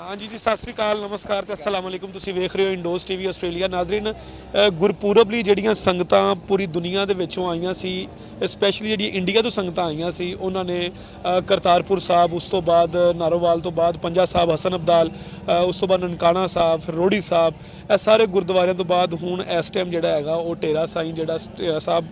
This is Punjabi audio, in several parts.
हाँ जी जी, सत श्री अकाल, नमस्कार ते अस्सलाम वालेकुम। तुसीं वेख रहे हो इंडोज टीवी आस्ट्रेलिया। नाज़रीन, गुरपूरब ਲਈ ਜਿਹੜੀਆਂ ਸੰਗਤਾਂ ਪੂਰੀ ਦੁਨੀਆ ਦੇ ਵਿੱਚੋਂ ਆਈਆਂ ਸੀ, ਸਪੈਸ਼ਲੀ ਜਿਹੜੀ ਇੰਡੀਆ ਤੋਂ ਸੰਗਤਾਂ ਆਈਆਂ ਸੀ, ਉਹਨਾਂ ਨੇ ਕਰਤਾਰਪੁਰ ਸਾਹਿਬ, ਉਸ ਤੋਂ ਬਾਅਦ ਨਾਰੋਵਾਲ ਤੋਂ ਬਾਅਦ ਪੰਜਾ ਸਾਹਿਬ, ਹਸਨ ਅਬਦਾਲ, ਉਸ ਤੋਂ ਬਾਅਦ ਨਨਕਾਣਾ ਸਾਹਿਬ, ਫਿਰ ਰੋੜੀ ਸਾਹਿਬ, ਇਹ ਸਾਰੇ ਗੁਰਦੁਆਰਿਆਂ ਤੋਂ ਬਾਅਦ ਹੁਣ ਇਸ ਟਾਈਮ ਜਿਹੜਾ ਹੈਗਾ ਉਹ ਟੇਰਾ ਸਾਈਂ ਜਿਹੜਾ ਟੇਰਾ ਸਾਹਿਬ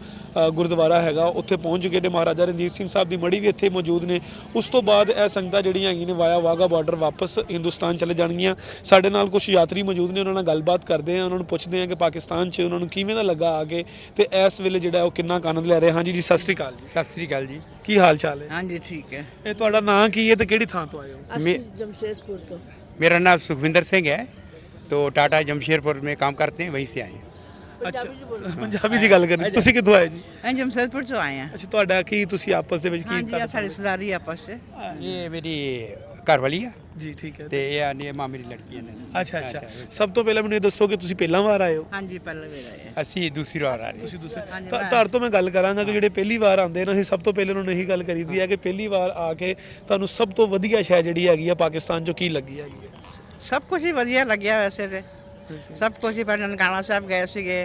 ਗੁਰਦੁਆਰਾ ਹੈਗਾ ਉੱਥੇ ਪਹੁੰਚ ਚੁੱਕੇ ਨੇ। ਮਹਾਰਾਜਾ ਰਣਜੀਤ ਸਿੰਘ ਸਾਹਿਬ ਦੀ ਮੜੀ ਵੀ ਇੱਥੇ ਮੌਜੂਦ ਨੇ। ਉਸ ਤੋਂ ਬਾਅਦ ਇਹ ਸੰਗਤਾਂ ਜਿਹੜੀਆਂ ਹੈਗੀਆਂ ਨੇ ਵਾਇਆ ਵਾਗਾ ਬਾਰਡਰ ਵਾਪਸ ਹਿੰਦੁਸਤਾਨ ਚਲੇ ਜਾਣਗੀਆਂ। ਸਾਡੇ ਨਾਲ ਕੁਝ ਯਾਤਰੀ ਮੌਜੂਦ ਨੇ, ਉਹਨਾਂ ਨਾਲ ਗੱਲਬਾਤ ਕਰਦੇ ਆ, ਉਹਨਾਂ ਨੂੰ ਪੁੱਛਦੇ ਆ ਕਿ ਪਾਕਿਸਤਾਨ 'ਚ ਉਹਨਾਂ ਨੂੰ ਕਿਵੇਂ ਦਾ ਲੱਗਾ ਆ ਕੇ ਤੇ ਇਸ ਵੇਲੇ ਜਿਹੜਾ ਉਹ ਕਿੰਨਾ ਕੁ ਆਨੰਦ ਲੈ ਰਹੇ। ਹਾਂਜੀ ਜੀ, ਸਤਿ ਸ਼੍ਰੀ ਅਕਾਲ ਜੀ। सत श्री अकाल जी। ਕੀ ਹਾਲ ਚਾਲ ਹੈ? हाँ जी ठीक है। ਇਹ ਤੁਹਾਡਾ ਨਾਂ ਕੀ ਹੈ ਤੇ ਕਿਹੜੀ ਥਾਂ ਤੋਂ ਆਏ ਹੋ? ਅਸੀਂ ਜਮਸ਼ੇਦਪੁਰ ਤੋਂ। मेरा नाम सुखविंदर सिंह है, तो टाटा जमशेदपुर में काम करते हैं, वहीं से आए हैं। ਅੱਛਾ, ਪੰਜਾਬੀ 'ਚ ਗੱਲ ਕਰਨੀ। ਤੁਸੀਂ ਕਿੱਥੋਂ ਆਏ ਜੀ? हम जमशेदपुर से आए हैं। ਅੱਛਾ, ਤੁਹਾਡਾ ਕੀ ਤੁਸੀਂ ਆਪਸ ਦੇ ਵਿੱਚ हाँ ਕੀ जी, सारी रिश्तेदारी आपस से। ये मेरी घरवाली है ਜੀ ਠੀਕ ਹੈ। ते ये मां मेरी लड़की है। ਅੱਛਾ ਅੱਛਾ, ਸਭ ਤੋਂ ਪਹਿਲਾਂ ਮੈਨੂੰ ਇਹ ਦੱਸੋ ਕਿ ਤੁਸੀਂ ਪਹਿਲਾਂ ਵਾਰ ਆਏ ਹੋ? हाँ जी, पहले भी रहे हैं। ਅਸੀਂ दूसरी बार आ रहे ਤੁਸੀਂ ਦੂਸਰੇ ਹਾਂਜੀ, ਤੁਹਾਡੇ ਤੋਂ ਮੈਂ ਗੱਲ ਕਰਾਂਗਾ ਕਿ ਜਿਹੜੇ ਪਹਿਲੀ ਵਾਰ ਆਉਂਦੇ ਨੇ, ਅਸੀਂ ਸਭ ਤੋਂ ਪਹਿਲੇ ਉਹਨਾਂ ਨੂੰ ਇਹੀ ਗੱਲ ਕਰੀਦੀ ਹੈ ਕਿ ਪਹਿਲੀ ਵਾਰ ਆ ਕੇ ਤੁਹਾਨੂੰ ਸਭ ਤੋਂ ਵਧੀਆ ਸ਼ੈ ਜਿਹੜੀ ਹੈਗੀ ਆ ਪਾਕਿਸਤਾਨ 'ਚੋਂ ਕੀ ਲੱਗੀ ਹੈਗੀ ਹੈ? सब कुछ ही वधिया लग्या वैसे तो सब कुछ ही। पर ननकाना साहब गए सीगे,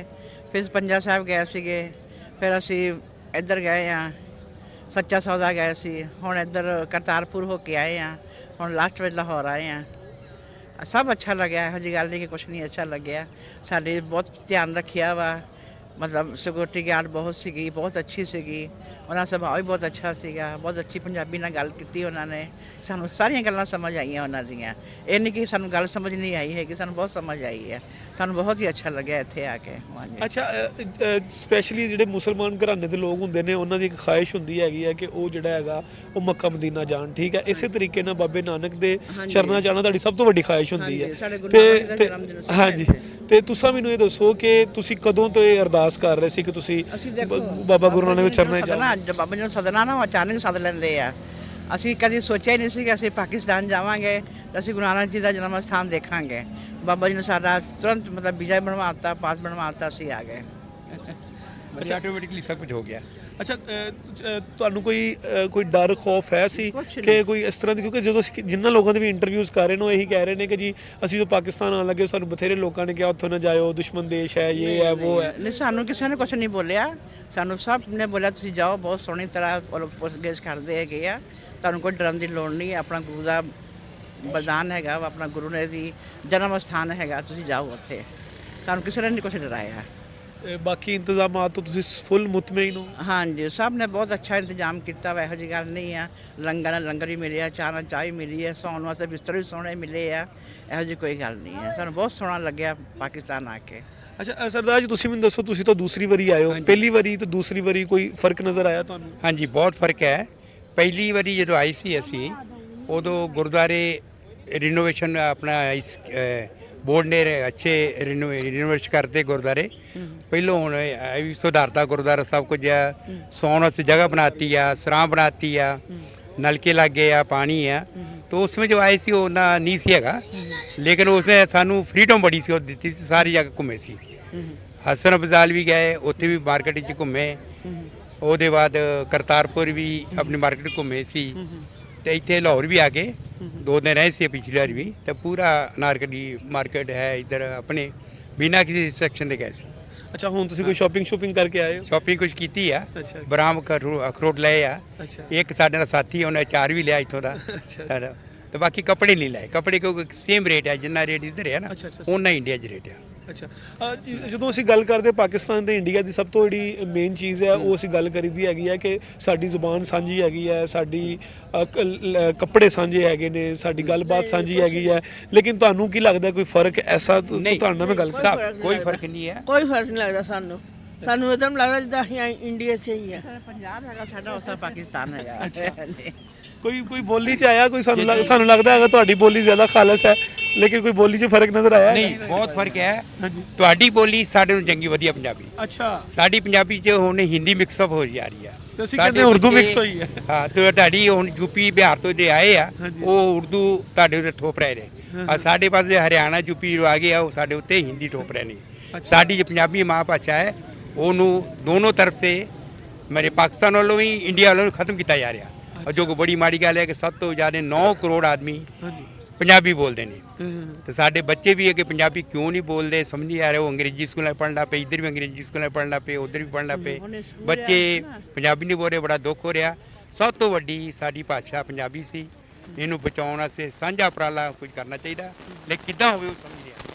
फिर पंजा साहब गए सीगे, फिर असी इधर गए हाँ, सच्चा सौदा गए सी, हुण इधर करतारपुर हो के आए हाँ, हुण लास्ट में लाहौर आए हाँ। सब अच्छा लग्या, ਇਹੋ ਜਿਹੀ ਗੱਲ नहीं कि कुछ नहीं अच्छा लग्या। साडे बहुत ध्यान रखिया वा, मतलब सिक्योरिटी गार्ड बहुत सीगी, बहुत अच्छी सीगी, उन्होंने सुभाव भी बहुत अच्छा सीगा, बहुत अच्छी पंजाबी नाल गल कीती उन्होंने। सानू सारियां गल्लां समझ आईयां उन्हां दीयां, ये नहीं कि सानू गल समझ नहीं आई है, कि सानू बहुत समझ आई है। सानू बहुत ही अच्छा लग्या इत्थे आके। ਅੱਛਾ, ਸਪੈਸ਼ਲੀ ਜਿਹੜੇ ਮੁਸਲਮਾਨ ਘਰਾਣੇ ਦੇ ਲੋਕ ਹੁੰਦੇ ਨੇ, ਉਹਨਾਂ ਦੀ ਇੱਕ ਖਾਹਿਸ਼ ਹੁੰਦੀ ਹੈਗੀ ਹੈ ਕਿ ਉਹ ਜਿਹੜਾ ਹੈਗਾ ਉਹ ਮੱਕਾ ਮਦੀਨਾ ਜਾਣ। ਠੀਕ ਹੈ, ਇਸੇ ਤਰੀਕੇ ਨਾਲ ਬਾਬੇ ਨਾਨਕ ਦੇ ਚਰਨਾਂ ਜਾਣਾ ਤੁਹਾਡੀ ਸਭ ਤੋਂ ਵੱਡੀ ਖਾਹਿਸ਼ ਹੁੰਦੀ ਹੈ। ਸਾਡੇ ਗੁਰੂ ਨਾਨਕ ਦਾ ਜਨਮ ਦਿਨ ਸੀ। ਹਾਂਜੀ, ਤੇ ਤੁਸੀਂ ਮੈਨੂੰ ਇਹ ਦੱਸੋ ਕਿ ਤੁਸੀਂ ਕਦੋਂ ਤੋਂ ਇਹ ਅਰਦਾਸ ਕਰ ਰਹੇ ਸੀ ਕਿ ਤੁਸੀਂ ਬਾਬਾ ਗੁਰੂ ਨਾਨਕ ਦੇ ਚਰਨਾਂ 'ਚ ਜਾਓ? ਜਦ ਬਾਬਾ ਜੀ ਨੂੰ ਸਦਨਾ ਨਾ, ਉਹ ਅਚਾਨਕ ਸੱਦ ਲੈਂਦੇ ਆ। ਅਸੀਂ ਕਦੀ ਸੋਚਿਆ ਹੀ ਨਹੀਂ ਸੀ ਕਿ ਅਸੀਂ ਪਾਕਿਸਤਾਨ ਜਾਵਾਂਗੇ ਤਾਂ ਅਸੀਂ ਗੁਰੂ ਨਾਨਕ ਜੀ ਦਾ ਜਨਮ ਸਥਾਨ ਦੇਖਾਂਗੇ। ਬਾਬਾ ਜੀ ਨੇ ਸਾਡਾ ਤੁਰੰਤ ਮਤਲਬ ਵੀਜ਼ਾ ਬਣਵਾਤਾ, ਪਾਸ ਬਣਵਾਤਾ, ਅਸੀਂ ਆ ਗਏ। अच्छा ऑटोमेटिकली सब कुछ हो गया। ਅੱਛਾ, ਤੁਹਾਨੂੰ ਕੋਈ ਡਰ ਖੌਫ ਹੈ ਸੀ ਕਿ ਕੋਈ ਇਸ ਤਰ੍ਹਾਂ ਦੀ? ਕਿਉਂਕਿ ਜਦੋਂ ਜਿਨ੍ਹਾਂ ਲੋਕਾਂ ਦੇ ਵੀ ਇੰਟਰਵਿਊਜ਼ ਕਰ ਰਹੇ ਨੇ, ਉਹ ਇਹੀ ਕਹਿ ਰਹੇ ਨੇ ਕਿ ਜੀ ਅਸੀਂ ਜਦੋਂ ਪਾਕਿਸਤਾਨ ਆਉਣ ਲੱਗੇ ਸਾਨੂੰ ਬਥੇਰੇ ਲੋਕਾਂ ਨੇ ਕਿਹਾ ਉੱਥੋਂ ਨਾ ਜਾਇਓ, ਦੁਸ਼ਮਣ ਦੇਸ਼ ਹੈ, ਇਹ ਹੈ ਉਹ ਹੈ। ਨਹੀਂ, ਸਾਨੂੰ ਕਿਸੇ ਨੇ ਕੁਛ ਨਹੀਂ ਬੋਲਿਆ। ਸਾਨੂੰ ਸਭ ਨੇ ਬੋਲਿਆ ਤੁਸੀਂ ਜਾਓ, ਬਹੁਤ ਸੋਹਣੀ ਤਰ੍ਹਾਂ ਪੁੱਛਗਿੱਛ ਕਰਦੇ ਹੈਗੇ ਆ, ਤੁਹਾਨੂੰ ਕੋਈ ਡਰਨ ਦੀ ਲੋੜ ਨਹੀਂ। ਆਪਣਾ ਗੁਰੂ ਦਾ ਬਲਿਦਾਨ ਹੈਗਾ, ਆਪਣਾ ਗੁਰੂ ਨੇ ਦੀ ਜਨਮ ਸਥਾਨ ਹੈਗਾ, ਤੁਸੀਂ ਜਾਓ ਉੱਥੇ। ਸਾਨੂੰ ਕਿਸੇ ਨੇ ਨਹੀਂ ਕੁਛ ਡਰਾਇਆ। ਬਾਕੀ ਇੰਤਜ਼ਾਮਾਤ ਤੋਂ ਤੁਸੀਂ ਫੁੱਲ ਮੁਤਮਈਨ ਹੋ? ਹਾਂਜੀ, ਸਭ ਨੇ ਬਹੁਤ ਅੱਛਾ ਇੰਤਜ਼ਾਮ ਕੀਤਾ ਵਾ, ਇਹੋ ਜਿਹੀ ਗੱਲ ਨਹੀਂ ਆ। ਲੰਗਰ ਵੀ ਮਿਲਿਆ, ਚਾਹ ਨਾਲ ਚਾਹ ਵੀ ਮਿਲੀ ਹੈ, ਸੌਣ ਵਾਸਤੇ ਬਿਸਤਰ ਵੀ ਸੋਹਣੇ ਮਿਲੇ ਆ, ਇਹੋ ਜਿਹੀ ਕੋਈ ਗੱਲ ਨਹੀਂ ਹੈ। ਸਾਨੂੰ ਬਹੁਤ ਸੋਹਣਾ ਲੱਗਿਆ ਪਾਕਿਸਤਾਨ ਆ ਕੇ। ਅੱਛਾ ਸਰਦਾਰ ਜੀ, ਤੁਸੀਂ ਮੈਨੂੰ ਦੱਸੋ, ਤੁਸੀਂ ਤਾਂ ਦੂਸਰੀ ਵਾਰੀ ਆਏ ਹੋ, ਪਹਿਲੀ ਵਾਰੀ ਤੇ ਦੂਸਰੀ ਵਾਰੀ ਕੋਈ ਫਰਕ ਨਜ਼ਰ ਆਇਆ ਤੁਹਾਨੂੰ? हाँ जी, बहुत फर्क है। पहली बारी जो आई सी असी उदो गुरुद्वारे रिनोवेशन अपना इस बोर्ड ने अच्छे रिनोवेट करते गुरुद्वारे। पहलों हुण भी सुधारता गुरुद्वारा सब कुछ है, सौन वास्ते जगह बनाती है, सरां बनाती है, नलके लग गए आ, पानी है। तो उसमें जो आए सी उन्ना नहीं सी हैगा, लेकिन उसने सानू फ्रीडम बड़ी सी दी थी, सारी जगह घूमे सी। हसन अब्दाल भी गए, उत्थे भी मार्केट च घूमे। ਉਹਦੇ ਬਾਅਦ ਕਰਤਾਰਪੁਰ ਵੀ ਆਪਣੀ ਮਾਰਕੀਟ ਘੁੰਮੇ ਸੀ, ਤੇ ਇੱਥੇ ਲਾਹੌਰ ਵੀ ਆ ਕੇ 2 ਦਿਨ ਰਹੇ ਸੀ ਪਿਛਲੀ ਵਾਰ ਵੀ। ਤੇ ਪੂਰਾ ਅਨਾਰਕਲੀ ਮਾਰਕੀਟ ਹੈ ਇੱਧਰ, ਆਪਣੇ ਬਿਨਾਂ ਕਿਸੇ ਰਿਸਟ੍ਰਿਕਸ਼ਨ ਦੇ ਗਏ ਸੀ। ਅੱਛਾ, ਹੁਣ ਤੁਸੀਂ ਕੋਈ ਸ਼ਾਪਿੰਗ ਕਰਕੇ ਆਏ ਹੋ? ਸ਼ਾਪਿੰਗ ਕੁਝ ਕੀਤੀ ਆ, ਅੱਛਾ। ਬਰਾਮ ਅਖਰੋਟ ਲਏ ਆ। ਅੱਛਾ। ਇੱਕ ਸਾਡੇ ਨਾਲ ਸਾਥੀ ਉਹਨੇ ਅਚਾਰ ਵੀ ਲਿਆ ਇੱਥੋਂ ਦਾ। ਸਾਡਾ ਤੇ ਬਾਕੀ ਕੱਪੜੇ ਨਹੀਂ ਲਏ। ਕੱਪੜੇ ਕਿਉਂਕਿ ਸੇਮ ਰੇਟ ਹੈ, ਜਿੰਨਾ ਰੇਟ ਇੱਧਰ ਹੈ ਨਾ ਉਹਨਾਂ ਇੰਡੀਆ 'ਚ ਰੇਟ ਹੈ। ਅੱਛਾ, ਜਦੋਂ ਅਸੀਂ ਗੱਲ ਕਰਦੇ ਪਾਕਿਸਤਾਨ ਤੇ ਇੰਡੀਆ ਦੀ, ਸਭ ਤੋਂ ਜਿਹੜੀ ਮੇਨ ਚੀਜ਼ ਹੈ ਉਹ ਅਸੀਂ ਗੱਲ ਕਰੀਦੀ ਹੈਗੀ ਹੈ ਕਿ ਸਾਡੀ ਜ਼ੁਬਾਨ ਸਾਂਝੀ ਹੈਗੀ ਹੈ, ਸਾਡੀ ਕੱਪੜੇ ਸਾਂਝੇ ਹੈਗੇ ਨੇ, ਸਾਡੀ ਗੱਲਬਾਤ ਸਾਂਝੀ ਹੈਗੀ ਹੈ। ਲੇਕਿਨ ਤੁਹਾਨੂੰ ਕੀ ਲੱਗਦਾ ਕੋਈ ਫਰਕ ਐਸਾ? ਤੁਹਾਡੇ ਨਾਲ ਮੈਂ ਗੱਲ ਕਰਾਂ, ਕੋਈ ਫਰਕ ਨਹੀਂ ਹੈ। ਕੋਈ ਫਰਕ ਨਹੀਂ ਲੱਗਦਾ ਸਾਨੂੰ। ਸਾਨੂੰ ਇੱਕਦਮ ਲੱਗਦਾ ਜਿੱਦਾਂ ਅਸੀਂ ਇੰਡੀਆ 'ਚ ਹੀ ਆ। ਪੰਜਾਬ ਹੈਗਾ ਸਾਡਾ, ਉਸ ਪਾਕਿਸਤਾਨ ਹੈਗਾ। ਕੋਈ ਬੋਲੀ 'ਚ ਆਇਆ ਕੋਈ? ਸਾਨੂੰ ਲੱਗਦਾ ਹੈਗਾ ਤੁਹਾਡੀ ਬੋਲੀ ਜ਼ਿਆਦਾ ਖਾਲਸ ਹੈ, ਲੇਕਿਨ ਕੋਈ ਬੋਲੀ 'ਚ ਫਰਕ ਨਜ਼ਰ ਆਇਆ? ਨਹੀਂ, ਬਹੁਤ ਫਰਕ ਹੈ। ਤੁਹਾਡੀ ਬੋਲੀ ਸਾਡੇ ਨੂੰ ਚੰਗੀ ਵਧੀਆ ਪੰਜਾਬੀ। ਅੱਛਾ, ਸਾਡੀ ਪੰਜਾਬੀ 'ਚ ਹੁਣ ਹਿੰਦੀ ਮਿਕਸਅਪ ਹੋ ਜਾ ਰਹੀ ਆ, ਅਸੀਂ ਕਹਿੰਦੇ ਉਰਦੂ ਮਿਕਸ ਹੋਈ ਹੈ। ਹਾਂ, ਤੇ ਤੁਹਾਡੀ ਹੁਣ ਯੂਪੀ ਬਿਹਾਰ ਤੋਂ ਜੇ ਆਏ ਆ, ਉਹ ਉਰਦੂ ਤੁਹਾਡੇ ਉੱਤੇ ਥੋਪ ਰਹੇ ਨੇ। ਆ ਸਾਡੇ ਪਾਸੇ ਹਰਿਆਣਾ ਯੂਪੀ ਆ ਗਏ ਆ, ਉਹ ਸਾਡੇ ਉੱਤੇ ਹਿੰਦੀ ਥੋਪ ਰਹੇ ਨੇ। ਸਾਡੀ ਜੋ ਪੰਜਾਬੀ ਮਾਂ ਭਾਸ਼ਾ ਹੈ ਉਹਨੂੰ ਦੋਨੋਂ ਤਰਫ ਸੇ ਮੇਰੇ ਪਾਕਿਸਤਾਨ ਵੱਲੋਂ ਵੀ ਇੰਡੀਆ ਵੱਲੋਂ ਖਤਮ ਕੀਤਾ ਜਾ ਰਿਹਾ। और जो बड़ी माड़ी गल है कि 7 तो ज़्यादा 9 करोड़ आदमी ਪੰਜਾਬੀ ਬੋਲਦੇ ਨੇ ਤੇ ਸਾਡੇ ਬੱਚੇ ਵੀ ਅੱਗੇ ਪੰਜਾਬੀ ਕਿਉਂ ਨਹੀਂ ਬੋਲਦੇ ਸਮਝ ਨਹੀਂ ਆ ਰਿਹਾ। ਉਹ ਅੰਗਰੇਜ਼ੀ ਸਕੂਲਾਂ 'ਚ ਪੜ੍ਹਨ ਲੱਗ ਪਏ, ਇੱਧਰ ਵੀ ਅੰਗਰੇਜ਼ੀ ਸਕੂਲਾਂ 'ਚ ਪੜ੍ਹਨ ਲੱਗ ਪਏ, ਉੱਧਰ ਵੀ ਪੜ੍ਹਨ ਲੱਗ ਪਏ। ਬੱਚੇ ਪੰਜਾਬੀ ਨਹੀਂ ਬੋਲ ਰਹੇ, ਬੜਾ ਦੁੱਖ ਹੋ ਰਿਹਾ। ਸਭ ਤੋਂ ਵੱਡੀ ਸਾਡੀ ਭਾਸ਼ਾ ਪੰਜਾਬੀ ਸੀ, ਇਹਨੂੰ ਬਚਾਉਣ ਵਾਸਤੇ ਸਾਂਝਾ ਉਪਰਾਲਾ ਕੁਝ ਕਰਨਾ ਚਾਹੀਦਾ, ਲੇਕਿਨ ਕਿੱਦਾਂ ਹੋਵੇ ਉਹ ਸਮਝ ਨਹੀਂ ਆ ਰਿਹਾ।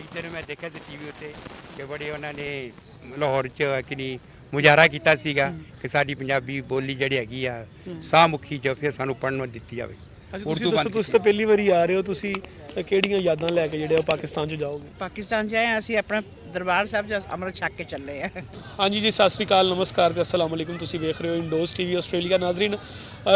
ਇੱਧਰ ਮੈਂ ਦੇਖਿਆ ਸੀ ਟੀਵੀ ਉੱਤੇ ਕਿ ਬੜੇ ਉਹਨਾਂ ਨੇ ਲਾਹੌਰ 'ਚ ਕਿ ਨਹੀਂ ਮੁਜ਼ਾਹਰਾ ਕੀਤਾ ਸੀਗਾ ਕਿ ਸਾਡੀ ਪੰਜਾਬੀ ਬੋਲੀ ਜਿਹੜੀ ਹੈਗੀ ਆ ਸਾਹ ਮੁਖੀ 'ਚ ਫਿਰ ਸਾਨੂੰ ਪੜ੍ਹਨ ਨੂੰ ਦਿੱਤੀ ਜਾਵੇ। ਤੁਸੀਂ ਦੱਸੋ, ਤੁਸੀਂ ਤਾਂ ਪਹਿਲੀ ਵਾਰੀ ਆ ਰਹੇ ਹੋ, ਤੁਸੀਂ ਕਿਹੜੀਆਂ ਯਾਦਾਂ ਲੈ ਕੇ ਜਿਹੜੇ ਪਾਕਿਸਤਾਨ 'ਚ ਜਾਓਗੇ? ਪਾਕਿਸਤਾਨ 'ਚ ਆਏ ਅਸੀਂ ਆਪਣਾ ਦਰਬਾਰ ਸਾਹਿਬ 'ਚ ਅੰਮ੍ਰਿਤ ਛਕ ਕੇ ਚੱਲੇ ਆ। ਹਾਂਜੀ ਜੀ, ਸਤਿ ਸ਼੍ਰੀ ਅਕਾਲ, ਨਮਸਕਾਰ ਤੇ ਅਸਲਾਮ ਵਾਲੇਕੁਮ। ਤੁਸੀਂ ਵੇਖ ਰਹੇ ਹੋ ਇੰਡੋਜ਼ ਟੀਵੀ ਆਸਟ੍ਰੇਲੀਆ। ਨਾਜ਼ਰੀਨ,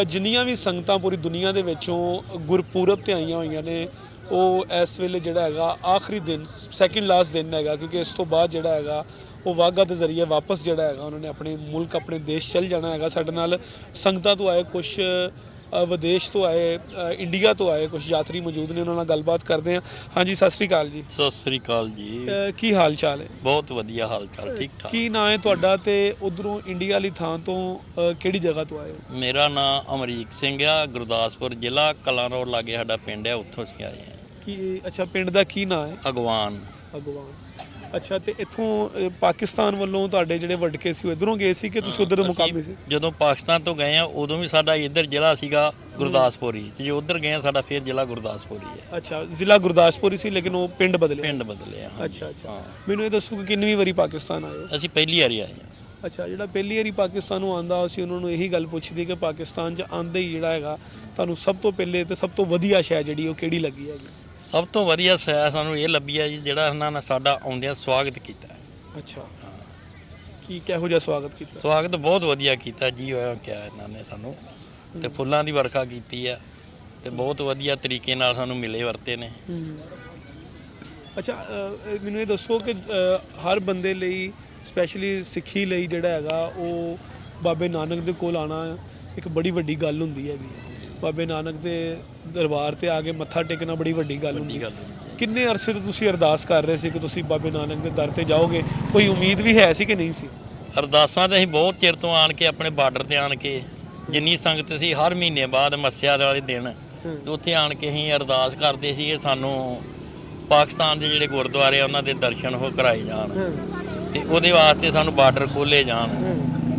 ਜਿੰਨੀਆਂ ਵੀ ਸੰਗਤਾਂ ਪੂਰੀ ਦੁਨੀਆ ਦੇ ਵਿੱਚੋਂ ਗੁਰਪੁਰਬ ਤੇ ਆਈਆਂ ਹੋਈਆਂ ਨੇ, ਉਹ ਇਸ ਵੇਲੇ ਜਿਹੜਾ ਹੈਗਾ ਆਖਰੀ ਦਿਨ, ਸੈਕਿੰਡ ਲਾਸਟ ਦਿਨ ਹੈਗਾ, ਕਿਉਂਕਿ ਇਸ ਤੋਂ ਬਾਅਦ ਜਿਹੜਾ ਹੈਗਾ ਉਹ ਵਾਹਗਾ ਦੇ ਜ਼ਰੀਏ ਵਾਪਸ ਜਿਹੜਾ ਹੈਗਾ ਉਹਨਾਂ ਨੇ ਆਪਣੇ ਮੁਲਕ, ਆਪਣੇ ਦੇਸ਼ ਚੱਲ ਜਾਣਾ ਹੈਗਾ। ਸਾਡੇ ਨਾਲ ਸੰਗਤਾਂ ਤੋਂ ਆਏ ਕੁਝ, ਵਿਦੇਸ਼ ਤੋਂ ਆਏ, ਇੰਡੀਆ ਤੋਂ ਆਏ ਕੁਝ ਯਾਤਰੀ ਮੌਜੂਦ ਨੇ, ਉਹਨਾਂ ਨਾਲ ਗੱਲਬਾਤ ਕਰਦੇ ਹਾਂ। ਹਾਂਜੀ, ਸਤਿ ਸ਼੍ਰੀ ਅਕਾਲ ਜੀ। ਸਤਿ ਸ੍ਰੀ ਅਕਾਲ ਜੀ। ਕੀ ਹਾਲ ਚਾਲ ਹੈ? ਬਹੁਤ ਵਧੀਆ ਹਾਲ ਚਾਲ, ਠੀਕ ਠਾਕ। ਕੀ ਨਾਂ ਹੈ ਤੁਹਾਡਾ ਤੇ ਉਧਰੋਂ ਇੰਡੀਆ ਵਾਲੀ ਥਾਂ ਤੋਂ ਕਿਹੜੀ ਜਗ੍ਹਾ ਤੋਂ ਆਏ ਹੋ? ਮੇਰਾ ਨਾਮ ਅਮਰੀਕ ਸਿੰਘ ਆ, ਗੁਰਦਾਸਪੁਰ ਜ਼ਿਲ੍ਹਾ ਕਲਾਨੌਰ ਲਾਗੇ ਸਾਡਾ ਪਿੰਡ ਹੈ, ਉੱਥੋਂ ਅਸੀਂ ਆਏ ਹਾਂ। ਕੀ ਅੱਛਾ, ਪਿੰਡ ਦਾ ਕੀ ਨਾਂ ਹੈ? ਅਗਵਾਨ। ਅਗਵਾਨ। ਅੱਛਾ, ਤੇ ਇੱਥੋਂ ਪਾਕਿਸਤਾਨ ਵੱਲੋਂ ਤੁਹਾਡੇ ਜਿਹੜੇ ਵਡਕੇ ਸੀ ਉਹ ਇਧਰੋਂ ਗਏ ਸੀ ਕਿ ਤੁਸੀਂ ਉਧਰ ਦੇ ਮੁਕਾਬਲੇ ਸੀ? ਜਦੋਂ ਪਾਕਿਸਤਾਨ ਤੋਂ ਗਏ ਆ ਉਦੋਂ ਵੀ ਸਾਡਾ ਇੱਧਰ ਜ਼ਿਲ੍ਹਾ ਸੀਗਾ ਗੁਰਦਾਸਪੁਰੀ, ਤੇ ਜੇ ਉੱਧਰ ਗਏ ਆ ਸਾਡਾ ਫਿਰ ਜ਼ਿਲ੍ਹਾ ਗੁਰਦਾਸਪੁਰੀ ਹੈ। ਅੱਛਾ, ਜ਼ਿਲ੍ਹਾ ਗੁਰਦਾਸਪੁਰੀ ਸੀ ਲੇਕਿਨ ਉਹ ਪਿੰਡ ਬਦਲੇ? ਪਿੰਡ ਬਦਲੇ ਆ। ਅੱਛਾ ਅੱਛਾ, ਮੈਨੂੰ ਇਹ ਦੱਸੋ ਕਿ ਕਿੰਨੀ ਵਾਰੀ ਪਾਕਿਸਤਾਨ ਆਏ ਹੋ? ਅਸੀਂ ਪਹਿਲੀ ਵਾਰੀ ਆਏ ਹਾਂ। ਅੱਛਾ, ਜਿਹੜਾ ਪਹਿਲੀ ਵਾਰੀ ਪਾਕਿਸਤਾਨ ਨੂੰ ਆਂਦਾ ਅਸੀਂ ਉਹਨਾਂ ਨੂੰ ਇਹੀ ਗੱਲ ਪੁੱਛਦੀ ਕਿ ਪਾਕਿਸਤਾਨ 'ਚ ਆਂਦੇ ਹੀ ਜਿਹੜਾ ਹੈਗਾ ਤੁਹਾਨੂੰ ਸਭ ਤੋਂ ਪਹਿਲੇ ਤੇ ਸਭ ਤੋਂ ਵਧੀਆ ਸ਼ੈ ਜਿਹੜੀ ਉਹ ਕਿਹੜੀ ਲੱਗੀ ਹੈਗੀ? ਸਭ ਤੋਂ ਵਧੀਆ ਸੈ ਸਾਨੂੰ ਇਹ ਲੱਭੀ ਆ ਜੀ, ਜਿਹੜਾ ਇਹਨਾਂ ਨੇ ਸਾਡਾ ਆਉਂਦਿਆਂ ਸਵਾਗਤ ਕੀਤਾ। ਅੱਛਾ, ਕੀ ਕਿਹੋ ਜਿਹਾ ਸਵਾਗਤ ਕੀਤਾ? ਸਵਾਗਤ ਬਹੁਤ ਵਧੀਆ ਕੀਤਾ ਜੀ, ਹੋਇਆ ਕਿਹਾ ਇਹਨਾਂ ਨੇ ਸਾਨੂੰ, ਤੇ ਫੁੱਲਾਂ ਦੀ ਵਰਖਾ ਕੀਤੀ ਆ, ਤੇ ਬਹੁਤ ਵਧੀਆ ਤਰੀਕੇ ਨਾਲ ਸਾਨੂੰ ਮਿਲੇ ਵਰਤੇ ਨੇ। ਅੱਛਾ, ਮੈਨੂੰ ਇਹ ਦੱਸੋ ਕਿ ਹਰ ਬੰਦੇ ਲਈ, ਸਪੈਸ਼ਲੀ ਸਿੱਖੀ ਲਈ ਜਿਹੜਾ ਹੈਗਾ ਉਹ ਬਾਬੇ ਨਾਨਕ ਦੇ ਕੋਲ ਆਉਣਾ ਇੱਕ ਬੜੀ ਵੱਡੀ ਗੱਲ ਹੁੰਦੀ ਹੈਗੀ। ਬਾਬੇ ਨਾਨਕ ਦੇ ਦਰਬਾਰ ਤੇ ਆ ਕੇ ਮੱਥਾ ਟੇਕਣਾ ਬੜੀ ਵੱਡੀ ਗੱਲ ਹੁੰਦੀ ਹੈ। ਕਿੰਨੇ ਅਰਸੇ ਤੋਂ ਤੁਸੀਂ ਅਰਦਾਸ ਕਰ ਰਹੇ ਸੀ ਕਿ ਤੁਸੀਂ ਬਾਬੇ ਨਾਨਕ ਦੇ ਦਰ ਤੇ ਜਾਓਗੇ? ਕੋਈ ਉਮੀਦ ਵੀ ਹੈ ਸੀ ਕਿ ਨਹੀਂ ਸੀ? ਅਰਦਾਸਾਂ ਤਾਂ ਅਸੀਂ ਬਹੁਤ ਚਿਰ ਤੋਂ ਆਣ ਕੇ ਆਪਣੇ ਬਾਰਡਰ ਤੇ ਆਣ ਕੇ, ਜਿੰਨੀ ਸੰਗਤ ਸੀ ਹਰ ਮਹੀਨੇ ਬਾਅਦ ਮੱਸਿਆ ਦੇ ਵਾਲੇ ਦਿਨ ਉੱਥੇ ਆਣ ਕੇ ਅਸੀਂ ਅਰਦਾਸ ਕਰਦੇ ਸੀ ਕਿ ਸਾਨੂੰ ਪਾਕਿਸਤਾਨ ਦੇ ਜਿਹੜੇ ਗੁਰਦੁਆਰੇ ਆ ਉਹਨਾਂ ਦੇ ਦਰਸ਼ਨ ਹੋ ਕਰਾਏ ਜਾਣ, ਤੇ ਉਹਦੇ ਵਾਸਤੇ ਸਾਨੂੰ ਬਾਰਡਰ ਖੋਲ੍ਹੇ ਜਾਣ।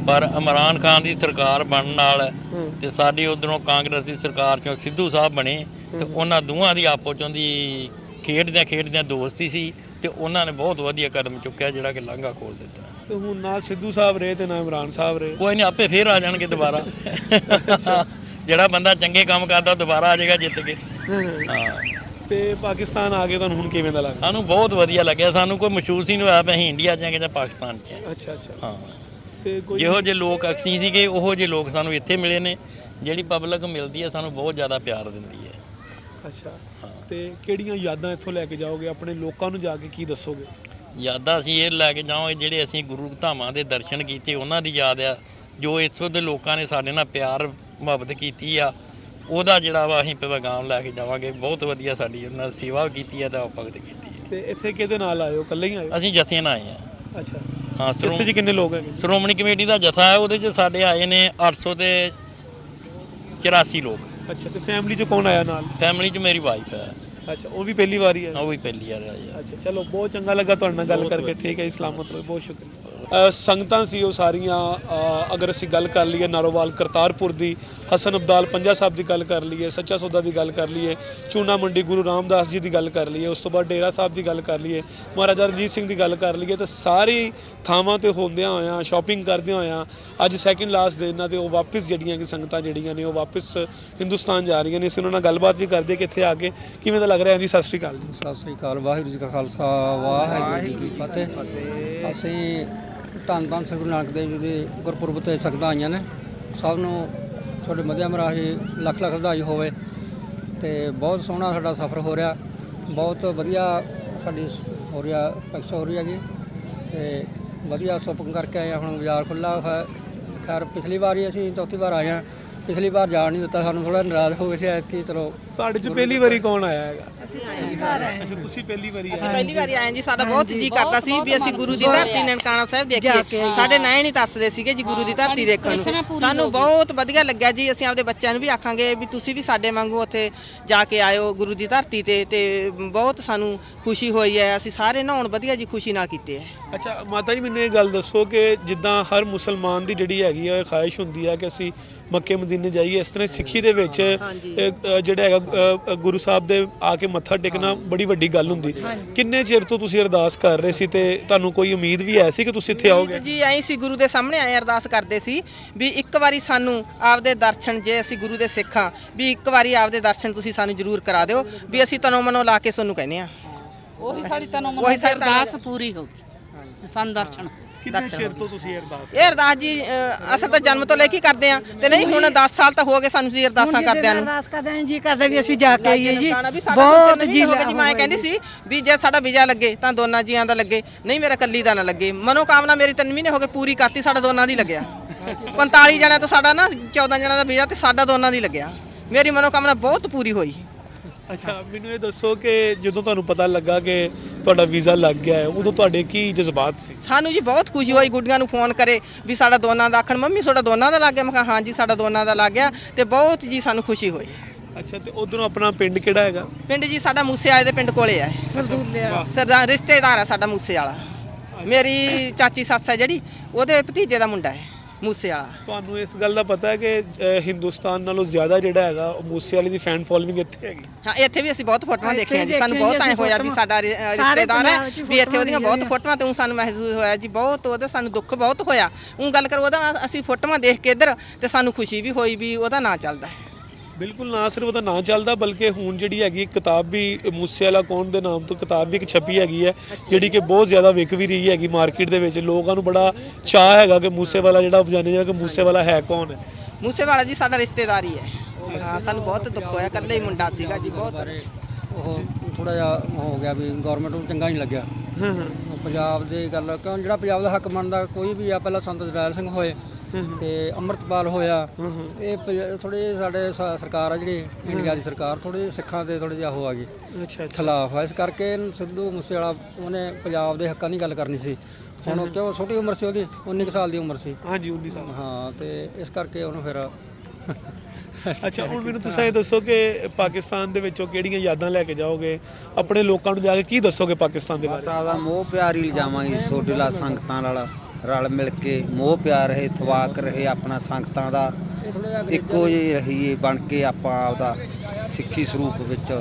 ਪਰ ਇਮਰਾਨ ਖਾਨ ਦੀ ਸਰਕਾਰ ਬਣਨ ਨਾਲ ਤੇ ਸਾਡੀ ਉਧਰੋਂ ਕਾਂਗਰਸ ਦੀ ਸਰਕਾਰ ਚੋਂ ਸਿੱਧੂ ਸਾਹਿਬ ਬਣੇ, ਤੇ ਉਹਨਾਂ ਦੋਵਾਂ ਦੀ ਆਪੋ ਚੋਂ ਦੀ ਖੇਡਦਿਆਂ ਦੋਸਤੀ ਸੀ, ਤੇ ਉਹਨਾਂ ਨੇ ਬਹੁਤ ਵਧੀਆ ਕਦਮ ਚੁੱਕਿਆ ਜਿਹੜਾ ਕਿ ਲਾਂਘਾ ਖੋਲ ਦਿੱਤਾ। ਤੇ ਹੁਣ ਨਾ ਸਿੱਧੂ ਸਾਹਿਬ ਰਹੇ ਤੇ ਨਾ ਇਮਰਾਨ ਸਾਹਿਬ ਰਹੇ। ਕੋਈ ਨਹੀਂ, ਆਪੇ ਫੇਰ ਆ ਜਾਣਗੇ ਦੁਬਾਰਾ। ਜਿਹੜਾ ਬੰਦਾ ਚੰਗੇ ਕੰਮ ਕਰਦਾ ਦੁਬਾਰਾ ਆ ਜਾਏਗਾ ਜਿੱਤ ਕੇ। ਹਾਂ, ਤੇ ਪਾਕਿਸਤਾਨ ਆ ਕੇ ਤੁਹਾਨੂੰ ਹੁਣ ਕਿਵੇਂ ਦਾ ਲੱਗਾ? ਸਾਨੂੰ ਬਹੁਤ ਵਧੀਆ ਲੱਗਿਆ। ਸਾਨੂੰ ਕੋਈ ਮਹਿਸੂਸ ਹੀ ਨਹੀਂ ਹੋਇਆ ਵੀ ਅਸੀਂ ਇੰਡੀਆ 'ਚ ਆ ਜਾਂ ਪਾਕਿਸਤਾਨ 'ਚ ਆ। ਅੱਛਾ ਅੱਛਾ, ਹਾਂ, ਤੇ ਕੋਈ ਜਿਹੋ ਜਿਹੇ ਲੋਕ ਅਸੀਂ ਸੀਗੇ ਉਹੋ ਜਿਹੇ ਲੋਕ ਸਾਨੂੰ ਇੱਥੇ ਮਿਲੇ ਨੇ। ਜਿਹੜੀ ਪਬਲਿਕ ਮਿਲਦੀ ਹੈ ਸਾਨੂੰ ਬਹੁਤ ਜ਼ਿਆਦਾ ਪਿਆਰ ਦਿੰਦੀ ਹੈ। ਅੱਛਾ, ਤੇ ਕਿਹੜੀਆਂ ਯਾਦਾਂ ਇੱਥੋਂ ਲੈ ਕੇ ਜਾਓਗੇ? ਆਪਣੇ ਲੋਕਾਂ ਨੂੰ ਜਾ ਕੇ ਕੀ ਦੱਸੋਗੇ? ਯਾਦਾਂ ਅਸੀਂ ਇਹ ਲੈ ਕੇ ਜਾਵਾਂਗੇ ਜਿਹੜੇ ਅਸੀਂ ਗੁਰੂ ਧਾਮਾਂ ਦੇ ਦਰਸ਼ਨ ਕੀਤੇ, ਉਹਨਾਂ ਦੀ ਯਾਦ ਆ। ਜੋ ਇੱਥੋਂ ਦੇ ਲੋਕਾਂ ਨੇ ਸਾਡੇ ਨਾਲ ਪਿਆਰ ਮੁਹੱਬਤ ਕੀਤੀ ਆ, ਉਹਦਾ ਜਿਹੜਾ ਵਾ ਅਸੀਂ ਪੈਗਾਮ ਲੈ ਕੇ ਜਾਵਾਂਗੇ। ਬਹੁਤ ਵਧੀਆ ਸਾਡੀ ਉਹਨਾਂ ਨੇ ਸੇਵਾ ਕੀਤੀ ਹੈ ਤੇ ਭਗਤ ਕੀਤੀ ਹੈ। ਤੇ ਇੱਥੇ ਕਿਹਦੇ ਨਾਲ ਆਏ ਹੋ? ਇਕੱਲੇ ਹੀ ਆਏ ਹੋ? ਅਸੀਂ ਜਥਿਆਂ ਨਾਲ ਆਏ ਹਾਂ। ਅੱਛਾ, ਹਾਂ, ਇੱਥੇ ਜੀ ਕਿੰਨੇ ਲੋਕ ਹੈਗੇ? ਸ਼੍ਰੋਮਣੀ ਕਮੇਟੀ ਦਾ ਜਥਾ ਹੈ, ਉਹਦੇ 'ਚ ਸਾਡੇ ਆਏ ਨੇ 884 ਲੋਕ। ਅੱਛਾ, ਤੇ ਫੈਮਿਲੀ 'ਚ ਕੌਣ ਆਇਆ ਨਾਲ? ਫੈਮਿਲੀ 'ਚ ਮੇਰੀ ਵਾਈਫ ਹੈ। ਅੱਛਾ, ਉਹ ਵੀ ਪਹਿਲੀ ਵਾਰੀ ਹੈ? ਉਹ ਵੀ ਪਹਿਲੀ ਵਾਰ ਆਈ ਹੈ। ਅੱਛਾ, ਚਲੋ ਬਹੁਤ ਚੰਗਾ ਲੱਗਾ ਤੁਹਾਡੇ ਨਾਲ ਗੱਲ ਕਰਕੇ। ਠੀਕ ਹੈ ਜੀ, ਸਲਾਮਤ ਰਹੋ, ਬਹੁਤ ਸ਼ੁਕਰੀਆ। ਸੰਗਤਾਂ ਸੀ ਉਹ ਸਾਰੀਆਂ, ਅਗਰ ਅਸੀਂ ਗੱਲ ਕਰ ਲਈਏ ਨਾਰੋਵਾਲ ਕਰਤਾਰਪੁਰ ਦੀ, ਹਸਨ ਅਬਦਾਲ ਪੰਜਾ ਸਾਹਿਬ ਦੀ ਗੱਲ ਕਰ ਲਈਏ, ਸੱਚਾ ਸੌਦਾ ਦੀ ਗੱਲ ਕਰ ਲਈਏ, ਚੂਨਾ ਮੰਡੀ ਗੁਰੂ ਰਾਮਦਾਸ ਜੀ ਦੀ ਗੱਲ ਕਰ ਲਈਏ, ਉਸ ਤੋਂ ਬਾਅਦ ਡੇਰਾ ਸਾਹਿਬ ਦੀ ਗੱਲ ਕਰ ਲਈਏ, ਮਹਾਰਾਜਾ ਰਣਜੀਤ ਸਿੰਘ ਦੀ ਗੱਲ ਕਰ ਲਈਏ, ਤਾਂ ਸਾਰੀ ਥਾਵਾਂ ਤੇ ਹੁੰਦਿਆਂ ਹੋਇਆਂ, ਸ਼ਾਪਿੰਗ ਕਰਦਿਆਂ ਹੋਇਆਂ, ਅੱਜ ਸੈਕਿੰਡ ਲਾਸਟ ਦਿਨ ਆ ਤੇ ਉਹ ਵਾਪਸ ਜਿਹੜੀਆਂ ਕਿ ਸੰਗਤਾਂ ਜਿਹੜੀਆਂ ਨੇ ਉਹ ਵਾਪਸ ਹਿੰਦੁਸਤਾਨ ਜਾ ਰਹੀਆਂ ਨੇ। ਅਸੀਂ ਉਹਨਾਂ ਨਾਲ ਗੱਲਬਾਤ ਵੀ ਕਰਦੇ ਕਿ ਇੱਥੇ ਆ ਕੇ ਕਿਵੇਂ ਦਾ ਲੱਗ ਰਿਹਾ ਜੀ। ਸਤਿ ਸ਼੍ਰੀ ਅਕਾਲ ਜੀ। ਸਤਿ ਸ੍ਰੀ ਅਕਾਲ। ਵਾਹਿਗੁਰੂ ਜੀ ਕਾ ਖਾਲਸਾ, ਵਾਹਿਗੁਰੂ ਜੀ ਕੀ ਫਤਿਹ। ਅਸੀਂ ਧੰਨ ਧੰਨ ਸ੍ਰੀ ਗੁਰੂ ਨਾਨਕ ਦੇਵ ਜੀ ਦੇ ਗੁਰਪੁਰਬ ਤੇ ਸੰਗਤਾਂ ਆਈਆਂ ਨੇ। ਸਭ ਨੂੰ ਤੁਹਾਡੇ ਮਾਧਿਅਮ ਰਾਹੀਂ ਲੱਖ ਲੱਖ ਵਧਾਈ ਹੋਵੇ। ਤੇ ਬਹੁਤ ਸੋਹਣਾ ਸਾਡਾ ਸਫ਼ਰ ਹੋ ਰਿਹਾ, ਬਹੁਤ ਵਧੀਆ ਸਾਡੀ ਹੋ ਰਿਹਾ ਐਕਸ ਹੋ ਰਹੀ ਹੈਗੀ, ਤੇ ਵਧੀਆ ਸ਼ੋਪਿੰਗ ਕਰਕੇ ਆਏ ਹਾਂ। ਹੁਣ ਬਾਜ਼ਾਰ ਖੁੱਲ੍ਹਾ ਹੈ। ਖੈਰ ਪਿਛਲੀ ਵਾਰੀ ਅਸੀਂ ਚੌਥੀ ਵਾਰ ਆਏ ਹਾਂ, ਪਿਛਲੀ ਵਾਰ ਜਾਣ ਨਹੀਂ ਦਿੱਤਾ, ਸਾਨੂੰ ਥੋੜਾ ਨਾਰਾਜ਼ ਹੋ ਗਏ ਸੀ ਐਤਕੀ। ਚਲੋ ਤੁਹਾਡੇ 'ਚ ਪਹਿਲੀ ਵਾਰੀ ਕੌਣ ਆਇਆ ਹੈਗਾ? ਅਸੀਂ ਆਏ ਅੱਛਾ, ਤੁਸੀਂ ਪਹਿਲੀ ਵਾਰੀ ਆਏ। ਅਸੀਂ ਪਹਿਲੀ ਵਾਰੀ ਆਏ ਜੀ। ਸਾਡਾ ਬਹੁਤ ਜੀ ਕਰਦਾ ਸੀ ਵੀ ਅਸੀਂ ਗੁਰੂ ਦੀ ਧਰਤੀ ਨਨਕਾਣਾ ਸਾਹਿਬ ਦੇਖੀਏ। ਸਾਡੇ ਨੈਣ ਨਹੀਂ ਦੱਸਦੇ ਸੀਗੇ ਜੀ ਗੁਰੂ ਦੀ ਧਰਤੀ ਦੇਖਣ ਨੂੰ। ਸਾਨੂੰ ਬਹੁਤ ਵਧੀਆ ਲੱਗਿਆ ਜੀ। ਅਸੀਂ ਆਪਦੇ ਬੱਚਿਆਂ ਨੂੰ ਵੀ ਆਖਾਂਗੇ ਵੀ ਤੁਸੀਂ ਵੀ ਸਾਡੇ ਵਾਂਗੂ ਉੱਥੇ ਜਾ ਕੇ ਆਇਓ ਗੁਰੂ ਦੀ ਧਰਤੀ ਤੇ ਬਹੁਤ ਸਾਨੂੰ ਖੁਸ਼ੀ ਹੋਈ ਹੈ। ਅਸੀਂ ਸਾਰੇ ਨਹਾਉਣ ਵਧੀਆ ਜੀ ਖੁਸ਼ੀ ਨਾਲ ਕੀਤੇ ਹੈ। ਅੱਛਾ ਮਾਤਾ ਜੀ, ਮੈਨੂੰ ਇਹ ਗੱਲ ਦੱਸੋ ਕਿ ਜਿੱਦਾਂ ਹਰ ਮੁਸਲਮਾਨ ਦੀ ਜਿਹੜੀ ਹੈਗੀ ਆ ਖਾਹਿਸ਼ ਹੁੰਦੀ ਹੈ ਕਿ ਅਸੀਂ ਮੱਕੇ ਮਦੀਨੇ ਜਾਈਏ, ਇਸ ਤਰ੍ਹਾਂ ਸਿੱਖੀ ਦੇ ਵਿੱਚ ਜਿਹੜਾ ਹੈਗਾ ਗੁਰੂ ਸਾਹਿਬ ਦੇ ਆ ਕੇ ਮੱਥਾ ਟੇਕਣਾ ਬੜੀ ਵੱਡੀ ਗੱਲ ਹੁੰਦੀ। ਕਿੰਨੇ ਚਿਰ ਤੋਂ ਤੁਸੀਂ ਅਰਦਾਸ ਕਰ ਰਹੇ ਸੀ ਤੇ ਤੁਹਾਨੂੰ ਕੋਈ ਉਮੀਦ ਵੀ ਐ ਸੀ ਕਿ ਤੁਸੀਂ ਇੱਥੇ ਆਓਗੇ? ਜੀ ਐਂ ਸੀ, ਗੁਰੂ ਦੇ ਸਾਹਮਣੇ ਆਏ ਅਰਦਾਸ ਕਰਦੇ ਸੀ ਵੀ ਇੱਕ ਵਾਰੀ ਸਾਨੂੰ ਆਪਦੇ ਦਰਸ਼ਨ, ਜੇ ਅਸੀਂ ਗੁਰੂ ਦੇ ਸਿੱਖਾਂ, ਵੀ ਇੱਕ ਵਾਰੀ ਆਪਦੇ ਦਰਸ਼ਨ ਤੁਸੀਂ ਸਾਨੂੰ ਜ਼ਰੂਰ ਕਰਾ ਦਿਓ, ਵੀ ਅਸੀਂ ਤਨੋਂ ਮਨੋਂ ਲਾ ਕੇ ਤੁਹਾਨੂੰ ਕਹਿੰਦੇ ਆ। ਉਹੀ ਸਾਡੀ ਤਨੋਂ ਮਨੋਂ ਅਰਦਾਸ ਪੂਰੀ ਹੋ ਗਈ, ਸਾਨੂੰ ਦਰਸ਼ਨ। ਕਿੰਨੇ ਚਿਰ ਤੋਂ ਤੁਸੀਂ ਅਰਦਾਸ? ਇਹ ਅਰਦਾਸ ਜੀ ਅਸਲ ਤਾਂ ਜਨਮ ਤੋਂ ਲੈ ਕੇ ਕਰਦੇ ਆ ਤੇ ਨਹੀਂ ਹੁਣ 10 ਸਾਲ ਤਾਂ ਹੋ ਗਏ ਸਾਨੂੰ ਜੀ ਅਰਦਾਸਾਂ ਕਰਦਿਆਂ ਨੂੰ। ਅਰਦਾਸ ਕਰਦੇ ਆਂ ਜੀ, ਕਰਦੇ ਵੀ ਅਸੀਂ ਜਾ ਕੇ ਆਈਏ ਜੀ। ਬਹੁਤ ਜੀ ਹੋ ਗਿਆ ਜੀ। ਮੈਂ ਕਹਿੰਦੀ ਸੀ ਵੀ ਜੇ ਸਾਡਾ ਵੀਜ਼ਾ ਲੱਗੇ ਤਾਂ ਦੋਨਾਂ ਜੀਆਂ ਦਾ ਲੱਗੇ, ਨਹੀਂ ਮੇਰਾ ਕੱਲੀ ਦਾ ਨਾ ਲੱਗੇ। ਮਨੋ ਕਾਮਨਾ ਮੇਰੀ 3 ਮਹੀਨੇ ਹੋ ਗਏ ਪੂਰੀ ਕਰਤੀ, ਸਾਡਾ ਦੋਨਾਂ ਦੀ ਲੱਗਿਆ। 45 ਜਣਿਆਂ ਤੋਂ ਸਾਡਾ ਨਾ 14 ਜਣਿਆਂ ਦਾ ਵੀਜ਼ਾ ਤੇ ਸਾਡਾ ਦੋਨਾਂ ਦੀ ਲੱਗਿਆ। ਮੇਰੀ ਮਨੋ ਕਾਮਨਾ ਬਹੁਤ ਪੂਰੀ ਹੋਈ। ਅੱਛਾ, ਮੈਨੂੰ ਇਹ ਦੱਸੋ ਕਿ ਜਦੋਂ ਤੁਹਾਨੂੰ ਪਤਾ ਲੱਗਾ ਕਿ ਤੁਹਾਡਾ ਵੀਜ਼ਾ ਲੱਗ ਗਿਆ ਹੈ, ਉਦੋਂ ਤੁਹਾਡੇ ਕੀ ਜਜ਼ਬਾਤ ਸੀ? ਸਾਨੂੰ ਜੀ ਬਹੁਤ ਖੁਸ਼ੀ ਹੋਈ। ਗੁੱਡੀਆਂ ਨੂੰ ਫੋਨ ਕਰੇ ਵੀ ਸਾਡਾ ਦੋਨਾਂ ਦਾ, ਆਖਣ ਮੰਮੀ ਤੁਹਾਡਾ ਦੋਨਾਂ ਦਾ ਲੱਗ ਗਿਆ। ਮੈਂ ਕਿਹਾ ਹਾਂ ਜੀ ਸਾਡਾ ਦੋਨਾਂ ਦਾ ਲੱਗ ਗਿਆ ਤੇ ਬਹੁਤ ਜੀ ਸਾਨੂੰ ਖੁਸ਼ੀ ਹੋਈ। ਅੱਛਾ, ਤੇ ਉਧਰੋਂ ਆਪਣਾ ਪਿੰਡ ਕਿਹੜਾ ਹੈਗਾ? ਪਿੰਡ ਜੀ ਸਾਡਾ ਮੂਸੇ ਵਾਲੇ ਦੇ ਪਿੰਡ ਕੋਲੇ ਆ। ਸਰਦਾਰ ਰਿਸ਼ਤੇਦਾਰ ਆ ਸਾਡਾ ਮੂਸੇ ਵਾਲਾ। ਮੇਰੀ ਚਾਚੀ ਸੱਸ ਹੈ ਜਿਹੜੀ, ਉਹਦੇ ਭਤੀਜੇ ਦਾ ਮੁੰਡਾ ਹੈ ਮੂਸੇ ਵਾਲਾ। ਤੁਹਾਨੂੰ ਇਸ ਗੱਲ ਦਾ ਪਤਾ ਹੈ ਕਿ ਹਿੰਦੁਸਤਾਨ ਨਾਲੋਂ ਜ਼ਿਆਦਾ ਜਿਹੜਾ ਹੈਗਾ ਉਹ ਮੂਸੇ ਵਾਲੇ ਦੀ ਫੈਨ ਫੋਲੋਇੰਗ ਇੱਥੇ ਹੈਗੀ? ਹਾਂ, ਇੱਥੇ ਵੀ ਅਸੀਂ ਬਹੁਤ ਫੋਟੋਆਂ ਦੇਖੀਆਂ ਜੀ। ਸਾਨੂੰ ਬਹੁਤ ਐਂ ਹੋਇਆ ਵੀ ਸਾਡਾ ਰਿਸ਼ਤੇਦਾਰ ਹੈ, ਵੀ ਇੱਥੇ ਉਹਦੀਆਂ ਬਹੁਤ ਫੋਟੋਆਂ ਤੇ ਸਾਨੂੰ ਮਹਿਸੂਸ ਹੋਇਆ ਜੀ ਬਹੁਤ। ਉਹਦਾ ਸਾਨੂੰ ਦੁੱਖ ਬਹੁਤ ਹੋਇਆ। ਗੱਲ ਕਰ ਉਹਦਾ ਅਸੀਂ ਫੋਟੋਆਂ ਦੇਖ ਕੇ ਇੱਧਰ ਤੇ ਸਾਨੂੰ ਖੁਸ਼ੀ ਵੀ ਹੋਈ ਵੀ ਉਹਦਾ ਨਾਂ ਚੱਲਦਾ ਹੈ। ਬਿਲਕੁਲ, ਨਾ ਸਿਰਫ ਉਹਦਾ ਨਾਂ ਚੱਲਦਾ ਬਲਕਿ ਹੁਣ ਜਿਹੜੀ ਹੈਗੀ ਕਿਤਾਬ ਵੀ ਮੂਸੇ ਵਾਲਾ ਕੌਣ ਦੇ ਨਾਮ ਤੋਂ ਕਿਤਾਬ ਵੀ ਇੱਕ ਛਪੀ ਹੈਗੀ ਹੈ, ਜਿਹੜੀ ਕਿ ਬਹੁਤ ਜ਼ਿਆਦਾ ਵਿਕ ਵੀ ਰਹੀ ਹੈਗੀ ਮਾਰਕੀਟ ਦੇ ਵਿੱਚ। ਲੋਕਾਂ ਨੂੰ ਬੜਾ ਚਾਅ ਹੈਗਾ ਕਿ ਮੂਸੇ ਵਾਲਾ ਜਿਹੜਾ ਉਹ ਜਾਣੇ ਜਾ ਕਿ ਮੂਸੇ ਵਾਲਾ ਹੈ ਕੌਣ ਹੈ। ਮੂਸੇ ਵਾਲਾ ਜੀ ਸਾਡਾ ਰਿਸ਼ਤੇਦਾਰ ਹੀ ਹੈ। ਹਾਂ, ਸਾਨੂੰ ਬਹੁਤ ਦੁੱਖ ਹੋਇਆ। ਇਕੱਲੇ ਹੀ ਮੁੰਡਾ ਸੀਗਾ ਜੀ। ਬਹੁਤ ਉਹ ਥੋੜਾ ਜਿਹਾ ਹੋ ਗਿਆ ਵੀ ਗਵਰਨਮੈਂਟ ਨੂੰ ਚੰਗਾ ਨਹੀਂ ਲੱਗਿਆ। ਪੰਜਾਬ ਦੀ ਗੱਲ, ਕਿਉਂ ਜਿਹੜਾ ਪੰਜਾਬ ਦਾ ਹੱਕ ਮੰਨਦਾ ਕੋਈ ਵੀ ਆ, ਪਹਿਲਾਂ ਸੰਤ ਜਰਨੈਲ ਸਿੰਘ ਹੋਏ ਤੇ ਅੰਮ੍ਰਿਤਪਾਲ ਹੋਇਆ। ਇਹ ਥੋੜੇ ਸਾਡੇ ਸਰਕਾਰ ਆ ਜਿਹੜੀ ਇੰਡੀਆ ਦੀ ਸਰਕਾਰ, ਥੋੜੇ ਸਿੱਖਾਂ ਤੇ ਥੋੜੇ ਜਿਹਾ ਹੋ ਆ ਗਈ ਖਿਲਾਫ ਆ। ਇਸ ਕਰਕੇ ਸਿੱਧੂ ਮੂਸੇਵਾਲਾ ਉਹਨੇ ਪੰਜਾਬ ਦੇ ਹੱਕਾਂ ਦੀ ਗੱਲ ਕਰਨੀ ਸੀ। ਹੁਣ ਕਿਉਂ ਛੋਟੀ ਉਮਰ ਸੀ ਉਹਦੀ, 19 ਸਾਲ ਦੀ ਉਮਰ ਸੀ। ਹਾਂਜੀ, 19 ਸਾਲ। ਹਾਂ, ਤੇ ਇਸ ਕਰਕੇ ਉਹਨੂੰ ਫਿਰ ਅੱਛਾ, ਹੁਣ ਮੈਨੂੰ ਤੁਸੀਂ ਇਹ ਦੱਸੋ ਕਿ ਪਾਕਿਸਤਾਨ ਦੇ ਵਿੱਚੋਂ ਕਿਹੜੀਆਂ ਯਾਦਾਂ ਲੈ ਕੇ ਜਾਓਗੇ? ਆਪਣੇ ਲੋਕਾਂ ਨੂੰ ਜਾ ਕੇ ਕੀ ਦੱਸੋਗੇ ਪਾਕਿਸਤਾਨ ਦੇ ਬਾਰੇ? ਸਾਡਾ ਮੋਹ ਪਿਆਰ ਹੀ ਲਿਜਾਵਾਂਗੇ ਛੋਟੇ ਲਾ ਸੰਗਤਾਂ ਨਾਲ ਰਲ ਮਿਲ ਕੇ। ਮੋਹ ਪਿਆਰ ਰਹੇ, ਇਤਵਾਕ ਰਹੇ ਆਪਣਾ ਸੰਗਤਾਂ ਦਾ, ਇੱਕੋ ਜਿਹੇ ਰਹੀਏ ਬਣ ਕੇ ਆਪਾਂ ਆਪਦਾ ਸਿੱਖੀ ਸਰੂਪ ਵਿੱਚ।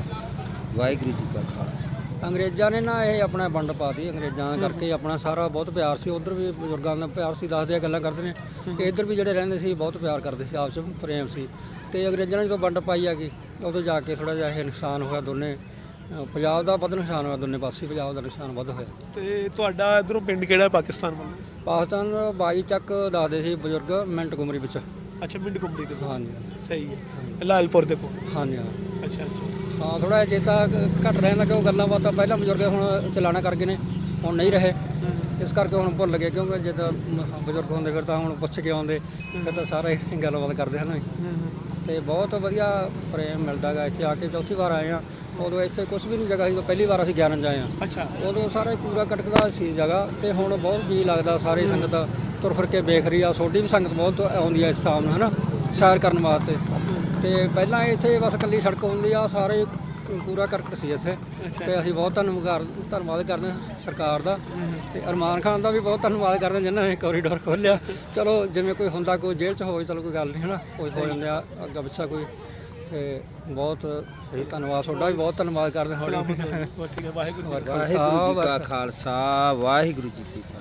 ਵਾਹਿਗੁਰੂ ਜੀ ਕਾ ਖਾਲਸਾ। ਅੰਗਰੇਜ਼ਾਂ ਨੇ ਨਾ ਇਹ ਆਪਣਾ ਵੰਡ ਪਾਤੀ। ਅੰਗਰੇਜ਼ਾਂ ਕਰਕੇ ਆਪਣਾ ਸਾਰਾ ਬਹੁਤ ਪਿਆਰ ਸੀ। ਉਧਰ ਵੀ ਬਜ਼ੁਰਗਾਂ ਦਾ ਪਿਆਰ ਸੀ, ਦੱਸਦੇ ਆ ਗੱਲਾਂ ਕਰਦੇ ਨੇ ਕਿ ਇੱਧਰ ਵੀ ਜਿਹੜੇ ਰਹਿੰਦੇ ਸੀ ਬਹੁਤ ਪਿਆਰ ਕਰਦੇ ਸੀ, ਆਪਸ ਵਿੱਚ ਪ੍ਰੇਮ ਸੀ। ਤੇ ਅੰਗਰੇਜ਼ਾਂ ਨੇ ਜਦੋਂ ਵੰਡ ਪਾਈ ਆ ਗਈ ਉਦੋਂ ਜਾ ਕੇ ਥੋੜਾ ਜਿਹਾ ਇਹ ਨੁਕਸਾਨ ਹੋਇਆ। ਦੋਨੇ ਪੰਜਾਬ ਦਾ ਵੱਧ ਨੁਕਸਾਨ ਹੋਇਆ, ਦੋਨੇ ਪਾਸੇ ਪੰਜਾਬ ਦਾ ਨੁਕਸਾਨ ਵੱਧ ਹੋਇਆ। ਤੇ ਤੁਹਾਡਾ ਇਧਰੋਂ ਪਿੰਡ ਕਿਹੜਾ ਪਾਕਿਸਤਾਨ ਵੱਲੋਂ? ਪਾਕਿਸਤਾਨ 22 ਚੱਕ ਦੱਸਦੇ ਸੀ ਬਜ਼ੁਰਗ, ਮਿੰਟ ਕੁਮਰੀ ਵਿੱਚ। ਅੱਛਾ, ਮਿੰਟ ਕੁੰਬੜੀ ਦੇ ਕੋਲ। ਹਾਂਜੀ, ਸਹੀ ਹੈ, ਲਾਲਪੁਰ ਦੇ ਕੋਲ। ਹਾਂਜੀ ਹਾਂ। ਅੱਛਾ ਅੱਛਾ, ਹਾਂ, ਥੋੜਾ ਜਿਹਾ ਚੇਤਾ ਘੱਟ ਰਹਿੰਦਾ ਕਿਉਂ ਗੱਲਾਂ ਬਾਤਾਂ ਪਹਿਲਾਂ ਬਜ਼ੁਰਗ ਹੁਣ ਚਲਾਣਾ ਕਰ ਗਏ ਨੇ, ਹੁਣ ਨਹੀਂ ਰਹੇ। ਇਸ ਕਰਕੇ ਹੁਣ ਭੁੱਲ ਗਏ, ਕਿਉਂਕਿ ਜਦੋਂ ਬਜ਼ੁਰਗ ਹੁੰਦੇ ਫਿਰ ਤਾਂ ਹੁਣ ਪੁੱਛ ਕੇ ਆਉਂਦੇ, ਫਿਰ ਤਾਂ ਸਾਰੇ ਗੱਲਬਾਤ ਕਰਦੇ ਹਨ। ਤੇ ਬਹੁਤ ਵਧੀਆ ਪ੍ਰੇਮ ਮਿਲਦਾ ਗਾ ਇੱਥੇ ਆ ਕੇ। ਚੌਥੀ ਵਾਰ ਆਏ ਆ, ਉਦੋਂ ਇੱਥੇ ਕੁਝ ਵੀ ਨਹੀਂ ਜਗ੍ਹਾ ਸੀ। ਪਹਿਲੀ ਵਾਰ ਅਸੀਂ 11 ਆਏ ਆ। ਅੱਛਾ, ਉਦੋਂ ਸਾਰਾ ਕੂੜਾ ਕਟਕਦਾ ਸੀ ਜਗ੍ਹਾ, ਤੇ ਹੁਣ ਬਹੁਤ ਜੀ ਲੱਗਦਾ। ਸਾਰੀ ਸੰਗਤ ਤੁਰ ਫਿਰ ਕੇ ਵੇਖ ਰਹੀ ਆ। ਸੋਡੀ ਵੀ ਸੰਗਤ ਬਹੁਤ ਆਉਂਦੀ ਆ ਇਸ ਸ਼ਾਮ ਨੂੰ, ਹੈ ਨਾ, ਸੈਰ ਕਰਨ ਵਾਸਤੇ। ਤੇ ਪਹਿਲਾਂ ਇੱਥੇ ਬਸ ਇਕੱਲੀ ਸੜਕ ਹੁੰਦੀ ਆ, ਸਾਰੇ ਕੂੜਾ ਕਰਕਟ ਸੀ ਇੱਥੇ। ਤੇ ਅਸੀਂ ਬਹੁਤ ਧੰਨਵਾਦ ਕਰਦੇ ਹਾਂ ਸਰਕਾਰ ਦਾ, ਤੇ ਅਰਮਾਨ ਖਾਨ ਦਾ ਵੀ ਬਹੁਤ ਧੰਨਵਾਦ ਕਰਦੇ ਹਾਂ ਜਿਨ੍ਹਾਂ ਨੇ ਕੋਰੀਡੋਰ ਖੋਲ੍ਹਿਆ। ਚਲੋ ਜਿਵੇਂ ਕੋਈ ਹੁੰਦਾ, ਕੋਈ ਜੇਲ੍ਹ 'ਚ ਹੋਵੇ, ਚਲੋ ਕੋਈ ਗੱਲ ਨਹੀਂ, ਹੈ ਨਾ, ਕੋਈ ਹੋ ਜਾਂਦੇ ਆ ਅੱਗਾ ਪਿੱਛਾ ਕੋਈ। ਤੇ ਬਹੁਤ ਸਹੀ ਧੰਨਵਾਦ ਤੁਹਾਡਾ ਵੀ, ਬਹੁਤ ਧੰਨਵਾਦ ਕਰਦੇ ਹਾਂ। ਠੀਕ ਹੈ, ਵਾਹਿਗੁਰੂ ਵਾਹਿਗੁਰੂ ਜੀ ਕਾ ਖਾਲਸਾ, ਵਾਹਿਗੁਰੂ ਜੀ ਕੀ ਫਤਿਹ।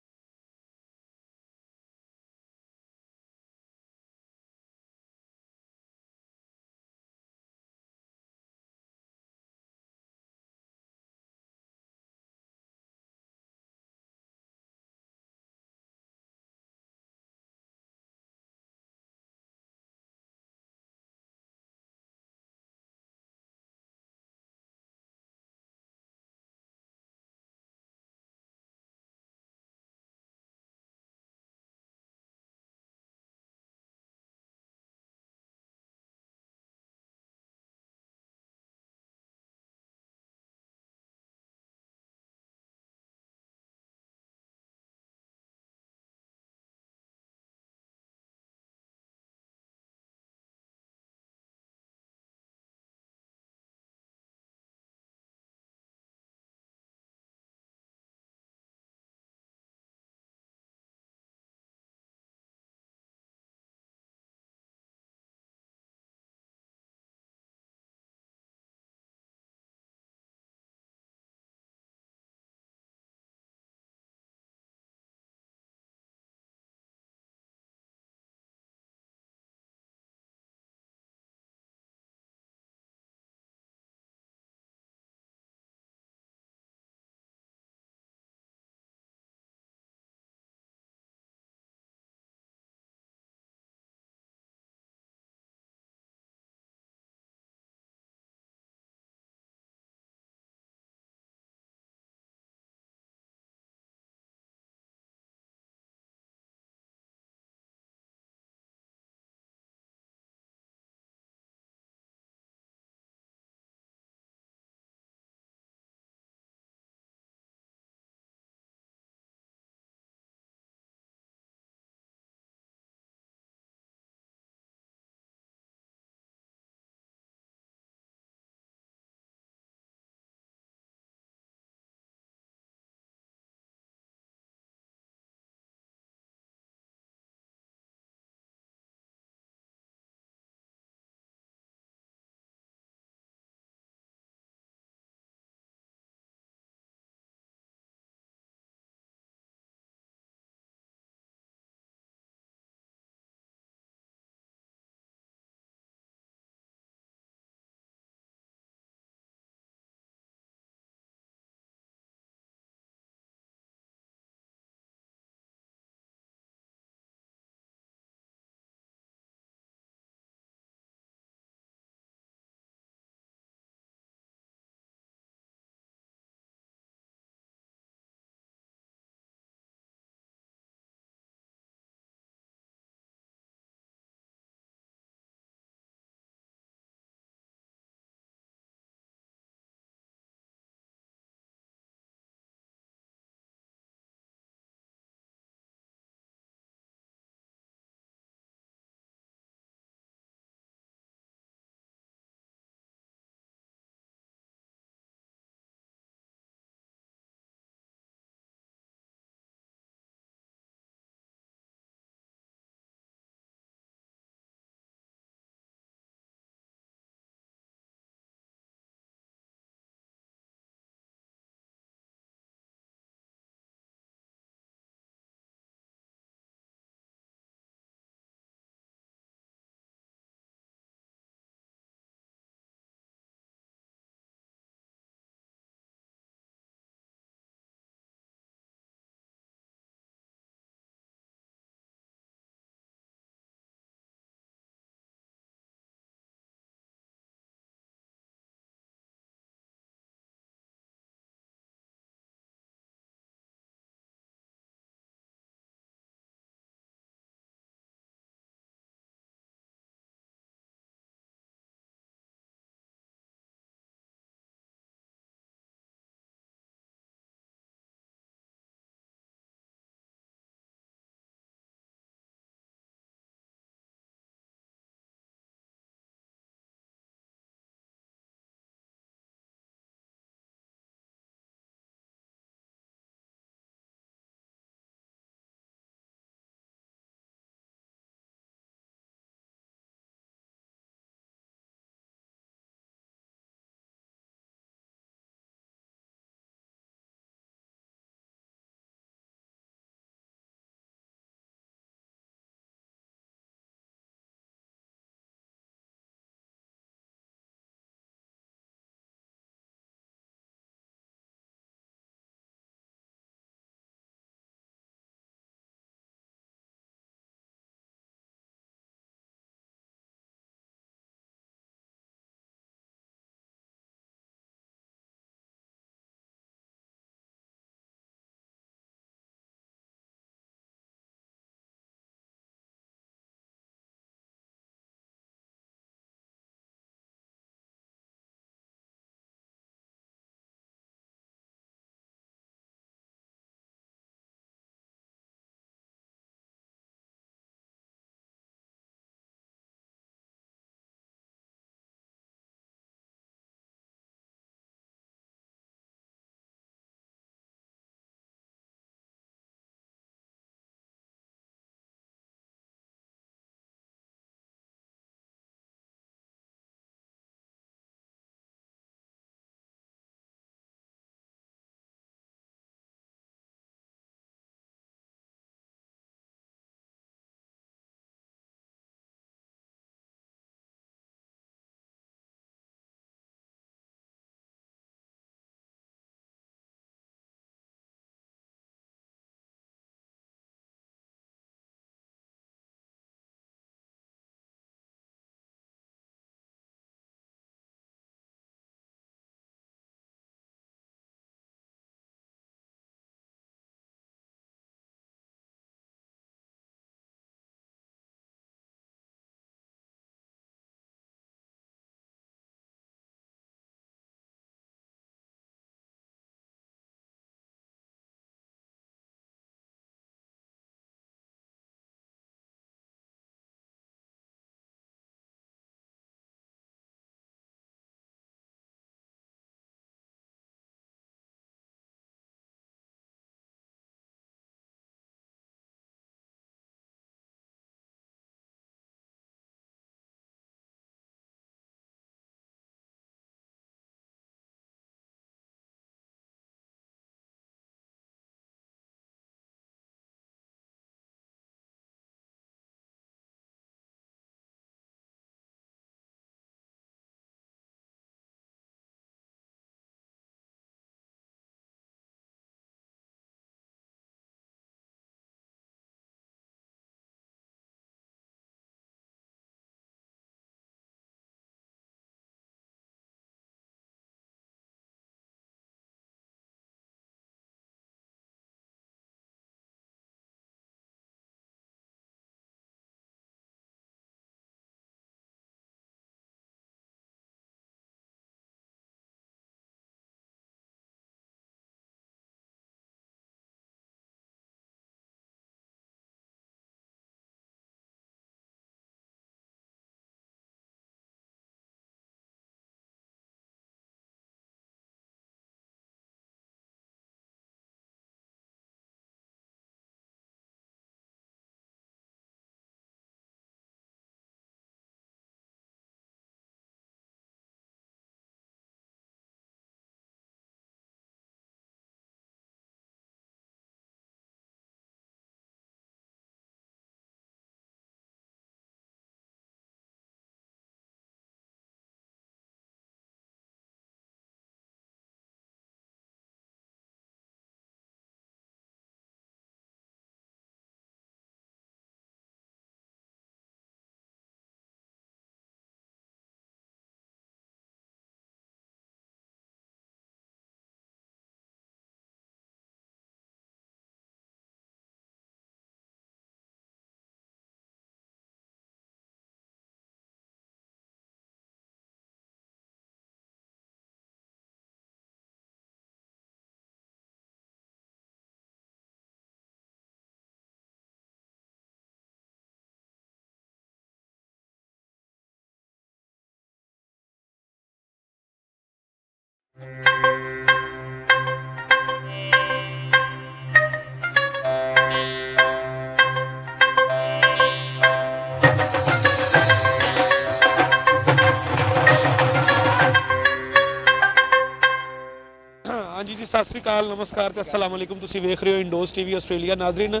ਸ਼੍ਰੀ ਅਕਾਲ, ਨਮਸਕਾਰ ਤੇ ਅਸਲਾਮ ਅਲੈਕੁਮ। ਤੁਸੀਂ ਵੇਖ ਰਹੇ ਹੋ ਇੰਡੋਸ ਟੀਵੀ ਆਸਟ੍ਰੇਲੀਆ। ਨਾਜ਼ਰੀਨ,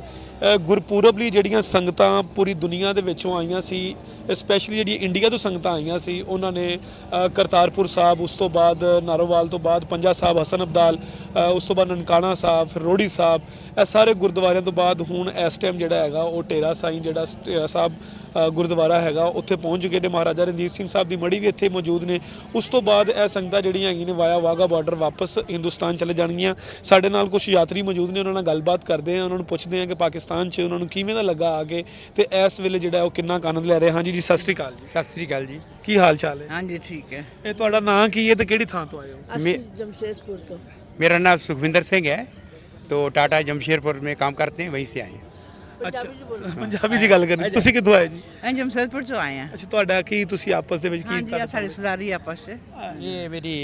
ਗੁਰਪੁਰਬ ਲਈ ਜਿਹੜੀਆਂ ਸੰਗਤਾਂ ਪੂਰੀ ਦੁਨੀਆ ਦੇ ਵਿੱਚੋਂ ਆਈਆਂ ਸੀ, ਸਪੈਸ਼ਲੀ ਜਿਹੜੀ ਇੰਡੀਆ ਤੋਂ ਸੰਗਤਾਂ ਆਈਆਂ ਸੀ, ਉਹਨਾਂ ਨੇ ਕਰਤਾਰਪੁਰ ਸਾਹਿਬ, ਉਸ ਤੋਂ ਬਾਅਦ ਨਾਰੋਵਾਲ ਤੋਂ ਬਾਅਦ ਪੰਜਾ ਸਾਹਿਬ, ਹਸਨ ਅਬਦਾਲ, ਉਸ ਤੋਂ ਬਾਅਦ ਨਨਕਾਣਾ ਸਾਹਿਬ, ਫਿਰ ਰੋੜੀ ਸਾਹਿਬ, ਇਹ ਸਾਰੇ ਗੁਰਦੁਆਰਿਆਂ ਤੋਂ ਬਾਅਦ ਹੁਣ ਇਸ ਟਾਈਮ ਜਿਹੜਾ ਹੈਗਾ ਉਹ ਟੇਰਾ ਸਾਈਂ ਜਿਹੜਾ ਟੇਰਾ ਸਾਹਿਬ ਗੁਰਦੁਆਰਾ ਹੈਗਾ ਉੱਥੇ ਪਹੁੰਚ ਚੁੱਕੇ ਨੇ। ਮਹਾਰਾਜਾ ਰਣਜੀਤ ਸਿੰਘ ਸਾਹਿਬ ਦੀ ਮੜੀ ਵੀ ਇੱਥੇ ਮੌਜੂਦ ਨੇ। ਉਸ ਤੋਂ ਬਾਅਦ ਇਹ ਸੰਗਤਾਂ ਜਿਹੜੀਆਂ ਹੈਗੀਆਂ ਨੇ ਵਾਇਆ ਵਾਗਾ ਬਾਰਡਰ ਵਾਪਸ ਹਿੰਦੁਸਤਾਨ ਚਲੇ ਜਾਣਗੀਆਂ। ਸਾਡੇ ਨਾਲ ਕੁਝ ਯਾਤਰੀ ਮੌਜੂਦ ਨੇ, ਉਹਨਾਂ ਨਾਲ ਗੱਲਬਾਤ ਕਰਦੇ ਹਾਂ, ਉਹਨਾਂ ਨੂੰ ਪੁੱਛਦੇ ਹਾਂ ਕਿ ਪਾਕਿਸਤਾਨ 'ਚ ਉਹਨਾਂ ਨੂੰ ਕਿਵੇਂ ਦਾ ਲੱਗਾ ਆ ਕੇ ਤੇ ਇਸ ਵੇਲੇ ਜਿਹੜਾ ਉਹ ਕਿੰਨਾ ਕੁ ਆਨੰਦ ਲੈ ਰਹੇ। ਹਾਂਜੀ ਜੀ, ਸਤਿ ਸ਼੍ਰੀ ਅਕਾਲ ਜੀ। ਸਤਿ ਸ੍ਰੀ ਅਕਾਲ ਜੀ। ਕੀ ਹਾਲ ਚਾਲ ਹੈ? ਹਾਂਜੀ ਠੀਕ ਹੈ। ਇਹ ਤੁਹਾਡਾ ਨਾਂ ਕੀ ਹੈ ਤੇ ਕਿਹੜੀ ਥਾਂ ਤੋਂ ਆਏ ਹੋ? ਅਸੀਂ जमशेदपुर तो मेरा नाम सुखविंदर सिंह है, तो टाटा जमशेदपुर में काम करते हैं, वहीं से आए हैं। ਅੱਛਾ, ਪੰਜਾਬੀ ਜੀ ਗੱਲ ਕਰਨੀ। ਤੁਸੀਂ ਕਿੱਥੋਂ ਆਏ ਜੀ? ਅਸੀਂ ਜਮਸ਼ੇਦਪੁਰ ਤੋਂ ਆਏ ਹਾਂ। ਅੱਛਾ, ਤੁਹਾਡਾ ਕੀ ਤੁਸੀਂ ਆਪਸ ਦੇ ਵਿੱਚ ਕੀ ਹਾਂਜੀ ਆ ਸਾਡੀ ਰਿਸ਼ਤੇਦਾਰੀ ਆਪਸ 'ਚ। ये मेरी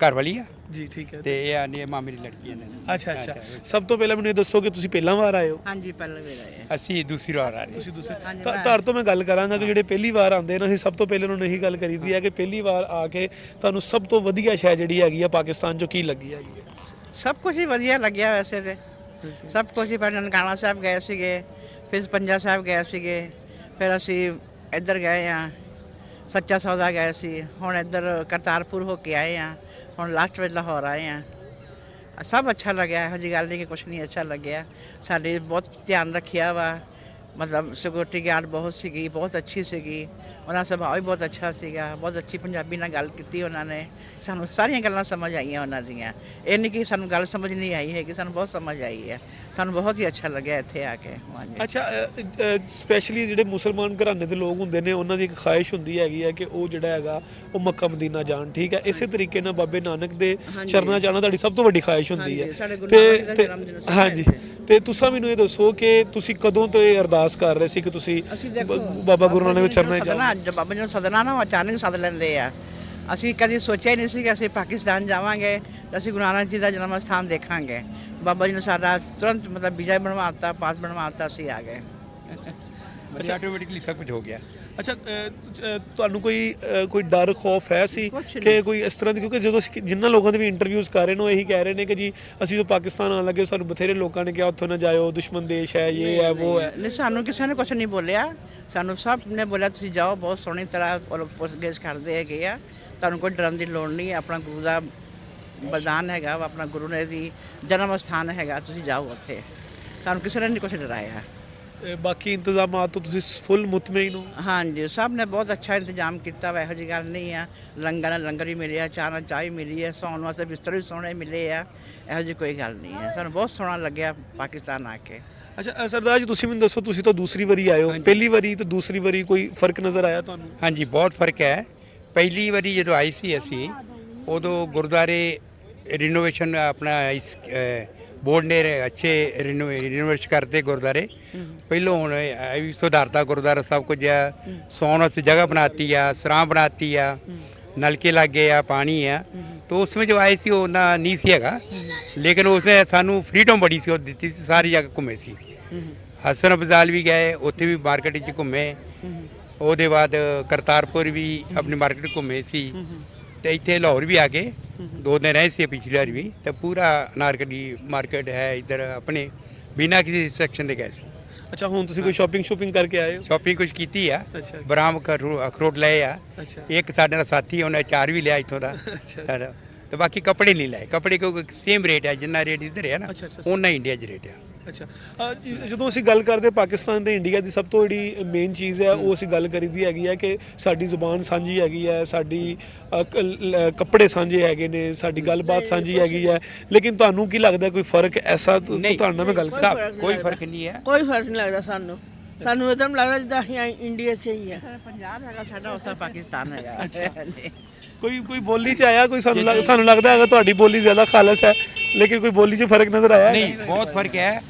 घरवाली है ਜੀ ਠੀਕ ਹੈ। ਤੇ ਇਹ ਮਾਂ ਮੇਰੀ ਲੜਕੀ ਹੈ। ਅੱਛਾ ਅੱਛਾ, ਸਭ ਤੋਂ ਪਹਿਲਾਂ ਮੈਨੂੰ ਇਹ ਦੱਸੋ ਕਿ ਤੁਸੀਂ ਪਹਿਲਾਂ ਵਾਰ ਆਏ ਹੋ? ਹਾਂਜੀ ਪਹਿਲਾਂ ਵੀ ਆਏ ਹਾਂ। ਅਸੀਂ ਦੂਸਰੀ ਵਾਰ ਆ ਰਹੇ ਤੁਸੀਂ ਦੂਸਰੇ ਹਾਂਜੀ, ਤੁਹਾਡੇ ਤੋਂ ਮੈਂ ਗੱਲ ਕਰਾਂਗਾ ਕਿ ਜਿਹੜੇ ਪਹਿਲੀ ਵਾਰ ਆਉਂਦੇ ਨੇ, ਅਸੀਂ ਸਭ ਤੋਂ ਪਹਿਲੇ ਉਹਨਾਂ ਨੂੰ ਇਹੀ ਗੱਲ ਕਰੀਦੀ ਹੈ ਕਿ ਪਹਿਲੀ ਵਾਰ ਆ ਕੇ ਤੁਹਾਨੂੰ ਸਭ ਤੋਂ ਵਧੀਆ ਸ਼ੈ ਜਿਹੜੀ ਹੈਗੀ ਆ ਪਾਕਿਸਤਾਨ 'ਚੋਂ ਕੀ ਲੱਗੀ ਹੈਗੀ ਹੈ? ਸਭ ਕੁਝ ਹੀ ਵਧੀਆ ਲੱਗਿਆ ਵੈਸੇ ਤੇ। ਸਭ ਕੁਝ ਹੀ, ਪਹਿਲਾਂ ਨਨਕਾਣਾ ਸਾਹਿਬ ਗਏ ਸੀਗੇ, ਫਿਰ ਪੰਜਾ ਸਾਹਿਬ ਗਏ ਸੀਗੇ, ਫਿਰ ਅਸੀਂ ਇੱਧਰ ਗਏ ਆ ਸੱਚਾ ਸੌਦਾ ਗਏ ਸੀ, ਹੁਣ ਇੱਧਰ ਕਰਤਾਰਪੁਰ ਹੋ ਕੇ ਆਏ ਆ, ਹੁਣ ਲਾਸਟ ਵਿੱਚ ਲਾਹੌਰ ਆਏ ਆ। ਸਭ ਅੱਛਾ ਲੱਗਿਆ, ਇਹੋ ਜਿਹੀ ਗੱਲ ਨਹੀਂ ਕਿ ਕੁਛ ਨਹੀਂ ਅੱਛਾ ਲੱਗਿਆ। ਸਾਡੇ ਬਹੁਤ ਧਿਆਨ ਰੱਖਿਆ ਵਾ, ਮਤਲਬ ਸਿਕਿਉਰਿਟੀ ਗਾਰਡ ਬਹੁਤ ਸੀਗੀ, ਬਹੁਤ ਅੱਛੀ ਸੀਗੀ, ਉਹਨਾਂ ਸੁਭਾਅ ਵੀ ਬਹੁਤ ਅੱਛਾ ਸੀਗਾ, ਬਹੁਤ ਅੱਛੀ ਪੰਜਾਬੀ ਨਾਲ ਗੱਲ ਕੀਤੀ ਉਹਨਾਂ ਨੇ। ਸਾਨੂੰ ਸਾਰੀਆਂ ਗੱਲਾਂ ਸਮਝ ਆਈਆਂ ਉਹਨਾਂ ਦੀਆਂ, ਇਹ ਨਹੀਂ ਕਿ ਸਾਨੂੰ ਗੱਲ ਸਮਝ ਨਹੀਂ ਆਈ ਹੈ, ਕਿ ਸਾਨੂੰ ਬਹੁਤ ਸਮਝ ਆਈ ਹੈ। ਸਾਨੂੰ ਬਹੁਤ ਹੀ ਅੱਛਾ ਲੱਗਿਆ ਇੱਥੇ ਆ ਕੇ। ਹਾਂਜੀ। ਅੱਛਾ, ਸਪੈਸ਼ਲੀ ਜਿਹੜੇ ਮੁਸਲਮਾਨ ਘਰਾਣੇ ਦੇ ਲੋਕ ਹੁੰਦੇ ਨੇ, ਉਹਨਾਂ ਦੀ ਇੱਕ ਖੁਆਇਸ਼ ਹੁੰਦੀ ਹੈਗੀ ਹੈ ਕਿ ਉਹ ਜਿਹੜਾ ਹੈਗਾ ਉਹ ਮੱਕਾ ਮਦੀਨਾ ਜਾਣ। ਠੀਕ ਹੈ, ਇਸੇ ਤਰੀਕੇ ਨਾਲ ਬਾਬੇ ਨਾਨਕ ਦੇ ਚਰਨਾਂ 'ਚ ਆਉਣਾ ਤੁਹਾਡੀ ਸਭ ਤੋਂ ਵੱਡੀ ਖੁਆਇਸ਼ ਹੁੰਦੀ ਹੈ। ਸਾਡੇ ਗੁਰੂ ਨਾਨਕ ਦਾ ਜਨਮ ਦਿਨ ਸੀ ਹਾਂਜੀ, ਤੇ ਤੁਸੀਂ ਮੈਨੂੰ ਇਹ ਦੱਸੋ ਕਿ ਤੁਸੀਂ ਕਦੋਂ ਤੋਂ ਇਹ ਅਰਦਾਸ ਕਰ ਰਹੇ ਸੀ ਕਿ ਤੁਸੀਂ ਬਾਬਾ ਗੁਰੂ ਨਾਨਕ ਦੇ ਚਰਨਾਂ 'ਚ ਜਾਓ? ਜਦ ਬਾਬਾ ਜੀ ਨੂੰ ਸਦਨਾ ਨਾ ਅਚਾਨਕ ਸੱਦ ਲੈਂਦੇ ਆ। ਅਸੀਂ ਕਦੀ ਸੋਚਿਆ ਹੀ ਨਹੀਂ ਸੀ ਕਿ ਅਸੀਂ ਪਾਕਿਸਤਾਨ ਜਾਵਾਂਗੇ ਤਾਂ ਅਸੀਂ ਗੁਰੂ ਨਾਨਕ ਜੀ ਦਾ ਜਨਮ ਸਥਾਨ ਦੇਖਾਂਗੇ। ਬਾਬਾ ਜੀ ਨੇ ਸਾਡਾ ਤੁਰੰਤ ਮਤਲਬ ਵੀਜ਼ਾ ਬਣਵਾ ਦਿੱਤਾ, ਪਾਸ ਬਣਵਾ ਦਿੱਤਾ, ਅਸੀਂ ਆ ਗਏ। ਅੱਛਾ, ਆਟੋਮੈਟਿਕਲੀ ਸਭ ਕੁਝ ਹੋ ਗਿਆ। ਅੱਛਾ, ਤੁਹਾਨੂੰ ਕੋਈ ਡਰ ਖੌਫ ਹੈ ਸੀ ਕਿ ਕੋਈ ਇਸ ਤਰ੍ਹਾਂ ਦੀ? ਕਿਉਂਕਿ ਜਦੋਂ ਜਿੰਨਾਂ ਲੋਕਾਂ ਦੇ ਵੀ ਇੰਟਰਵਿਊਜ਼ ਕਰ ਰਹੇ ਨੇ ਉਹ ਇਹੀ ਕਹਿ ਰਹੇ ਨੇ ਕਿ ਜੀ ਅਸੀਂ ਜਦੋਂ ਪਾਕਿਸਤਾਨ ਆਉਣ ਲੱਗੇ ਸਾਨੂੰ ਬਥੇਰੇ ਲੋਕਾਂ ਨੇ ਕਿਹਾ ਉੱਥੋਂ ਨਾ ਜਾਇਓ, ਦੁਸ਼ਮਣ ਦੇਸ਼ ਹੈ, ਇਹ ਹੈ, ਉਹ ਹੈ। ਨਹੀਂ, ਸਾਨੂੰ ਕਿਸੇ ਨੇ ਕੁਛ ਨਹੀਂ ਬੋਲਿਆ। ਸਾਨੂੰ ਸਭ ਨੇ ਬੋਲਿਆ ਤੁਸੀਂ ਜਾਓ, ਬਹੁਤ ਸੋਹਣੀ ਤਰ੍ਹਾਂ ਪੁੱਛਗਿੱਛ ਕਰਦੇ ਹੈਗੇ ਆ, ਤੁਹਾਨੂੰ ਕੋਈ ਡਰਨ ਦੀ ਲੋੜ ਨਹੀਂ। ਆਪਣਾ ਗੁਰੂ ਦਾ ਬਲਿਦਾਨ ਹੈਗਾ, ਆਪਣਾ ਗੁਰੂ ਨੇ ਦੀ ਜਨਮ ਸਥਾਨ ਹੈਗਾ, ਤੁਸੀਂ ਜਾਓ ਉੱਥੇ। ਸਾਨੂੰ ਕਿਸੇ ਨੇ ਨਹੀਂ ਕੁਛ ਡਰਾਇਆ। ਬਾਕੀ ਇੰਤਜ਼ਾਮਾਤ ਤੋਂ ਤੁਸੀਂ ਫੁੱਲ ਮੁਤਮਈਨ ਹੋ? ਹਾਂਜੀ, ਸਭ ਨੇ ਬਹੁਤ ਅੱਛਾ ਇੰਤਜ਼ਾਮ ਕੀਤਾ ਵਾ, ਇਹੋ ਜਿਹੀ ਗੱਲ ਨਹੀਂ ਆ। ਲੰਗਰ ਵੀ ਮਿਲਿਆ, ਚਾਹ ਨਾਲ ਚਾਹ ਵੀ ਮਿਲੀ ਹੈ, ਸੌਣ ਵਾਸਤੇ ਬਿਸਤਰ ਵੀ ਸੋਹਣੇ ਮਿਲੇ ਆ, ਇਹੋ ਜਿਹੀ ਕੋਈ ਗੱਲ ਨਹੀਂ ਹੈ। ਸਾਨੂੰ ਬਹੁਤ ਸੋਹਣਾ ਲੱਗਿਆ ਪਾਕਿਸਤਾਨ ਆ ਕੇ। ਅੱਛਾ ਸਰਦਾਰ ਜੀ, ਤੁਸੀਂ ਮੈਨੂੰ ਦੱਸੋ, ਤੁਸੀਂ ਤਾਂ ਦੂਸਰੀ ਵਾਰੀ ਆਏ ਹੋ, ਪਹਿਲੀ ਵਾਰੀ ਤੇ ਦੂਸਰੀ ਵਾਰੀ ਕੋਈ ਫਰਕ ਨਜ਼ਰ ਆਇਆ ਤੁਹਾਨੂੰ? ਹਾਂਜੀ, ਬਹੁਤ ਫਰਕ ਹੈ। ਪਹਿਲੀ ਵਾਰੀ ਜਦੋਂ ਆਈ ਸੀ ਅਸੀਂ, ਉਦੋਂ ਗੁਰਦੁਆਰੇ ਰਿਨੋਵੇਸ਼ਨ ਆਪਣਾ ਇਸ ਬੋਰਡ ਨੇ ਅੱਛੇ ਰਿਨੋਵੇਟ ਕਰਤੇ ਗੁਰਦੁਆਰੇ। ਪਹਿਲੋਂ ਹੁਣ ਇਹ ਵੀ ਸੁਧਾਰਤਾ ਗੁਰਦੁਆਰਾ ਸਭ ਕੁਝ ਆ, ਸੌਣ ਵਾਸਤੇ ਜਗ੍ਹਾ ਬਣਾਤੀ ਆ, ਸਰਾਂ ਬਣਾਤੀ ਆ, ਨਲਕੇ ਲੱਗੇ ਆ, ਪਾਣੀ ਆ। तो उसमें जो आए सी वो ना नहीं सी हैगा, लेकिन उसने सानू फ्रीडम बड़ी सी दी सी, सारी जगह घूमे सी। हसन अफजाल भी गए, उत्थे भी मार्केट च घूमे। ਉਹਦੇ ਬਾਅਦ ਕਰਤਾਰਪੁਰ ਵੀ ਆਪਣੀ ਮਾਰਕੀਟ ਘੁੰਮੇ ਸੀ ਤੇ ਇੱਥੇ ਲਾਹੌਰ ਵੀ ਆ ਕੇ 2 ਦਿਨ ਰਹੇ ਸੀ ਪਿਛਲੀ ਵਾਰ ਵੀ। ਤੇ ਪੂਰਾ ਅਨਾਰਕਲੀ ਮਾਰਕੀਟ ਹੈ ਇੱਧਰ, ਆਪਣੇ ਬਿਨਾਂ ਕਿਸੇ ਰਿਸਟ੍ਰਿਕਸ਼ਨ ਦੇ ਗਏ ਸੀ। ਅੱਛਾ, ਹੁਣ ਤੁਸੀਂ ਕੋਈ ਸ਼ਾਪਿੰਗ ਕਰਕੇ ਆਏ ਹੋ? ਸ਼ਾਪਿੰਗ ਕੁਝ ਕੀਤੀ ਆ, ਅੱਛਾ। ਬਰਾਮ ਅਖਰੋਟ ਲਏ ਆ। ਅੱਛਾ। ਇੱਕ ਸਾਡੇ ਨਾਲ ਸਾਥੀ ਉਹਨੇ ਅਚਾਰ ਵੀ ਲਿਆ ਇੱਥੋਂ ਦਾ। ਅੱਛਾ। ਤੇ ਬਾਕੀ ਕੱਪੜੇ ਨਹੀਂ ਲਏ। ਕੱਪੜੇ ਕਿਉਂਕਿ ਸੇਮ ਰੇਟ ਹੈ, ਜਿੰਨਾ ਰੇਟ ਇੱਧਰ ਹੈ ਨਾ ਉਹਨਾਂ ਇੰਡੀਆ 'ਚ ਰੇਟ ਆ। ਅੱਛਾ, ਜਦੋਂ ਅਸੀਂ ਗੱਲ ਕਰਦੇ ਪਾਕਿਸਤਾਨ ਤੇ ਇੰਡੀਆ ਦੀ, ਸਭ ਤੋਂ ਜਿਹੜੀ ਮੇਨ ਚੀਜ਼ ਹੈ ਉਹ ਅਸੀਂ ਗੱਲ ਕਰੀਦੀ ਹੈਗੀ ਹੈ ਕਿ ਸਾਡੀ ਜ਼ੁਬਾਨ ਸਾਂਝੀ ਹੈਗੀ ਹੈ, ਸਾਡੀ ਕੱਪੜੇ ਸਾਂਝੇ ਹੈਗੇ ਨੇ, ਸਾਡੀ ਗੱਲਬਾਤ ਸਾਂਝੀ ਹੈਗੀ ਹੈ। ਲੇਕਿਨ ਤੁਹਾਨੂੰ ਕੀ ਲੱਗਦਾ ਕੋਈ ਫਰਕ ਐਸਾ? ਤੁਹਾਡੇ ਨਾਲ ਮੈਂ ਗੱਲ ਕੋਈ ਫਰਕ ਨਹੀਂ ਹੈ। ਕੋਈ ਫਰਕ ਨਹੀਂ ਲੱਗਦਾ ਸਾਨੂੰ। ਸਾਨੂੰ ਇਦਾਂ ਲੱਗਦਾ ਜਿੱਦਾਂ ਅਸੀਂ ਇੰਡੀਆ 'ਚ ਹੀ ਆ। ਪੰਜਾਬ ਹੈਗਾ ਸਾਡਾ, ਉਸ ਦਾ ਪਾਕਿਸਤਾਨ ਹੈਗਾ। ਕੋਈ ਬੋਲੀ 'ਚ ਆਇਆ ਕੋਈ? ਸਾਨੂੰ ਲੱਗਦਾ ਹੈਗਾ ਤੁਹਾਡੀ ਬੋਲੀ ਜ਼ਿਆਦਾ ਖਾਲਸ ਹੈ, ਲੇਕਿਨ ਕੋਈ ਬੋਲੀ 'ਚ ਫਰਕ ਨਜ਼ਰ ਆਇਆ? ਨਹੀਂ, ਬਹੁਤ ਫਰਕ ਹੈ।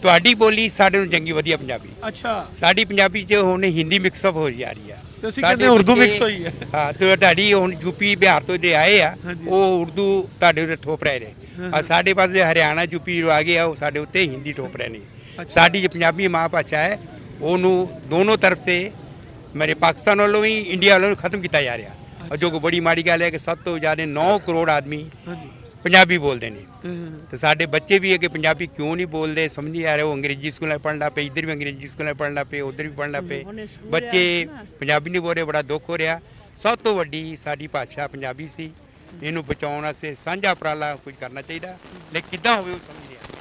ਤੁਹਾਡੀ ਬੋਲੀ ਸਾਡੇ ਨੂੰ ਚੰਗੀ ਵਧੀਆ ਪੰਜਾਬੀ। ਅੱਛਾ। ਸਾਡੀ ਪੰਜਾਬੀ 'ਚ ਹੁਣ ਹਿੰਦੀ ਮਿਕਸਅਪ ਹੋ ਜਾ ਰਹੀ ਆ, ਅਸੀਂ ਕਹਿੰਦੇ ਉਰਦੂ ਮਿਕਸ ਹੋਈ ਹੈ। ਹਾਂ, ਤੇ ਤੁਹਾਡੀ ਹੁਣ ਯੂਪੀ ਬਿਹਾਰ ਤੋਂ ਜੇ ਆਏ ਆ ਉਹ ਉਰਦੂ ਤੁਹਾਡੇ ਉੱਤੇ ਥੋਪ ਰਹੇ ਨੇ, ਆ ਸਾਡੇ ਪਾਸੇ ਹਰਿਆਣਾ ਯੂਪੀ ਆ ਗਏ ਆ ਉਹ ਸਾਡੇ ਉੱਤੇ ਹਿੰਦੀ ਥੋਪ ਰਹੇ ਨੇ। ਸਾਡੀ ਜੋ ਪੰਜਾਬੀ ਮਾਂ ਭਾਸ਼ਾ ਹੈ ਉਹਨੂੰ ਦੋਨੋਂ ਤਰਫ ਸੇ ਮੇਰੇ ਪਾਕਿਸਤਾਨ ਵੱਲੋਂ ਵੀ ਇੰਡੀਆ ਵੱਲੋਂ ਖਤਮ ਕੀਤਾ ਜਾ ਰਿਹਾ। और जो बड़ी माड़ी गल है कि 7 ਤੋਂ ਜ਼ਿਆਦਾ 9 ਕਰੋੜ आदमी ਪੰਜਾਬੀ ਬੋਲਦੇ ਨੇ ਤੇ ਸਾਡੇ ਬੱਚੇ ਵੀ ਅੱਗੇ ਪੰਜਾਬੀ ਕਿਉਂ ਨਹੀਂ ਬੋਲਦੇ ਸਮਝ ਨਹੀਂ ਆ ਰਿਹਾ। ਉਹ ਅੰਗਰੇਜ਼ੀ ਸਕੂਲਾਂ 'ਚ ਪੜ੍ਹਨ ਲੱਗ ਪਏ, ਇੱਧਰ ਵੀ ਅੰਗਰੇਜ਼ੀ ਸਕੂਲਾਂ 'ਚ ਪੜ੍ਹਨ ਲੱਗ ਪਏ, ਉੱਧਰ ਵੀ ਪੜ੍ਹਨ ਲੱਗ ਪਏ। ਬੱਚੇ ਪੰਜਾਬੀ ਨਹੀਂ ਬੋਲ ਰਹੇ, ਬੜਾ ਦੁੱਖ ਹੋ ਰਿਹਾ। ਸਭ ਤੋਂ ਵੱਡੀ ਸਾਡੀ ਭਾਸ਼ਾ ਪੰਜਾਬੀ ਸੀ, ਇਹਨੂੰ ਬਚਾਉਣ ਵਾਸਤੇ ਸਾਂਝਾ ਉਪਰਾਲਾ ਕੁਝ ਕਰਨਾ ਚਾਹੀਦਾ, ਲੇਕਿਨ ਕਿੱਦਾਂ ਹੋਵੇ ਉਹ ਸਮਝ ਨਹੀਂ ਆ ਰਿਹਾ।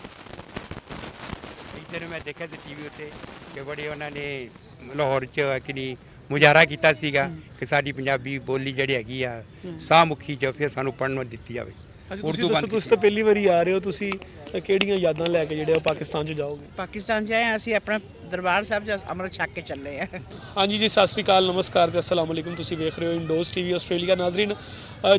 ਇੱਧਰ ਮੈਂ ਦੇਖਿਆ ਸੀ ਟੀਵੀ ਉੱਤੇ ਕਿ ਬੜੇ ਉਹਨਾਂ ਨੇ ਲਾਹੌਰ 'ਚ ਕਿ ਨਹੀਂ ਮੁਜ਼ਾਹਰਾ ਕੀਤਾ ਸੀਗਾ ਕਿ ਸਾਡੀ ਪੰਜਾਬੀ ਬੋਲੀ ਜਿਹੜੀ ਹੈਗੀ ਆ ਸਾਹ ਮੁਖੀ ਜੋ ਫਿਰ ਸਾਨੂੰ ਪੜ੍ਹਨ ਨੂੰ ਦਿੱਤੀ ਜਾਵੇ। ਤੁਸੀਂ ਦੱਸੋ, ਤੁਸੀਂ ਤਾਂ ਪਹਿਲੀ ਵਾਰੀ ਆ ਰਹੇ ਹੋ, ਤੁਸੀਂ ਕਿਹੜੀਆਂ ਯਾਦਾਂ ਲੈ ਕੇ ਜਿਹੜੇ ਪਾਕਿਸਤਾਨ 'ਚ ਜਾਓਗੇ? ਪਾਕਿਸਤਾਨ 'ਚ ਆਏ ਅਸੀਂ ਆਪਣਾ ਦਰਬਾਰ ਸਾਹਿਬ 'ਚ ਅੰਮ੍ਰਿਤ ਛਕ ਕੇ ਚੱਲੇ ਆ। ਹਾਂਜੀ ਜੀ, ਸਤਿ ਸ੍ਰੀ ਅਕਾਲ, ਨਮਸਕਾਰ ਤੇ ਅਸਲਾਮ ਅਲੈਕੁਮ। ਤੁਸੀਂ ਵੇਖ ਰਹੇ ਹੋ ਇੰਡੋਜ਼ ਟੀਵੀ ਆਸਟ੍ਰੇਲੀਆ। ਨਾਜ਼ਰੀਨ,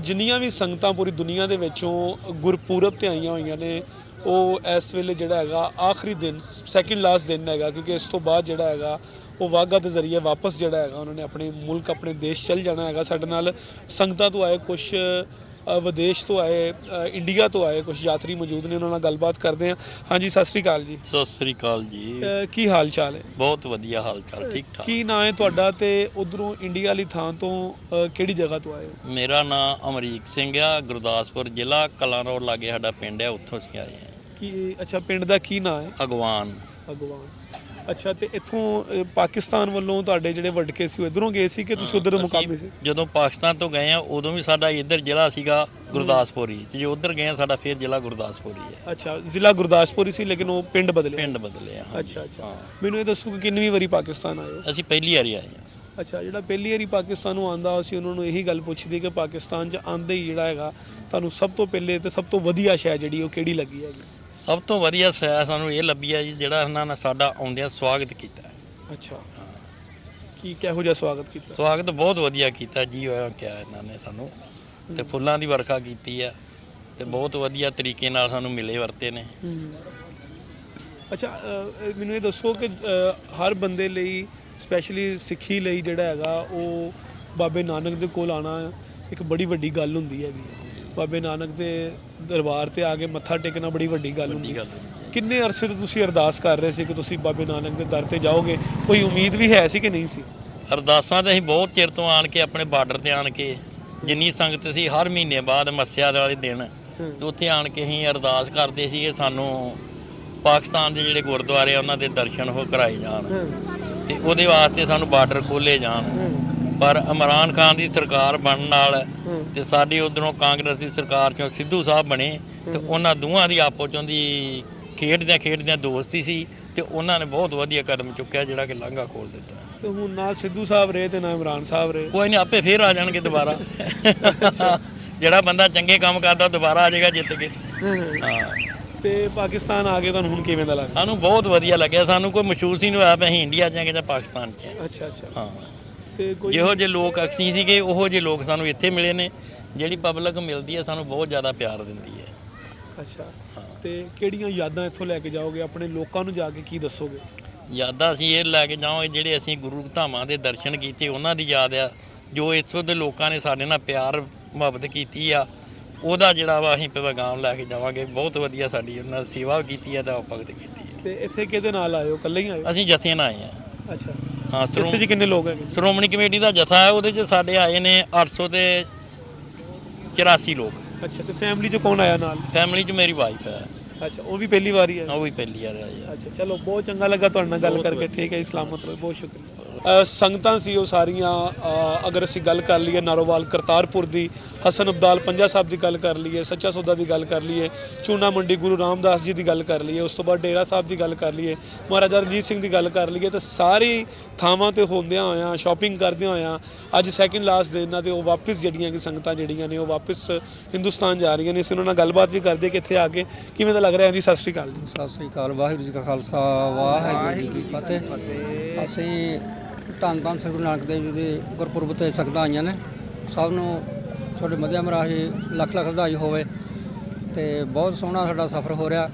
ਜਿੰਨੀਆਂ ਵੀ ਸੰਗਤਾਂ ਪੂਰੀ ਦੁਨੀਆ ਦੇ ਵਿੱਚੋਂ ਗੁਰਪੁਰਬ ਤੇ ਆਈਆਂ ਹੋਈਆਂ ਨੇ, ਉਹ ਇਸ ਵੇਲੇ ਜਿਹੜਾ ਹੈਗਾ ਆਖਰੀ ਦਿਨ, ਸੈਕਿੰਡ ਲਾਸਟ ਦਿਨ ਹੈਗਾ, ਕਿਉਂਕਿ ਇਸ ਤੋਂ ਬਾਅਦ ਜਿਹੜਾ ਹੈਗਾ ਉਹ ਵਾਹਗਾ ਦੇ ਜ਼ਰੀਏ ਵਾਪਸ ਜਿਹੜਾ ਹੈਗਾ ਉਹਨਾਂ ਨੇ ਆਪਣੇ ਮੁਲਕ, ਆਪਣੇ ਦੇਸ਼ ਚੱਲ ਜਾਣਾ ਹੈਗਾ। ਸਾਡੇ ਨਾਲ ਸੰਗਤਾਂ ਤੋਂ ਆਏ, ਕੁਛ ਵਿਦੇਸ਼ ਤੋਂ ਆਏ, ਇੰਡੀਆ ਤੋਂ ਆਏ ਕੁਝ ਯਾਤਰੀ ਮੌਜੂਦ ਨੇ, ਉਹਨਾਂ ਨਾਲ ਗੱਲਬਾਤ ਕਰਦੇ ਹਾਂ। ਹਾਂਜੀ, ਸਤਿ ਸ੍ਰੀ ਅਕਾਲ ਜੀ। ਸਤਿ ਸ੍ਰੀ ਅਕਾਲ ਜੀ। ਕੀ ਹਾਲ ਚਾਲ ਹੈ? ਬਹੁਤ ਵਧੀਆ ਹਾਲ ਚਾਲ, ਠੀਕ ਠਾਕ। ਕੀ ਨਾਂ ਹੈ ਤੁਹਾਡਾ ਤੇ ਉਧਰੋਂ ਇੰਡੀਆ ਵਾਲੀ ਥਾਂ ਤੋਂ ਕਿਹੜੀ ਜਗ੍ਹਾ ਤੋਂ ਆਏ ਹੋ? ਮੇਰਾ ਨਾਮ ਅਮਰੀਕ ਸਿੰਘ ਆ, ਗੁਰਦਾਸਪੁਰ ਜ਼ਿਲ੍ਹਾ ਕਲਾਂ ਰੋਡ ਲਾਗੇ ਸਾਡਾ ਪਿੰਡ ਹੈ, ਉੱਥੋਂ ਅਸੀਂ ਆਏ ਹਾਂ। ਕੀ ਅੱਛਾ, ਪਿੰਡ ਦਾ ਕੀ ਨਾਂ ਹੈ? ਅਗਵਾਨ। ਅਗਵਾਨ। ਅੱਛਾ, ਤੇ ਇੱਥੋਂ ਪਾਕਿਸਤਾਨ ਵੱਲੋਂ ਤੁਹਾਡੇ ਜਿਹੜੇ ਵਡਕੇ ਸੀ ਉਹ ਇਧਰੋਂ ਗਏ ਸੀ ਕਿ ਤੁਸੀਂ ਉਧਰ ਦੇ ਮੁਕਾਬਲੇ ਸੀ? ਜਦੋਂ ਪਾਕਿਸਤਾਨ ਤੋਂ ਗਏ ਆ ਉਦੋਂ ਵੀ ਸਾਡਾ ਇੱਧਰ ਜ਼ਿਲ੍ਹਾ ਸੀਗਾ ਗੁਰਦਾਸਪੁਰੀ, ਤੇ ਜੇ ਉੱਧਰ ਗਏ ਆ ਸਾਡਾ ਫਿਰ ਜ਼ਿਲ੍ਹਾ ਗੁਰਦਾਸਪੁਰੀ ਹੈ। ਅੱਛਾ, ਜ਼ਿਲ੍ਹਾ ਗੁਰਦਾਸਪੁਰੀ ਸੀ ਲੇਕਿਨ ਉਹ ਪਿੰਡ ਬਦਲੇ? ਪਿੰਡ ਬਦਲੇ ਆ। ਅੱਛਾ ਅੱਛਾ, ਮੈਨੂੰ ਇਹ ਦੱਸੋ ਕਿ ਕਿੰਨੀ ਵਾਰੀ ਪਾਕਿਸਤਾਨ ਆਏ ਹੋ? ਅਸੀਂ ਪਹਿਲੀ ਵਾਰੀ ਆਏ ਹਾਂ। ਅੱਛਾ, ਜਿਹੜਾ ਪਹਿਲੀ ਵਾਰੀ ਪਾਕਿਸਤਾਨ ਨੂੰ ਆਂਦਾ ਅਸੀਂ ਉਹਨਾਂ ਨੂੰ ਇਹੀ ਗੱਲ ਪੁੱਛਦੀ ਕਿ ਪਾਕਿਸਤਾਨ 'ਚ ਆਂਦੇ ਹੀ ਜਿਹੜਾ ਹੈਗਾ ਤੁਹਾਨੂੰ ਸਭ ਤੋਂ ਪਹਿਲੇ ਤੇ ਸਭ ਤੋਂ ਵਧੀਆ ਸ਼ੈ ਜਿਹੜੀ ਉਹ ਕਿਹੜੀ ਲੱਗੀ ਹੈਗੀ? ਸਭ ਤੋਂ ਵਧੀਆ ਸ਼ੈ ਸਾਨੂੰ ਇਹ ਲੱਭੀ ਹੈ ਜੀ, ਜਿਹੜਾ ਇਹਨਾਂ ਨੇ ਸਾਡਾ ਆਉਂਦਿਆਂ ਸਵਾਗਤ ਕੀਤਾ। ਅੱਛਾ, ਕੀ ਕਿਹੋ ਜਿਹਾ ਸਵਾਗਤ ਕੀਤਾ? ਸਵਾਗਤ ਬਹੁਤ ਵਧੀਆ ਕੀਤਾ ਜੀ, ਹੋਇਆ ਕਿਹਾ ਇਹਨਾਂ ਨੇ ਸਾਨੂੰ, ਤੇ ਫੁੱਲਾਂ ਦੀ ਵਰਖਾ ਕੀਤੀ ਆ, ਤੇ ਬਹੁਤ ਵਧੀਆ ਤਰੀਕੇ ਨਾਲ ਸਾਨੂੰ ਮਿਲੇ ਵਰਤੇ ਨੇ। ਅੱਛਾ, ਮੈਨੂੰ ਇਹ ਦੱਸੋ ਕਿ ਹਰ ਬੰਦੇ ਲਈ, ਸਪੈਸ਼ਲੀ ਸਿੱਖੀ ਲਈ ਜਿਹੜਾ ਹੈਗਾ ਉਹ ਬਾਬੇ ਨਾਨਕ ਦੇ ਕੋਲ ਆਉਣਾ ਇੱਕ ਬੜੀ ਵੱਡੀ ਗੱਲ ਹੁੰਦੀ ਹੈਗੀ। ਬਾਬੇ ਨਾਨਕ ਦੇ ਦਰਬਾਰ ਤੇ ਆ ਕੇ ਮੱਥਾ ਟੇਕਣਾ ਬੜੀ ਵੱਡੀ ਗੱਲ ਹੁੰਦੀ ਹੈ। ਕਿੰਨੇ ਅਰਸੇ ਤੋਂ ਤੁਸੀਂ ਅਰਦਾਸ ਕਰ ਰਹੇ ਸੀ ਕਿ ਤੁਸੀਂ ਬਾਬੇ ਨਾਨਕ ਦੇ ਦਰ ਤੇ ਜਾਓਗੇ? ਕੋਈ ਉਮੀਦ ਵੀ ਹੈ ਸੀ ਕਿ ਨਹੀਂ ਸੀ? ਅਰਦਾਸਾਂ ਤਾਂ ਅਸੀਂ ਬਹੁਤ ਚਿਰ ਤੋਂ ਆਣ ਕੇ ਆਪਣੇ ਬਾਰਡਰ ਤੇ ਆਣ ਕੇ, ਜਿੰਨੀ ਸੰਗਤ ਸੀ ਹਰ ਮਹੀਨੇ ਬਾਅਦ ਮੱਸਿਆ ਵਾਲੇ ਦਿਨ ਤੇ ਉੱਥੇ ਆਣ ਕੇ ਅਸੀਂ ਅਰਦਾਸ ਕਰਦੇ ਸੀ ਕਿ ਸਾਨੂੰ ਪਾਕਿਸਤਾਨ ਦੇ ਜਿਹੜੇ ਗੁਰਦੁਆਰੇ ਉਹਨਾਂ ਦੇ ਦਰਸ਼ਨ ਹੋ ਕਰਾਏ ਜਾਣ, ਤੇ ਉਹਦੇ ਵਾਸਤੇ ਸਾਨੂੰ ਬਾਰਡਰ ਖੋਲ੍ਹੇ ਜਾਣ। ਪਰ ਇਮਰਾਨ ਖਾਨ ਦੀ ਸਰਕਾਰ ਬਣਨ ਨਾਲ ਤੇ ਸਾਡੀ ਉਧਰੋਂ ਕਾਂਗਰਸ ਦੀ ਸਰਕਾਰ ਚੋਂ ਸਿੱਧੂ ਸਾਹਿਬ ਬਣੇ, ਤੇ ਉਹਨਾਂ ਦੋਵਾਂ ਦੀ ਆਪੋ ਚੋਂ ਦੀ ਖੇਡਦਿਆਂ ਦੋਸਤੀ ਸੀ, ਤੇ ਉਹਨਾਂ ਨੇ ਬਹੁਤ ਵਧੀਆ ਕਦਮ ਚੁੱਕਿਆ ਜਿਹੜਾ ਕਿ ਲਾਂਘਾ ਖੋਲ ਦਿੱਤਾ। ਤੇ ਹੁਣ ਨਾ ਸਿੱਧੂ ਸਾਹਿਬ ਰਹੇ ਤੇ ਨਾ ਇਮਰਾਨ ਸਾਹਿਬ ਰਹੇ। ਕੋਈ ਨਹੀਂ, ਆਪੇ ਫੇਰ ਆ ਜਾਣਗੇ ਦੁਬਾਰਾ। ਜਿਹੜਾ ਬੰਦਾ ਚੰਗੇ ਕੰਮ ਕਰਦਾ ਦੁਬਾਰਾ ਆ ਜਾਏਗਾ ਜਿੱਤ ਕੇ। ਹਾਂ, ਤੇ ਪਾਕਿਸਤਾਨ ਆ ਕੇ ਤੁਹਾਨੂੰ ਹੁਣ ਕਿਵੇਂ ਦਾ ਲੱਗਾ? ਸਾਨੂੰ ਬਹੁਤ ਵਧੀਆ ਲੱਗਿਆ। ਸਾਨੂੰ ਕੋਈ ਮਹਿਸੂਸ ਹੀ ਨਹੀਂ ਹੋਇਆ ਵੀ ਅਸੀਂ ਇੰਡੀਆ ਜਾਵਾਂਗੇ ਜਾਂ ਪਾਕਿਸਤਾਨ 'ਚ। ਅੱਛਾ ਅੱਛਾ, ਹਾਂ, ਤੇ ਕੋਈ ਜਿਹੋ ਜਿਹੇ ਲੋਕ ਅਕਸੀ ਸੀਗੇ ਉਹੋ ਜਿਹੇ ਲੋਕ ਸਾਨੂੰ ਇੱਥੇ ਮਿਲੇ ਨੇ। ਜਿਹੜੀ ਪਬਲਿਕ ਮਿਲਦੀ ਹੈ ਸਾਨੂੰ ਬਹੁਤ ਜ਼ਿਆਦਾ ਪਿਆਰ ਦਿੰਦੀ ਹੈ। ਅੱਛਾ, ਤੇ ਕਿਹੜੀਆਂ ਯਾਦਾਂ ਇੱਥੋਂ ਲੈ ਕੇ ਜਾਓਗੇ? ਆਪਣੇ ਲੋਕਾਂ ਨੂੰ ਜਾ ਕੇ ਕੀ ਦੱਸੋਗੇ? ਯਾਦਾਂ ਅਸੀਂ ਇਹ ਲੈ ਕੇ ਜਾਵਾਂਗੇ ਜਿਹੜੇ ਅਸੀਂ ਗੁਰੂ ਧਾਮਾਂ ਦੇ ਦਰਸ਼ਨ ਕੀਤੇ, ਉਹਨਾਂ ਦੀ ਯਾਦ ਆ। ਜੋ ਇੱਥੋਂ ਦੇ ਲੋਕਾਂ ਨੇ ਸਾਡੇ ਨਾਲ ਪਿਆਰ ਮੁਹੱਬਤ ਕੀਤੀ ਆ, ਉਹਦਾ ਜਿਹੜਾ ਵਾ ਅਸੀਂ ਪੈਗਾਮ ਲੈ ਕੇ ਜਾਵਾਂਗੇ। ਬਹੁਤ ਵਧੀਆ ਸਾਡੀ ਉਹਨਾਂ ਨੇ ਸੇਵਾ ਕੀਤੀ ਹੈ ਤੇ ਭਗਤ ਕੀਤੀ ਹੈ। ਤੇ ਇੱਥੇ ਕਿਹਦੇ ਨਾਲ ਆਏ ਹੋ? ਇਕੱਲੇ ਹੀ ਆਏ ਹੋ? ਅਸੀਂ ਜਥੇ ਨਾਲ ਆਏ ਹਾਂ। ਅੱਛਾ, ਹਾਂ, ਇੱਥੇ ਜੀ ਕਿੰਨੇ ਲੋਕ ਹੈਗੇ? ਸ਼੍ਰੋਮਣੀ ਕਮੇਟੀ ਦਾ ਜਥਾ ਹੈ, ਉਹਦੇ 'ਚ ਸਾਡੇ ਆਏ ਨੇ 884 ਲੋਕ। ਅੱਛਾ, ਤੇ ਫੈਮਿਲੀ 'ਚ ਕੌਣ ਆਇਆ ਨਾਲ? ਫੈਮਿਲੀ 'ਚ ਮੇਰੀ ਵਾਈਫ ਹੈ। ਅੱਛਾ, ਉਹ ਵੀ ਪਹਿਲੀ ਵਾਰੀ ਹੈ? ਉਹ ਵੀ ਪਹਿਲੀ ਵਾਰ ਆਈ ਹੈ। ਅੱਛਾ, ਚਲੋ ਬਹੁਤ ਚੰਗਾ ਲੱਗਾ ਤੁਹਾਡੇ ਨਾਲ ਗੱਲ ਕਰਕੇ। ਠੀਕ ਹੈ ਜੀ, ਸਲਾਮਤ ਰਹੋ, ਬਹੁਤ ਸ਼ੁਕਰੀਆ। ਸੰਗਤਾਂ ਸੀ ਉਹ ਸਾਰੀਆਂ, ਅਗਰ ਅਸੀਂ ਗੱਲ ਕਰ ਲਈਏ ਨਾਰੋਵਾਲ ਕਰਤਾਰਪੁਰ ਦੀ, ਹਸਨ ਅਬਦਾਲ ਪੰਜਾ ਸਾਹਿਬ ਦੀ ਗੱਲ ਕਰ ਲਈਏ, ਸੱਚਾ ਸੌਦਾ ਦੀ ਗੱਲ ਕਰ ਲਈਏ, ਚੂਨਾ ਮੰਡੀ ਗੁਰੂ ਰਾਮਦਾਸ ਜੀ ਦੀ ਗੱਲ ਕਰ ਲਈਏ, ਉਸ ਤੋਂ ਬਾਅਦ ਡੇਰਾ ਸਾਹਿਬ ਦੀ ਗੱਲ ਕਰ ਲਈਏ, ਮਹਾਰਾਜਾ ਰਣਜੀਤ ਸਿੰਘ ਦੀ ਗੱਲ ਕਰ ਲਈਏ, ਤਾਂ ਸਾਰੀ ਥਾਵਾਂ ਤੇ ਹੁੰਦਿਆਂ ਹੋਇਆਂ, ਸ਼ਾਪਿੰਗ ਕਰਦਿਆਂ ਹੋਇਆਂ, ਅੱਜ ਸੈਕਿੰਡ ਲਾਸਟ ਦਿਨ ਨਾਲ ਤੇ ਉਹ ਵਾਪਸ ਜਿਹੜੀਆਂ ਕਿ ਸੰਗਤਾਂ ਜਿਹੜੀਆਂ ਨੇ ਉਹ ਵਾਪਸ ਹਿੰਦੁਸਤਾਨ ਜਾ ਰਹੀਆਂ ਨੇ। ਅਸੀਂ ਉਹਨਾਂ ਨਾਲ ਗੱਲਬਾਤ ਵੀ ਕਰਦੇ ਕਿ ਇੱਥੇ ਆ ਕੇ ਕਿਵੇਂ ਦਾ ਲੱਗ ਰਿਹਾ ਜੀ। ਸਤਿ ਸ਼੍ਰੀ ਅਕਾਲ ਜੀ। ਸਤਿ ਸ੍ਰੀ ਅਕਾਲ, ਵਾਹਿਗੁਰੂ ਜੀ ਕਾ ਖਾਲਸਾ, ਵਾਹਿਗੁਰੂ ਜੀ ਕੀ ਫਤਿਹ। ਅਸੀਂ ਧੰਨ ਸ੍ਰੀ ਗੁਰੂ ਨਾਨਕ ਦੇਵ ਜੀ ਦੇ ਗੁਰਪੁਰਬ ਤੇ ਸੰਗਤਾਂ ਆਈਆਂ ਨੇ। ਸਭ ਨੂੰ ਤੁਹਾਡੇ ਮੱਧਿਅਮ ਰਾਹੀਂ ਲੱਖ ਲੱਖ ਵਧਾਈ ਹੋਵੇ। ਤੇ ਬਹੁਤ ਸੋਹਣਾ ਸਾਡਾ ਸਫ਼ਰ ਹੋ ਰਿਹਾ,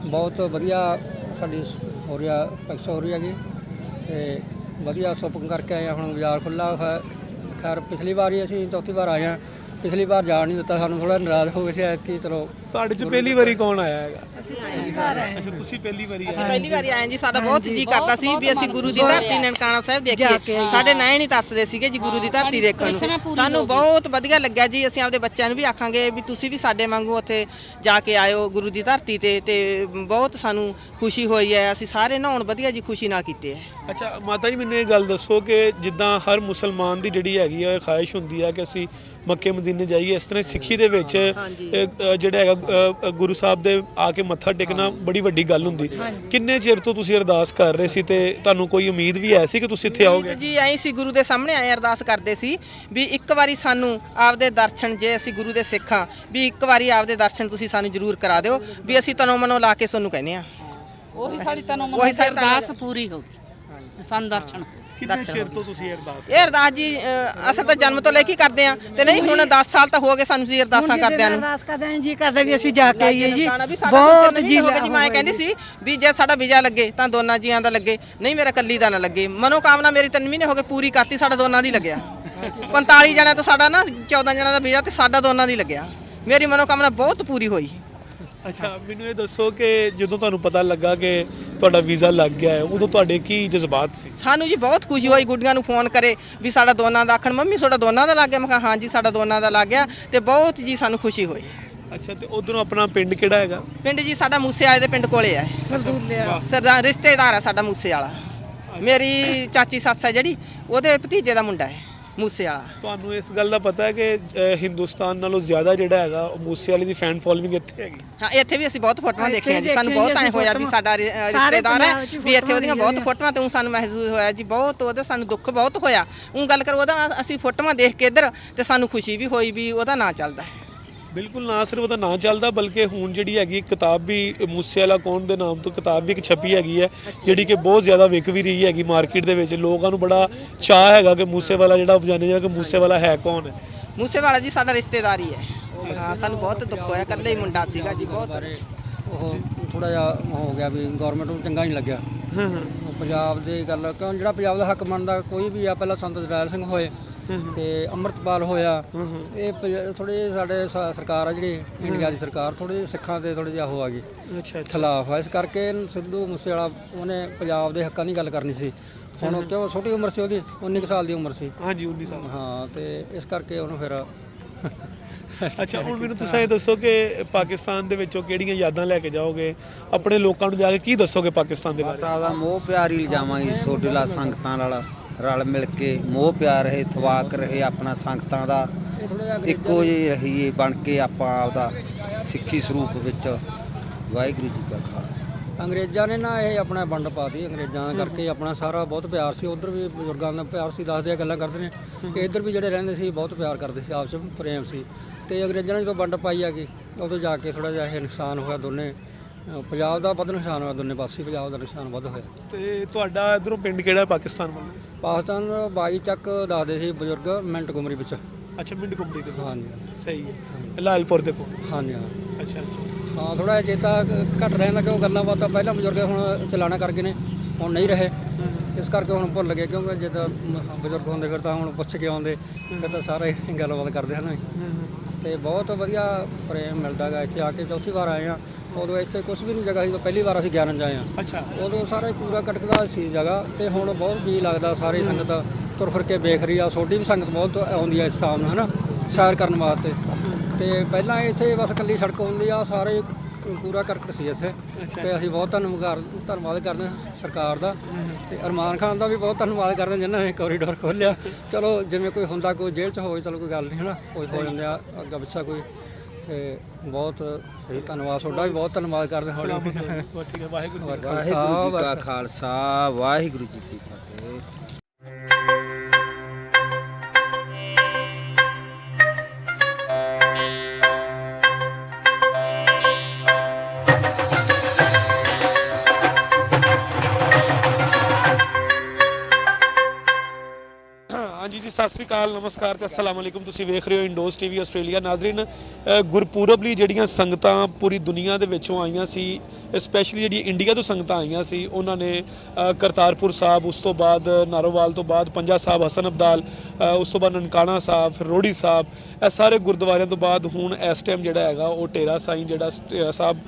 ਬਹੁਤ ਵਧੀਆ ਸਾਡੀ ਹੋ ਰਿਹਾ, ਟੈਕਸ ਹੋ ਰਹੀ ਹੈਗੀ, ਤੇ ਵਧੀਆ ਸ਼ੋਪਿੰਗ ਕਰਕੇ ਆਏ ਹਾਂ। ਹੁਣ ਬਾਜ਼ਾਰ ਖੁੱਲ੍ਹਾ ਹੈ। ਖੈਰ ਪਿਛਲੀ ਵਾਰੀ ਅਸੀਂ ਚੌਥੀ ਵਾਰ ਆਏ ਹਾਂ, ਪਿਛਲੀ ਵਾਰ ਜਾਣ ਨਹੀਂ ਦਿੱਤਾ ਸਾਨੂੰ, ਥੋੜ੍ਹਾ ਨਾਰਾਜ਼ ਹੋ ਗਏ ਸੀ ਐਤਕੀ। ਚਲੋ ਤੁਹਾਡੇ ਚ ਪਹਿਲੀ ਵਾਰੀ ਕੌਣ ਆਇਆ ਹੈਗਾ? ਅਸੀਂ ਆਏ ਅੱਛਾ ਤੁਸੀਂ ਪਹਿਲੀ ਵਾਰੀ ਅਸੀਂ ਪਹਿਲੀ ਵਾਰੀ ਆਏ ਜੀ। ਸਾਡਾ ਬਹੁਤ ਜੀ ਕਰਦਾ ਸੀ ਵੀ ਅਸੀਂ ਗੁਰੂ ਦੀ ਧਰਤੀ ਨਨਕਾਣਾ ਸਾਹਿਬ ਦੇਖੀਏ। ਸਾਡੇ ਨਾਂ ਨਹੀਂ ਦੱਸਦੇ ਸੀਗੇ ਜੀ ਗੁਰੂ ਦੀ ਧਰਤੀ ਦੇਖਣ ਨੂੰ। ਸਾਨੂੰ ਬਹੁਤ ਵਧੀਆ ਲੱਗਿਆ ਜੀ। ਅਸੀਂ ਆਪਦੇ ਬੱਚਿਆਂ ਨੂੰ ਵੀ ਆਖਾਂਗੇ ਵੀ ਤੁਸੀਂ ਵੀ ਸਾਡੇ ਵਾਂਗੂ ਉੱਥੇ ਜਾ ਕੇ ਆਇਓ ਗੁਰੂ ਦੀ ਧਰਤੀ ਤੇ ਬਹੁਤ ਸਾਨੂੰ ਖੁਸ਼ੀ ਹੋਈ ਹੈ। ਅਸੀਂ ਸਾਰੇ ਨਹਾਉਣ ਵਧੀਆ ਜੀ ਖੁਸ਼ੀ ਨਾਲ ਕੀਤੇ ਹੈ। ਅੱਛਾ ਮਾਤਾ ਜੀ ਮੈਨੂੰ ਇਹ ਗੱਲ ਦੱਸੋ ਕਿ ਜਿੱਦਾਂ ਹਰ ਮੁਸਲਮਾਨ ਦੀ ਜਿਹੜੀ ਹੈਗੀ ਆ ਖਾਹਿਸ਼ ਹੁੰਦੀ ਆ ਕਿ ਅਸੀਂ ਮੱਕੇ ਮਦੀਨੇ ਜਾਈਏ, ਇਸ ਤਰ੍ਹਾਂ ਸਿੱਖੀ ਦੇ ਵਿੱਚ ਜਿਹੜਾ ਹੈਗਾ ਗੁਰੂ ਸਾਹਿਬ ਦੇ ਆ ਕੇ ਮੱਥਾ ਟੇਕਣਾ ਬੜੀ ਵੱਡੀ ਗੱਲ ਹੁੰਦੀ। ਕਿੰਨੇ ਚਿਰ ਤੋਂ ਤੁਸੀਂ ਅਰਦਾਸ ਕਰ ਰਹੇ ਸੀ ਤੇ ਤੁਹਾਨੂੰ ਕੋਈ ਉਮੀਦ ਵੀ ਐ ਸੀ ਕਿ ਤੁਸੀਂ ਇੱਥੇ ਆਓਗੇ? ਜੀ ਐਂ ਸੀ ਗੁਰੂ ਦੇ ਸਾਹਮਣੇ ਆਏ ਅਰਦਾਸ ਕਰਦੇ ਸੀ ਵੀ ਇੱਕ ਵਾਰੀ ਸਾਨੂੰ ਆਪਦੇ ਦਰਸ਼ਨ, ਜੇ ਅਸੀਂ ਗੁਰੂ ਦੇ ਸਿੱਖ ਹਾਂ, ਵੀ ਇੱਕ ਵਾਰੀ ਆਪਦੇ ਦਰਸ਼ਨ ਤੁਸੀਂ ਸਾਨੂੰ ਜ਼ਰੂਰ ਕਰਾ ਦਿਓ ਵੀ ਅਸੀਂ ਤਨੋਂ ਮਨੋਂ ਲਾ ਕੇ ਤੁਹਾਨੂੰ ਕਹਿੰਦੇ ਆ। ਉਹੀ ਸਾਡੀ ਤਨੋਂ ਮਨੋਂ ਅਰਦਾਸ ਪੂਰੀ ਹੋ ਗਈ, ਸਾਨੂੰ ਦਰਸ਼ਨ। ਕਿੰਨੇ ਚਿਰ ਤੋਂ ਤੁਸੀਂ ਅਰਦਾਸ? ਇਹ ਅਰਦਾਸ ਜੀ ਅਸਲ ਤਾਂ ਜਨਮ ਤੋਂ ਲੈ ਕੇ ਕਰਦੇ ਆ ਤੇ ਨਹੀਂ ਹੁਣ 10 ਸਾਲ ਤਾਂ ਹੋ ਗਏ ਸਾਨੂੰ ਜੀ ਅਰਦਾਸਾਂ ਕਰਦਿਆਂ ਨੂੰ। ਅਰਦਾਸ ਕਰਦੇ ਆਂ ਜੀ, ਕਰਦੇ ਵੀ ਅਸੀਂ ਜਾ ਕੇ ਆਈਏ ਜੀ। ਬਹੁਤ ਜੀ ਹੋ ਗਿਆ ਜੀ। ਮੈਂ ਕਹਿੰਦੀ ਸੀ ਵੀ ਜੇ ਸਾਡਾ ਵੀਜ਼ਾ ਲੱਗੇ ਤਾਂ ਦੋਨਾਂ ਜੀਆਂ ਦਾ ਲੱਗੇ, ਨਹੀਂ ਮੇਰਾ ਕੱਲੀ ਦਾ ਨਾ ਲੱਗੇ। ਮਨੋ ਕਾਮਨਾ ਮੇਰੀ 3 ਮਹੀਨੇ ਹੋ ਗਏ ਪੂਰੀ ਕਰਤੀ, ਸਾਡਾ ਦੋਨਾਂ ਦੀ ਲੱਗਿਆ। 45 ਜਣਿਆਂ ਤੋਂ ਸਾਡਾ ਨਾ 14 ਜਣਿਆਂ ਦਾ ਵੀਜ਼ਾ ਤੇ ਸਾਡਾ ਦੋਨਾਂ ਦੀ ਲੱਗਿਆ। ਮੇਰੀ ਮਨੋ ਕਾਮਨਾ ਬਹੁਤ ਪੂਰੀ ਹੋਈ। ਅੱਛਾ ਮੈਨੂੰ ਇਹ ਦੱਸੋ ਕਿ ਜਦੋਂ ਤੁਹਾਨੂੰ ਪਤਾ ਲੱਗਾ ਕਿ ਤੁਹਾਡਾ ਵੀਜ਼ਾ ਲੱਗ ਗਿਆ ਹੈ, ਉਦੋਂ ਤੁਹਾਡੇ ਕੀ ਜਜ਼ਬਾਤ ਸੀ? ਸਾਨੂੰ ਜੀ ਬਹੁਤ ਖੁਸ਼ੀ ਹੋਈ। ਗੁੱਡੀਆਂ ਨੂੰ ਫੋਨ ਕਰੇ ਵੀ ਸਾਡਾ ਦੋਨਾਂ ਦਾ, ਆਖਣ ਮੰਮੀ ਤੁਹਾਡਾ ਦੋਨਾਂ ਦਾ ਲੱਗ ਗਿਆ। ਮੈਂ ਕਿਹਾ ਹਾਂ ਜੀ ਸਾਡਾ ਦੋਨਾਂ ਦਾ ਲੱਗ ਗਿਆ ਤੇ ਬਹੁਤ ਜੀ ਸਾਨੂੰ ਖੁਸ਼ੀ ਹੋਈ। ਅੱਛਾ ਤੇ ਉਧਰੋਂ ਆਪਣਾ ਪਿੰਡ ਕਿਹੜਾ ਹੈਗਾ? ਪਿੰਡ ਜੀ ਸਾਡਾ ਮੂਸੇ ਵਾਲੇ ਦੇ ਪਿੰਡ ਕੋਲੇ ਹੈ। ਸਰਦਾਰ ਰਿਸ਼ਤੇਦਾਰ ਹੈ ਸਾਡਾ ਮੂਸੇ ਵਾਲਾ। ਮੇਰੀ ਚਾਚੀ ਸੱਸ ਹੈ ਜਿਹੜੀ, ਉਹਦੇ ਭਤੀਜੇ ਦਾ ਮੁੰਡਾ ਹੈ ਮੂਸੇ ਵਾਲਾ। ਤੁਹਾਨੂੰ ਇਸ ਗੱਲ ਦਾ ਪਤਾ ਹੈ ਕਿ ਹਿੰਦੁਸਤਾਨ ਨਾਲੋਂ ਜ਼ਿਆਦਾ ਜਿਹੜਾ ਹੈਗਾ ਉਹ ਮੂਸੇ ਵਾਲੇ ਦੀ ਫੈਨ ਫੋਲੋਇੰਗ ਇੱਥੇ ਹੈਗੀ? ਹਾਂ ਇੱਥੇ ਵੀ ਅਸੀਂ ਬਹੁਤ ਫੋਟੋਆਂ ਦੇਖੀਆਂ ਜੀ। ਸਾਨੂੰ ਬਹੁਤ ਐਂ ਹੋਇਆ ਵੀ ਸਾਡਾ ਰਿਸ਼ਤੇਦਾਰ ਹੈ ਵੀ ਇੱਥੇ ਉਹਦੀਆਂ ਬਹੁਤ ਫੋਟੋਆਂ ਤੇ ਸਾਨੂੰ ਮਹਿਸੂਸ ਹੋਇਆ ਜੀ। ਬਹੁਤ ਉਹਦਾ ਸਾਨੂੰ ਦੁੱਖ ਬਹੁਤ ਹੋਇਆ। ਉਹ ਗੱਲ ਕਰ ਉਹਦਾ ਅਸੀਂ ਫੋਟੋਆਂ ਦੇਖ ਕੇ ਇੱਧਰ ਤੇ ਸਾਨੂੰ ਖੁਸ਼ੀ ਵੀ ਹੋਈ ਵੀ ਉਹਦਾ ਨਾਂ ਚੱਲਦਾ ਹੈ। ਬਿਲਕੁਲ ਨਾ ਸਿਰਫ ਉਹਦਾ ਨਾਂ ਚੱਲਦਾ ਬਲਕਿ ਹੁਣ ਜਿਹੜੀ ਹੈਗੀ ਕਿਤਾਬ ਵੀ ਮੂਸੇ ਵਾਲਾ ਕੌਣ ਦੇ ਨਾਮ ਤੋਂ ਕਿਤਾਬ ਵੀ ਇੱਕ ਛਪੀ ਹੈਗੀ ਹੈ ਜਿਹੜੀ ਕਿ ਬਹੁਤ ਜ਼ਿਆਦਾ ਵਿਕ ਵੀ ਰਹੀ ਹੈਗੀ ਮਾਰਕੀਟ ਦੇ ਵਿੱਚ। ਲੋਕਾਂ ਨੂੰ ਬੜਾ ਚਾਅ ਹੈਗਾ ਕਿ ਮੂਸੇ ਵਾਲਾ ਜਿਹੜਾ ਜਾਣਿਆ ਜਾਵੇ ਕਿ ਮੂਸੇ ਵਾਲਾ ਹੈ ਕੌਣ ਹੈ। ਮੂਸੇ ਵਾਲਾ ਜੀ ਸਾਡਾ ਰਿਸ਼ਤੇਦਾਰ ਹੀ ਹੈ। ਹਾਂ ਸਾਨੂੰ ਬਹੁਤ ਦੁੱਖ ਹੋਇਆ, ਇਕੱਲੇ ਹੀ ਮੁੰਡਾ ਸੀਗਾ ਜੀ। ਬਹੁਤ ਉਹ ਥੋੜਾ ਜਿਹਾ ਹੋ ਗਿਆ ਵੀ ਗਵਰਨਮੈਂਟ ਨੂੰ ਚੰਗਾ ਨਹੀਂ ਲੱਗਿਆ। ਪੰਜਾਬ ਦੀ ਗੱਲ ਕਿਉਂ ਜਿਹੜਾ ਪੰਜਾਬ ਦਾ ਹੱਕ ਮੰਨਦਾ ਕੋਈ ਵੀ ਆ, ਪਹਿਲਾਂ ਸੰਤ ਜਰਨੈਲ ਸਿੰਘ ਹੋਏ ਤੇ ਅੰਮ੍ਰਿਤਪਾਲ ਹੋਇਆ। ਇਹ ਥੋੜੇ ਸਾਡੇ ਸਰਕਾਰ ਆ ਜਿਹੜੀ ਇੰਡੀਆ ਦੀ ਸਰਕਾਰ ਥੋੜੇ ਜਿਹੇ ਸਿੱਖਾਂ ਤੇ ਥੋੜੇ ਜਿਹਾ ਉਹ ਆ ਗਈ ਖਿਲਾਫ ਆ। ਇਸ ਕਰਕੇ ਸਿੱਧੂ ਮੂਸੇਵਾਲਾ ਉਹਨੇ ਪੰਜਾਬ ਦੇ ਹੱਕਾਂ ਦੀ ਗੱਲ ਕਰਨੀ ਸੀ। ਹੁਣ ਕਿਉਂ ਛੋਟੀ ਉਮਰ ਸੀ ਉਹਦੀ, 19 ਸਾਲ ਦੀ ਉਮਰ ਸੀ। ਹਾਂਜੀ 19 ਸਾਲ। ਹਾਂ ਤੇ ਇਸ ਕਰਕੇ ਉਹਨੂੰ ਫਿਰ ਅੱਛਾ ਹੁਣ ਮੈਨੂੰ ਤੁਸੀਂ ਇਹ ਦੱਸੋ ਕਿ ਪਾਕਿਸਤਾਨ ਦੇ ਵਿੱਚੋਂ ਕਿਹੜੀਆਂ ਯਾਦਾਂ ਲੈ ਕੇ ਜਾਓਗੇ ਆਪਣੇ ਲੋਕਾਂ ਨੂੰ, ਜਾ ਕੇ ਕੀ ਦੱਸੋਗੇ ਪਾਕਿਸਤਾਨ ਦੇ ਬਾਰੇ? ਸਾਹਿਬ ਦਾ ਮੋਹ ਪਿਆਰ ਹੀ ਲਿਜਾਵਾਂਗੇ ਛੋਟੇ ਲਾ ਸੰਗਤਾਂ ਨਾਲ ਰਲ ਮਿਲ ਕੇ ਮੋਹ ਪਿਆਰ ਰਹੇ, ਇਤਵਾਕ ਰਹੇ ਆਪਣਾ ਸੰਗਤਾਂ ਦਾ, ਇੱਕੋ ਜਿਹੇ ਰਹੀਏ ਬਣ ਕੇ ਆਪਾਂ ਆਪਦਾ ਸਿੱਖੀ ਸਰੂਪ ਵਿੱਚ। ਵਾਹਿਗੁਰੂ ਜੀ ਕਾ ਖਾਲਸਾ। ਅੰਗਰੇਜ਼ਾਂ ਨੇ ਨਾ ਇਹ ਆਪਣਾ ਵੰਡ ਪਾਤੀ। ਅੰਗਰੇਜ਼ਾਂ ਕਰਕੇ ਆਪਣਾ ਸਾਰਾ ਬਹੁਤ ਪਿਆਰ ਸੀ। ਉਧਰ ਵੀ ਬਜ਼ੁਰਗਾਂ ਦਾ ਪਿਆਰ ਸੀ, ਦੱਸਦੇ ਆ ਗੱਲਾਂ ਕਰਦੇ ਨੇ ਕਿ ਇੱਧਰ ਵੀ ਜਿਹੜੇ ਰਹਿੰਦੇ ਸੀ ਬਹੁਤ ਪਿਆਰ ਕਰਦੇ ਸੀ, ਆਪਸ ਵਿੱਚ ਪ੍ਰੇਮ ਸੀ। ਤੇ ਅੰਗਰੇਜ਼ਾਂ ਨੇ ਜਦੋਂ ਵੰਡ ਪਾਈ ਆ ਗਈ ਉਦੋਂ ਜਾ ਕੇ ਥੋੜਾ ਜਿਹਾ ਇਹ ਨੁਕਸਾਨ ਹੋਇਆ। ਦੋਨੇ ਪੰਜਾਬ ਦਾ ਵੱਧ ਨੁਕਸਾਨ ਹੋਇਆ, ਦੋਨੇ ਪਾਸੇ ਪੰਜਾਬ ਦਾ ਨੁਕਸਾਨ ਵੱਧ ਹੋਇਆ। ਤੇ ਤੁਹਾਡਾ ਇਧਰੋਂ ਪਿੰਡ ਕਿਹੜਾ ਪਾਕਿਸਤਾਨ ਵੱਲੋਂ? ਪਾਕਿਸਤਾਨ 22 ਚੱਕ ਦੱਸਦੇ ਸੀ ਬਜ਼ੁਰਗ, ਮਿੰਟ ਗੁਮਰੀ ਵਿੱਚ। ਅੱਛਾ ਮਿੰਟ ਕੁੰਬੜੀ ਦੇ ਵਿੱਚ। ਹਾਂਜੀ ਸਹੀ ਹੈ। ਲਾਲਪੁਰ ਦੇ ਕੋਲ। ਹਾਂਜੀ ਹਾਂ। ਅੱਛਾ ਅੱਛਾ ਹਾਂ ਥੋੜਾ ਜਿਹਾ ਚੇਤਾ ਘੱਟ ਰਹਿੰਦਾ ਕਿਉਂ ਗੱਲਾਂ ਬਾਤਾਂ ਪਹਿਲਾਂ ਬਜ਼ੁਰਗ ਹੁਣ ਚਲਾਣਾ ਕਰ ਗਏ ਨੇ, ਹੁਣ ਨਹੀਂ ਰਹੇ। ਇਸ ਕਰਕੇ ਹੁਣ ਭੁੱਲ ਗਏ ਕਿਉਂਕਿ ਜਦੋਂ ਬਜ਼ੁਰਗ ਹੁੰਦੇ ਫਿਰ ਤਾਂ ਹੁਣ ਪੁੱਛ ਕੇ ਆਉਂਦੇ, ਫਿਰ ਤਾਂ ਸਾਰੇ ਗੱਲਬਾਤ ਕਰਦੇ ਹਨ। ਤੇ ਬਹੁਤ ਵਧੀਆ ਪ੍ਰੇਮ ਮਿਲਦਾ ਗਾ ਇੱਥੇ ਆ ਕੇ। ਚੌਥੀ ਵਾਰ ਆਏ ਆ, ਉਦੋਂ ਇੱਥੇ ਕੁਝ ਵੀ ਨਹੀਂ ਜਗ੍ਹਾ ਸੀ। ਪਹਿਲੀ ਵਾਰ ਅਸੀਂ 11 ਜਾਏ ਆ। ਅੱਛਾ ਉਦੋਂ ਸਾਰੇ ਪੂਰਾ ਕਟਕਦਾ ਸੀ ਜਗ੍ਹਾ ਤੇ ਹੁਣ ਬਹੁਤ ਜੀ ਲੱਗਦਾ। ਸਾਰੀ ਸੰਗਤ ਤੁਰ ਫਿਰ ਕੇ ਵੇਖ ਰਹੀ ਆ। ਛੋਟੀ ਵੀ ਸੰਗਤ ਬਹੁਤ ਆਉਂਦੀ ਆ ਇਸ ਸ਼ਾਮ ਨੂੰ ਹੈ ਨਾ ਸੈਰ ਕਰਨ ਵਾਸਤੇ। ਤੇ ਪਹਿਲਾਂ ਇੱਥੇ ਬਸ ਇਕੱਲੀ ਸੜਕ ਹੁੰਦੀ ਆ, ਸਾਰੇ ਪੂਰਾ ਕਰਕਟ ਸੀ ਇੱਥੇ। ਤੇ ਅਸੀਂ ਬਹੁਤ ਧੰਨਵਾਦ ਕਰਦੇ ਹਾਂ ਸਰਕਾਰ ਦਾ ਤੇ ਅਰਮਾਨ ਖਾਨ ਦਾ ਵੀ ਬਹੁਤ ਧੰਨਵਾਦ ਕਰਦੇ ਜਿਨ੍ਹਾਂ ਨੇ ਕੋਰੀਡੋਰ ਖੋਲ੍ਹਿਆ। ਚਲੋ ਜਿਵੇਂ ਕੋਈ ਹੁੰਦਾ ਕੋਈ ਜੇਲ੍ਹ 'ਚ ਹੋਵੇ ਚਲੋ ਕੋਈ ਗੱਲ ਨਹੀਂ ਹੈ ਨਾ, ਕੋਈ ਹੋ ਜਾਂਦੇ ਆ ਅੱਗਾ ਪਿੱਛਾ ਕੋਈ। ਤੇ ਬਹੁਤ ਸਹੀ ਧੰਨਵਾਦ ਤੁਹਾਡਾ ਵੀ ਬਹੁਤ ਧੰਨਵਾਦ ਕਰਦੇ ਹਾਂ। ਠੀਕ ਹੈ। ਵਾਹਿਗੁਰੂ ਵਾਹਿਗੁਰੂ ਜੀ ਕਾ ਖਾਲਸਾ ਵਾਹਿਗੁਰੂ ਜੀ ਕੀ ਫਤਿਹ। ਹਾਂਜੀ ਜੀ ਸਤਿ ਸ੍ਰੀ ਅਕਾਲ, ਨਮਸਕਾਰ ਤੇ ਅਸਲਾਮ ਅਲੈਕੁਮ। ਤੁਸੀਂ ਵੇਖ ਰਹੇ ਹੋ ਇੰਡੋਜ਼ ਟੀਵੀ ਆਸਟ੍ਰੇਲੀਆ। ਨਾਜ਼ਰੀਨ ਗੁਰਪੁਰਬ ਲਈ ਜਿਹੜੀਆਂ ਸੰਗਤਾਂ ਪੂਰੀ ਦੁਨੀਆ ਦੇ ਵਿੱਚੋਂ ਆਈਆਂ ਸੀ, ਸਪੈਸ਼ਲੀ ਜਿਹੜੀ ਇੰਡੀਆ ਤੋਂ ਸੰਗਤਾਂ ਆਈਆਂ ਸੀ ਉਹਨਾਂ ਨੇ ਕਰਤਾਰਪੁਰ ਸਾਹਿਬ, ਉਸ ਤੋਂ ਬਾਅਦ ਨਾਰੋਵਾਲ ਤੋਂ ਬਾਅਦ ਪੰਜਾ ਸਾਹਿਬ, ਹਸਨ ਅਬਦਾਲ, ਉਸ ਤੋਂ ਬਾਅਦ ਨਨਕਾਣਾ ਸਾਹਿਬ, ਫਿਰ ਰੋੜੀ ਸਾਹਿਬ, ਇਹ ਸਾਰੇ ਗੁਰਦੁਆਰਿਆਂ ਤੋਂ ਬਾਅਦ ਹੁਣ ਇਸ ਟਾਈਮ ਜਿਹੜਾ ਹੈਗਾ ਉਹ ਟੇਰਾ ਸਾਈਂ ਜਿਹੜਾ ਟੇਰਾ ਸਾਹਿਬ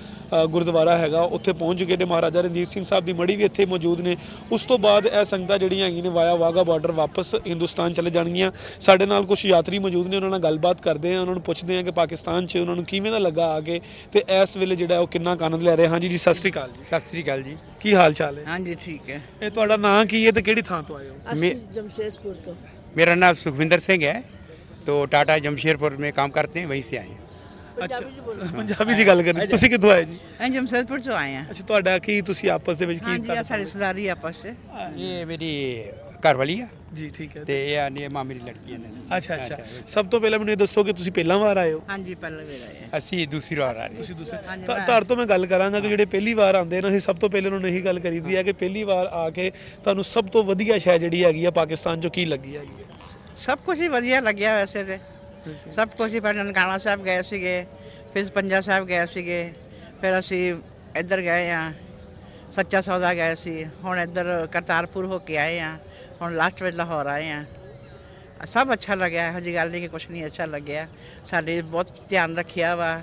ਗੁਰਦੁਆਰਾ ਹੈਗਾ ਉੱਥੇ ਪਹੁੰਚ ਚੁੱਕੇ ਨੇ। ਮਹਾਰਾਜਾ ਰਣਜੀਤ ਸਿੰਘ ਸਾਹਿਬ ਦੀ ਮੜੀ ਵੀ ਇੱਥੇ ਮੌਜੂਦ ਨੇ। ਉਸ ਤੋਂ ਬਾਅਦ ਇਹ ਸੰਗਤਾਂ ਜਿਹੜੀਆਂ ਹੈਗੀਆਂ ਨੇ ਵਾਇਆ ਵਾਗਾ ਬਾਰਡਰ ਵਾਪਸ ਹਿੰਦੁਸਤਾਨ ਚਲੇ ਜਾਣਗੀਆਂ। ਸਾਡੇ ਨਾਲ ਕੁਝ ਯਾਤਰੀ ਮੌਜੂਦ ਨੇ, ਉਹਨਾਂ ਨਾਲ ਗੱਲਬਾਤ ਕਰਦੇ ਆ, ਉਹਨਾਂ ਨੂੰ ਪੁੱਛਦੇ ਆ ਕਿ ਪਾਕਿਸਤਾਨ 'ਚ ਉਹਨਾਂ ਨੂੰ ਕਿਵੇਂ ਦਾ ਲੱਗਾ ਆ ਕੇ ਤੇ ਇਸ ਵੇਲੇ ਜਿਹੜਾ ਉਹ ਕਿੰਨਾ ਆਨੰਦ ਲੈ ਰਹੇ। ਹਾਂਜੀ ਜੀ, ਸਤਿ ਸ੍ਰੀ ਅਕਾਲ ਜੀ। ਸਤਿ ਸ੍ਰੀ ਅਕਾਲ ਜੀ। ਕੀ ਹਾਲ ਚਾਲ ਹੈ? ਹਾਂਜੀ ਠੀਕ ਹੈ। ਇਹ ਤੁਹਾਡਾ ਨਾਂ ਕੀ ਹੈ ਤੇ ਕਿਹੜੀ ਥਾਂ ਤੋਂ ਆਏ ਹੋ? ਅਸੀਂ जमशेदपुर तो मेरा नाम सुखविंदर सिंह है, तो टाटा जमशेदपुर में काम करते हैं, वहीं से आए हैं। ਅੱਛਾ, ਪੰਜਾਬੀ ਜੀ ਗੱਲ ਕਰਨੀ। ਤੁਸੀਂ ਕਿੱਥੋਂ ਆਏ ਜੀ? ਅਸੀਂ ਜਮਸ਼ੇਦਪੁਰ ਤੋਂ ਆਏ ਹਾਂ। ਅੱਛਾ, ਤੁਹਾਡਾ ਕੀ ਤੁਸੀਂ ਆਪਸ ਦੇ ਵਿੱਚ ਕੀ ਹਾਂਜੀ, ਸਾਡੀ ਰਿਸ਼ਤੇਦਾਰੀ ਆਪਸ 'ਚ। ये मेरी घरवाली है ਜੀ ਠੀਕ ਹੈ। ਤੇ ਇਹ ਮਾਂ ਮੇਰੀ ਲੜਕੀ ਹੈ। ਅੱਛਾ ਅੱਛਾ, ਸਭ ਤੋਂ ਪਹਿਲਾਂ ਮੈਨੂੰ ਇਹ ਦੱਸੋ ਕਿ ਤੁਸੀਂ ਪਹਿਲਾਂ ਵਾਰ ਆਏ ਹੋ? ਹਾਂਜੀ ਪਹਿਲਾਂ ਵੀ ਆਏ ਹਾਂ। ਅਸੀਂ ਦੂਸਰੀ ਵਾਰ ਆ ਰਹੇ ਤੁਸੀਂ ਦੂਸਰੇ ਹਾਂਜੀ, ਤੁਹਾਡੇ ਤੋਂ ਮੈਂ ਗੱਲ ਕਰਾਂਗਾ ਕਿ ਜਿਹੜੇ ਪਹਿਲੀ ਵਾਰ ਆਉਂਦੇ ਨੇ, ਅਸੀਂ ਸਭ ਤੋਂ ਪਹਿਲਾਂ ਉਹਨਾਂ ਨੂੰ ਇਹੀ ਗੱਲ ਕਰੀਦੀ ਹੈ ਕਿ ਪਹਿਲੀ ਵਾਰ ਆ ਕੇ ਤੁਹਾਨੂੰ ਸਭ ਤੋਂ ਵਧੀਆ ਸ਼ੈ ਜਿਹੜੀ ਹੈਗੀ ਆ ਪਾਕਿਸਤਾਨ 'ਚੋਂ ਕੀ ਲੱਗੀ ਹੈਗੀ ਹੈ? ਸਭ ਕੁਝ ਹੀ ਵਧੀਆ ਲੱਗਿਆ ਵੈਸੇ ਤੇ। ਸਭ ਕੁਝ ਹੀ, ਪਰ ਨਨਕਾਣਾ ਸਾਹਿਬ ਗਏ ਸੀਗੇ, ਫਿਰ ਪੰਜਾ ਸਾਹਿਬ ਗਏ ਸੀਗੇ, ਫਿਰ ਅਸੀਂ ਇੱਧਰ ਗਏ ਆ ਸੱਚਾ ਸੌਦਾ ਗਏ ਸੀ, ਹੁਣ ਇੱਧਰ ਕਰਤਾਰਪੁਰ ਹੋ ਕੇ ਆਏ ਆ, ਹੁਣ ਲਾਸਟ ਵਿੱਚ ਲਾਹੌਰ ਆਏ ਆ। ਸਭ ਅੱਛਾ ਲੱਗਿਆ, ਇਹੋ ਜਿਹੀ ਗੱਲ ਨਹੀਂ ਕਿ ਕੁਛ ਨਹੀਂ ਅੱਛਾ ਲੱਗਿਆ। ਸਾਡੇ ਬਹੁਤ ਧਿਆਨ ਰੱਖਿਆ ਵਾ,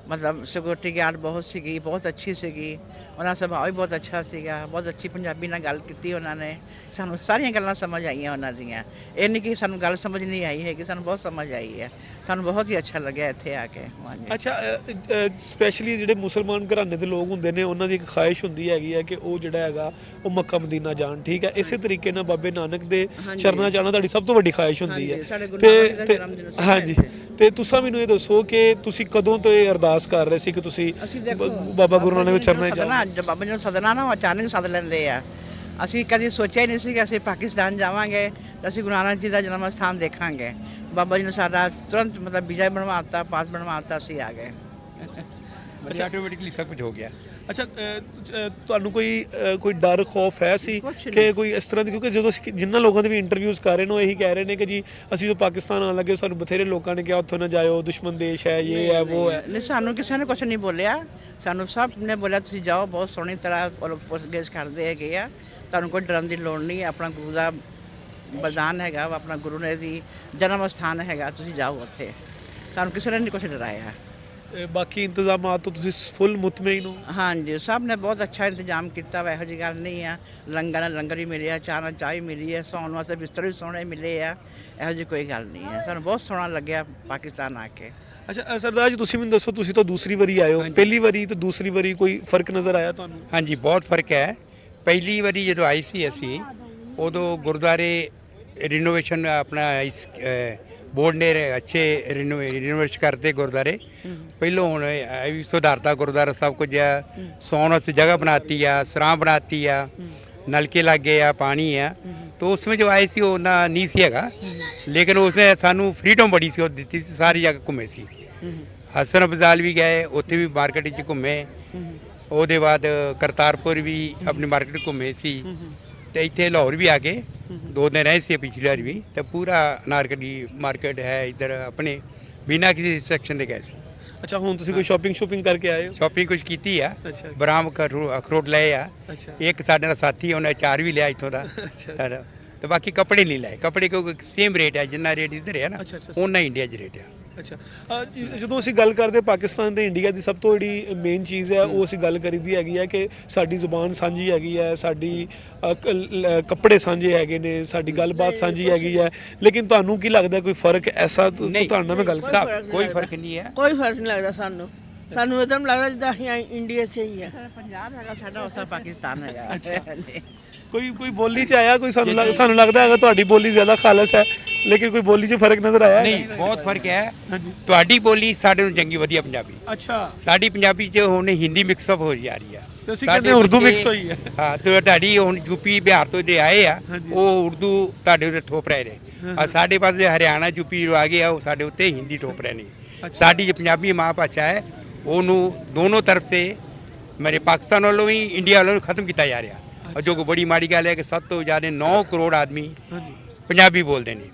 ਮਤਲਬ ਸਿਕਿਉਰਿਟੀ ਗਾਰਡ ਬਹੁਤ ਸੀਗੀ, ਬਹੁਤ ਅੱਛੀ ਸੀਗੀ, ਉਹਨਾਂ ਦਾ ਸੁਭਾਅ ਵੀ ਬਹੁਤ ਅੱਛਾ ਸੀਗਾ, ਬਹੁਤ ਅੱਛੀ ਪੰਜਾਬੀ ਨਾਲ ਗੱਲ ਕੀਤੀ ਉਹਨਾਂ ਨੇ। ਸਾਨੂੰ ਸਾਰੀਆਂ ਗੱਲਾਂ ਸਮਝ ਆਈਆਂ ਉਹਨਾਂ ਦੀਆਂ, ਇਹ ਨਹੀਂ ਕਿ ਸਾਨੂੰ ਗੱਲ ਸਮਝ ਨਹੀਂ ਆਈ ਹੈਗੀ, ਸਾਨੂੰ ਬਹੁਤ ਸਮਝ ਆਈ ਹੈ। ਸਾਨੂੰ ਬਹੁਤ ਹੀ ਅੱਛਾ ਲੱਗਿਆ ਇੱਥੇ ਆ ਕੇ। ਹਾਂਜੀ। ਅੱਛਾ, ਸਪੈਸ਼ਲੀ ਜਿਹੜੇ ਮੁਸਲਮਾਨ ਘਰਾਣੇ ਦੇ ਲੋਕ ਹੁੰਦੇ ਨੇ ਉਹਨਾਂ ਦੀ ਇੱਕ ਖਾਹਿਸ਼ ਹੁੰਦੀ ਹੈਗੀ ਹੈ ਕਿ ਉਹ ਜਿਹੜਾ ਹੈਗਾ ਉਹ ਮੱਕਾ ਮਦੀਨਾ ਜਾਣ, ਠੀਕ ਹੈ। ਇਸੇ ਤਰੀਕੇ ਨਾਲ ਬਾਬੇ ਨਾਨਕ ਦੇ ਚਰਨਾਂ ਜਾਣਾ ਤੁਹਾਡੀ ਸਭ ਤੋਂ ਵੱਡੀ ਖਾਹਿਸ਼ ਹੁੰਦੀ ਹੈ। ਸਾਡੇ ਗੁਰੂ ਨਾਨਕ ਦਾ ਜਨਮ ਦਿਨ ਸੀ ਹਾਂਜੀ, ਤੇ ਤੁਸੀਂ ਮੈਨੂੰ ਇਹ ਦੱਸੋ ਕਿ ਤੁਸੀਂ ਕਦੋਂ ਤੋਂ ਇਹ ਅਰਦਾਸ ਕਰ ਰਹੇ ਸੀ ਕਿ ਤੁਸੀਂ ਬਾਬਾ ਗੁਰੂ ਨਾਨਕ ਦੇ ਚਰਨਾਂ 'ਚ ਜਾਣਾ? ਜਦ ਬਾਬਾ ਜੀ ਨੂੰ ਸੱਦਣਾ ਨਾ, ਉਹ ਅਚਾਨਕ ਸੱਦ ਲੈਂਦੇ ਆ। ਅਸੀਂ ਕਦੀ ਸੋਚਿਆ ਹੀ ਨਹੀਂ ਸੀ ਕਿ ਅਸੀਂ ਪਾਕਿਸਤਾਨ ਜਾਵਾਂਗੇ ਤਾਂ ਅਸੀਂ ਗੁਰੂ ਨਾਨਕ ਜੀ ਦਾ ਜਨਮ ਸਥਾਨ ਦੇਖਾਂਗੇ। ਬਾਬਾ ਜੀ ਨੇ ਸਾਡਾ ਤੁਰੰਤ ਮਤਲਬ ਵੀਜ਼ਾ ਬਣਵਾਤਾ, ਪਾਸ ਬਣਵਾਤਾ, ਅਸੀਂ ਆ ਗਏ। ਅੱਛਾ, ਆਟੋਮੈਟਿਕਲੀ ਸਭ ਕੁਝ ਹੋ ਗਿਆ। ਅੱਛਾ, ਤੁਹਾਨੂੰ ਕੋਈ ਡਰ ਖੌਫ ਹੈ ਸੀ ਕਿ ਕੋਈ ਇਸ ਤਰ੍ਹਾਂ ਦੀ? ਕਿਉਂਕਿ ਜਦੋਂ ਜਿੰਨਾ ਲੋਕਾਂ ਦੇ ਵੀ ਇੰਟਰਵਿਊਜ਼ ਕਰ ਰਹੇ ਨੇ ਉਹ ਇਹੀ ਕਹਿ ਰਹੇ ਨੇ ਕਿ ਜੀ ਅਸੀਂ ਜਦੋਂ ਪਾਕਿਸਤਾਨ ਆਉਣ ਲੱਗੇ ਸਾਨੂੰ ਬਥੇਰੇ ਲੋਕਾਂ ਨੇ ਕਿਹਾ ਉੱਥੋਂ ਨਾ ਜਾਇਓ, ਦੁਸ਼ਮਣ ਦੇਸ਼ ਹੈ, ਇਹ ਹੈ, ਉਹ ਹੈ। ਨਹੀਂ, ਸਾਨੂੰ ਕਿਸੇ ਨੇ ਕੁਛ ਨਹੀਂ ਬੋਲਿਆ, ਸਾਨੂੰ ਸਭ ਨੇ ਬੋਲਿਆ ਤੁਸੀਂ ਜਾਓ, ਬਹੁਤ ਸੋਹਣੀ ਤਰ੍ਹਾਂ ਪੁੱਛਗਿੱਛ ਕਰਦੇ ਹੈਗੇ ਆ, ਤੁਹਾਨੂੰ ਕੋਈ ਡਰਨ ਦੀ ਲੋੜ ਨਹੀਂ। ਆਪਣਾ ਗੁਰੂ ਦਾ ਬਲਿਦਾਨ ਹੈਗਾ, ਆਪਣਾ ਗੁਰੂ ਨੇ ਦੀ ਜਨਮ ਸਥਾਨ ਹੈਗਾ, ਤੁਸੀਂ ਜਾਓ ਉੱਥੇ। ਸਾਨੂੰ ਕਿਸੇ ਨੇ ਨਹੀਂ ਕੁਛ ਡਰਾਇਆ। ਬਾਕੀ ਇੰਤਜ਼ਾਮਾਤ ਤੋਂ ਤੁਸੀਂ ਫੁੱਲ ਮੁਤਮਈਨ ਹੋ? ਹਾਂਜੀ, ਸਭ ਨੇ ਬਹੁਤ ਅੱਛਾ ਇੰਤਜ਼ਾਮ ਕੀਤਾ ਵਾ, ਇਹੋ ਜਿਹੀ ਗੱਲ ਨਹੀਂ ਆ। ਲੰਗਰ ਵੀ ਮਿਲਿਆ, ਚਾਹ ਨਾਲ ਚਾਹ ਵੀ ਮਿਲੀ ਹੈ, ਸੌਣ ਵਾਸਤੇ ਬਿਸਤਰ ਵੀ ਸੋਹਣੇ ਮਿਲੇ ਆ, ਇਹੋ ਜਿਹੀ ਕੋਈ ਗੱਲ ਨਹੀਂ ਹੈ। ਸਾਨੂੰ ਬਹੁਤ ਸੋਹਣਾ ਲੱਗਿਆ ਪਾਕਿਸਤਾਨ ਆ ਕੇ। ਅੱਛਾ ਸਰਦਾਰ ਜੀ, ਤੁਸੀਂ ਮੈਨੂੰ ਦੱਸੋ, ਤੁਸੀਂ ਤਾਂ ਦੂਸਰੀ ਵਾਰੀ ਆਏ ਹੋ, ਪਹਿਲੀ ਵਾਰੀ ਤੇ ਦੂਸਰੀ ਵਾਰੀ ਕੋਈ ਫਰਕ ਨਜ਼ਰ ਆਇਆ ਤੁਹਾਨੂੰ? ਹਾਂਜੀ, ਬਹੁਤ ਫਰਕ ਹੈ। ਪਹਿਲੀ ਵਾਰੀ ਜਦੋਂ ਆਈ ਸੀ ਅਸੀਂ, ਉਦੋਂ ਗੁਰਦੁਆਰੇ ਰਿਨੋਵੇਸ਼ਨ ਆਪਣਾ ਇਸ बोर्ड ने अच्छे रिनोवेट करते गुरुद्वारे। पहलों हूँ भी सुधारता गुरुद्वारा, सब कुछ है, सौन वास्ते जगह बनाती है, सरां बनाती है, नलके लग गए, पानी है। तो उसमें जो आए सी वो ना नहीं सी हैगा, लेकिन उसने सानू फ्रीडम बड़ी सी दी थी, सारी जगह घूमे सी। हसन अफजाल भी गए, उत्थे भी मार्केट च घूमे, ਉਹਦੇ ਬਾਅਦ ਕਰਤਾਰਪੁਰ ਵੀ ਆਪਣੀ ਮਾਰਕੀਟ ਘੁੰਮੇ ਸੀ, ਤੇ ਇੱਥੇ ਲਾਹੌਰ ਵੀ ਆ ਕੇ 2 दिन रहे थे पिछली बार भी। तो पूरा अनारकली मार्केट है इधर, अपने बिना किसी रिस्ट्रिक्शन के गए सी। अच्छा, हुण तुसीं कोई शॉपिंग करके आए हो? शॉपिंग कुछ की है। अच्छा, बराम अखरोट लाए आ। अच्छा, एक साडे नाल साथी उन्हें अचार भी लिया इत्थों दा। अच्छा, तो बाकी कपड़े नहीं लाए, कपड़े क्योंकि सेम रेट है, जिन्ना रेट इधर है ना उन्ना इंडिया च रेट है। ਅੱਛਾ, ਜਦੋਂ ਅਸੀਂ ਗੱਲ ਕਰਦੇ ਪਾਕਿਸਤਾਨ ਤੇ ਇੰਡੀਆ ਦੀ, ਸਭ ਤੋਂ ਜਿਹੜੀ ਮੇਨ ਚੀਜ਼ ਹੈ ਉਹ ਅਸੀਂ ਗੱਲ ਕਰੀਦੀ ਹੈਗੀ ਹੈ ਕਿ ਸਾਡੀ ਜ਼ੁਬਾਨ ਸਾਂਝੀ ਹੈਗੀ ਹੈ, ਸਾਡੀ ਕੱਪੜੇ ਸਾਂਝੇ ਹੈਗੇ ਨੇ, ਸਾਡੀ ਗੱਲਬਾਤ ਸਾਂਝੀ ਹੈਗੀ ਹੈ। ਲੇਕਿਨ ਤੁਹਾਨੂੰ ਕੀ ਲੱਗਦਾ ਕੋਈ ਫਰਕ ਐਸਾ? ਤੁਹਾਡੇ ਨਾਲ ਮੈਂ ਗੱਲ ਕਰਾਂ, ਕੋਈ ਫਰਕ ਨਹੀਂ ਹੈ, ਕੋਈ ਫਰਕ ਨਹੀਂ ਲੱਗਦਾ ਸਾਨੂੰ। ਸਾਨੂੰ ਇਦਾਂ ਲੱਗਦਾ ਜਿੱਦਾਂ ਅਸੀਂ ਇੰਡੀਆ 'ਚ ਹੀ ਆ। ਪੰਜਾਬ ਹੈਗਾ ਸਾਡਾ, ਉਸਦਾ ਪਾਕਿਸਤਾਨ ਹੈਗਾ। ਕੋਈ ਬੋਲੀ 'ਚ ਆਇਆ ਕੋਈ? ਸਾਨੂੰ ਲੱਗਦਾ ਹੈਗਾ ਤੁਹਾਡੀ ਬੋਲੀ ਜ਼ਿਆਦਾ ਖਾਲਸ ਹੈ, ਲੇਕਿਨ ਕੋਈ ਬੋਲੀ 'ਚ ਫਰਕ ਨਜ਼ਰ ਆਇਆ? ਨਹੀਂ, ਬਹੁਤ ਫਰਕ ਹੈ। ਤੁਹਾਡੀ ਬੋਲੀ ਸਾਡੇ ਨੂੰ ਚੰਗੀ ਵਧੀਆ ਪੰਜਾਬੀ। ਅੱਛਾ, ਸਾਡੀ ਪੰਜਾਬੀ 'ਚ ਹੁਣ ਹਿੰਦੀ ਮਿਕਸਅਪ ਹੋ ਜਾ ਰਹੀ ਆ, ਅਸੀਂ ਕਹਿੰਦੇ ਉਰਦੂ ਮਿਕਸ ਹੋਈ ਹੈ। ਹਾਂ, ਤੇ ਤੁਹਾਡੀ ਹੁਣ ਯੂਪੀ ਬਿਹਾਰ ਤੋਂ ਜੇ ਆਏ ਆ ਉਹ ਉਰਦੂ ਤੁਹਾਡੇ ਉੱਤੇ ਠੋਪ ਰਹੇ ਨੇ, ਔਰ ਸਾਡੇ ਪਾਸੇ ਹਰਿਆਣਾ ਯੂਪੀ ਆ ਗਏ ਆ ਉਹ ਸਾਡੇ ਉੱਤੇ ਹਿੰਦੀ ਠੋਪ ਰਹੇ ਨੇ। ਸਾਡੀ ਜੋ ਪੰਜਾਬੀ ਮਾਂ ਭਾਸ਼ਾ ਹੈ ਉਹਨੂੰ ਦੋਨੋਂ ਤਰਫ ਸੇ ਮੇਰੇ ਪਾਕਿਸਤਾਨ ਵੱਲੋਂ ਵੀ ਇੰਡੀਆ ਵੱਲੋਂ ਖਤਮ ਕੀਤਾ ਜਾ ਰਿਹਾ। और जो बड़ी माड़ी गल है कि 7 तो ज़्यादा 9 करोड़ आदमी ਪੰਜਾਬੀ ਬੋਲਦੇ ਨੇ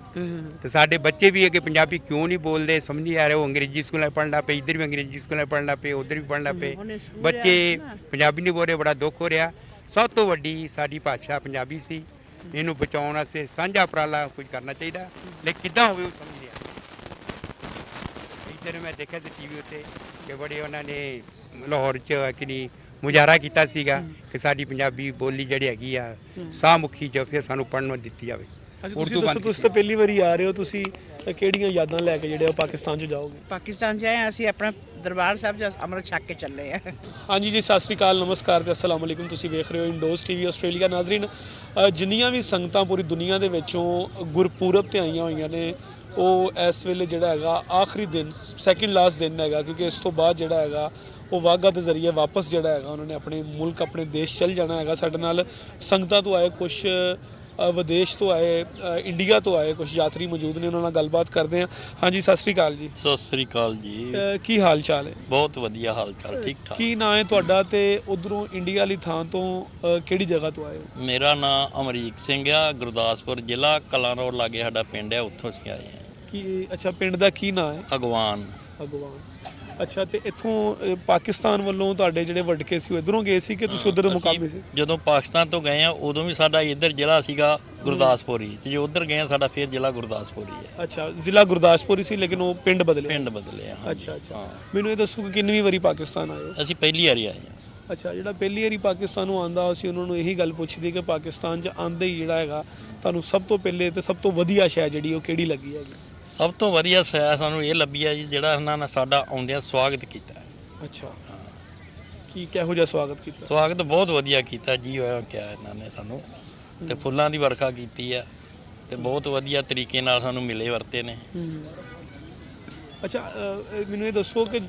ਤੇ ਸਾਡੇ ਬੱਚੇ ਵੀ ਅੱਗੇ ਪੰਜਾਬੀ ਕਿਉਂ ਨਹੀਂ ਬੋਲਦੇ ਸਮਝ ਨਹੀਂ ਆ ਰਿਹਾ। ਉਹ ਅੰਗਰੇਜ਼ੀ ਸਕੂਲਾਂ 'ਚ ਪੜ੍ਹਨਾ ਪਏ, ਇੱਧਰ ਵੀ ਅੰਗਰੇਜ਼ੀ ਸਕੂਲਾਂ 'ਚ ਪੜ੍ਹਨਾ ਪਏ, ਉੱਧਰ ਵੀ ਪੜ੍ਹਨਾ ਪਏ, ਬੱਚੇ ਪੰਜਾਬੀ ਨਹੀਂ ਬੋਲ ਰਹੇ। ਬੜਾ ਦੁੱਖ ਹੋ ਰਿਹਾ। ਸਭ ਤੋਂ ਵੱਡੀ ਸਾਡੀ ਭਾਸ਼ਾ ਪੰਜਾਬੀ ਸੀ, ਇਹਨੂੰ ਬਚਾਉਣ ਵਾਸਤੇ ਸਾਂਝਾ ਉਪਰਾਲਾ ਕੁਝ ਕਰਨਾ ਚਾਹੀਦਾ, ਲੇਕਿਨ ਕਿੱਦਾਂ ਹੋਵੇ ਉਹ ਸਮਝ ਨਹੀਂ ਆ ਰਿਹਾ। ਇੱਧਰ ਮੈਂ ਦੇਖਿਆ ਸੀ ਟੀਵੀ ਉੱਤੇ ਕਿ ਬੜੇ ਉਹਨਾਂ ਨੇ ਲਾਹੌਰ 'ਚ ਕਿ ਨਹੀਂ ਮੁਜ਼ਾਹਰਾ ਕੀਤਾ ਸੀਗਾ ਕਿ ਸਾਡੀ ਪੰਜਾਬੀ ਬੋਲੀ ਜਿਹੜੀ ਹੈਗੀ ਆ ਸਾਹ ਮੁਖੀ ਜੋ ਫਿਰ ਸਾਨੂੰ ਪੜ੍ਹਨ ਨੂੰ ਦਿੱਤੀ ਜਾਵੇ। ਤੁਸੀਂ ਦੱਸੋ, ਤੁਸੀਂ ਤਾਂ ਪਹਿਲੀ ਵਾਰੀ ਆ ਰਹੇ ਹੋ, ਤੁਸੀਂ ਕਿਹੜੀਆਂ ਯਾਦਾਂ ਲੈ ਕੇ ਜਿਹੜੇ ਪਾਕਿਸਤਾਨ 'ਚ ਜਾਓਗੇ? ਪਾਕਿਸਤਾਨ ਜਾਏ ਅਸੀਂ ਆਪਣਾ ਦਰਬਾਰ ਸਾਹਿਬ ਜਾ ਅੰਮ੍ਰਿਤ ਛਕ ਕੇ ਚੱਲੇ ਆ। ਹਾਂਜੀ ਜੀ, ਸਤਿ ਸ੍ਰੀ ਅਕਾਲ, ਨਮਸਕਾਰ ਤੇ ਅਸਲਾਮ ਵਾਲੇਕੁਮ। ਤੁਸੀਂ ਵੇਖ ਰਹੇ ਹੋ ਇੰਡੋਜ਼ ਟੀਵੀ ਆਸਟ੍ਰੇਲੀਆ। ਨਾਜ਼ਰੀਨ, ਜਿੰਨੀਆਂ ਵੀ ਸੰਗਤਾਂ ਪੂਰੀ ਦੁਨੀਆ ਦੇ ਵਿੱਚੋਂ ਗੁਰਪੁਰਬ ਤੇ ਆਈਆਂ ਹੋਈਆਂ ਨੇ, ਉਹ ਇਸ ਵੇਲੇ ਜਿਹੜਾ ਹੈਗਾ ਆਖਰੀ ਦਿਨ, ਸੈਕਿੰਡ ਲਾਸਟ ਦਿਨ ਹੈਗਾ, ਕਿਉਂਕਿ ਇਸ ਤੋਂ ਬਾਅਦ ਜਿਹੜਾ ਹੈਗਾ ਉਹ ਵਾਹਗਾ ਦੇ ਜ਼ਰੀਏ ਵਾਪਸ ਜਿਹੜਾ ਹੈਗਾ ਉਹਨਾਂ ਨੇ ਆਪਣੇ ਮੁਲਕ, ਆਪਣੇ ਦੇਸ਼ ਚੱਲ ਜਾਣਾ ਹੈਗਾ। ਸਾਡੇ ਨਾਲ ਸੰਗਤਾਂ ਤੋਂ ਆਏ, ਕੁਛ ਵਿਦੇਸ਼ ਤੋਂ ਆਏ, ਇੰਡੀਆ ਤੋਂ ਆਏ ਕੁਝ ਯਾਤਰੀ ਮੌਜੂਦ ਨੇ, ਉਹਨਾਂ ਨਾਲ ਗੱਲਬਾਤ ਕਰਦੇ ਹਾਂ। ਹਾਂਜੀ, ਸਤਿ ਸ੍ਰੀ ਅਕਾਲ ਜੀ। ਸਤਿ ਸ੍ਰੀ ਅਕਾਲ ਜੀ। ਕੀ ਹਾਲ ਚਾਲ ਹੈ? ਬਹੁਤ ਵਧੀਆ ਹਾਲ ਚਾਲ, ਠੀਕ ਠਾਕ। ਕੀ ਨਾਂ ਹੈ ਤੁਹਾਡਾ ਤੇ ਉਧਰੋਂ ਇੰਡੀਆ ਵਾਲੀ ਥਾਂ ਤੋਂ ਕਿਹੜੀ ਜਗ੍ਹਾ ਤੋਂ ਆਏ ਹੋ? ਮੇਰਾ ਨਾਮ ਅਮਰੀਕ ਸਿੰਘ ਆ, ਗੁਰਦਾਸਪੁਰ ਜ਼ਿਲ੍ਹਾ ਕਲਾਂ ਰੋਡ ਲਾਗੇ ਸਾਡਾ ਪਿੰਡ ਹੈ, ਉੱਥੋਂ ਅਸੀਂ ਆਏ ਹਾਂ। ਕੀ ਅੱਛਾ, ਪਿੰਡ ਦਾ ਕੀ ਨਾਂ ਹੈ? ਅਗਵਾਨ। ਭਗਵਾਨ। ਅੱਛਾ, ਤੇ ਇੱਥੋਂ ਪਾਕਿਸਤਾਨ ਵੱਲੋਂ ਤੁਹਾਡੇ ਜਿਹੜੇ ਵਡਕੇ ਸੀ ਉਹ ਇਧਰੋਂ ਗਏ ਸੀ ਕਿ ਤੁਸੀਂ ਉਧਰ ਦੇ ਮੁਕਾਬਲੇ ਸੀ? ਜਦੋਂ ਪਾਕਿਸਤਾਨ ਤੋਂ ਗਏ ਆ ਉਦੋਂ ਵੀ ਸਾਡਾ ਇੱਧਰ ਜ਼ਿਲ੍ਹਾ ਸੀਗਾ ਗੁਰਦਾਸਪੁਰ ਹੀ, ਤੇ ਜੇ ਉੱਧਰ ਗਏ ਆ ਸਾਡਾ ਫਿਰ ਜ਼ਿਲ੍ਹਾ ਗੁਰਦਾਸਪੁਰ ਹੀ ਹੈ। ਅੱਛਾ, ਜ਼ਿਲ੍ਹਾ ਗੁਰਦਾਸਪੁਰ ਹੀ ਸੀ, ਲੇਕਿਨ ਉਹ ਪਿੰਡ ਬਦਲੇ? ਪਿੰਡ ਬਦਲੇ ਆ। ਅੱਛਾ ਅੱਛਾ, ਮੈਨੂੰ ਇਹ ਦੱਸੋ ਕਿ ਕਿੰਨੀ ਵਾਰੀ ਪਾਕਿਸਤਾਨ ਆਏ ਹੋ? ਅਸੀਂ ਪਹਿਲੀ ਵਾਰੀ ਆਏ ਹਾਂ। ਅੱਛਾ, ਜਿਹੜਾ ਪਹਿਲੀ ਵਾਰੀ ਪਾਕਿਸਤਾਨ ਨੂੰ ਆਂਦਾ, ਅਸੀਂ ਉਹਨਾਂ ਨੂੰ ਇਹੀ ਗੱਲ ਪੁੱਛਦੀ ਕਿ ਪਾਕਿਸਤਾਨ 'ਚ ਆਂਦੇ ਹੀ ਜਿਹੜਾ ਹੈਗਾ ਤੁਹਾਨੂੰ ਸਭ ਤੋਂ ਪਹਿਲੇ ਤੇ ਸਭ ਤੋਂ ਵਧੀਆ ਸ਼ੈ ਜਿਹੜੀ ਉਹ ਕਿਹੜੀ ਲੱਗੀ ਹੈਗੀ? ਸਭ ਤੋਂ ਵਧੀਆ ਸੈਰ ਸਾਨੂੰ ਇਹ ਲੱਭੀ ਆ ਜੀ, ਜਿਹੜਾ ਇਹਨਾਂ ਨੇ ਸਾਡਾ ਆਉਂਦਿਆਂ ਸਵਾਗਤ ਕੀਤਾ। ਅੱਛਾ, ਕੀ ਕਿਹੋ ਜਿਹਾ ਸਵਾਗਤ ਕੀਤਾ? ਸਵਾਗਤ ਬਹੁਤ ਵਧੀਆ ਕੀਤਾ ਜੀ, ਹੋਇਆ ਕਿਹਾ ਇਹਨਾਂ ਨੇ ਸਾਨੂੰ, ਤੇ ਫੁੱਲਾਂ ਦੀ ਵਰਖਾ ਕੀਤੀ ਆ, ਤੇ ਬਹੁਤ ਵਧੀਆ ਤਰੀਕੇ ਨਾਲ ਸਾਨੂੰ ਮਿਲੇ ਵਰਤੇ ਨੇ। ਅੱਛਾ, ਮੈਨੂੰ ਇਹ ਦੱਸੋ ਕਿ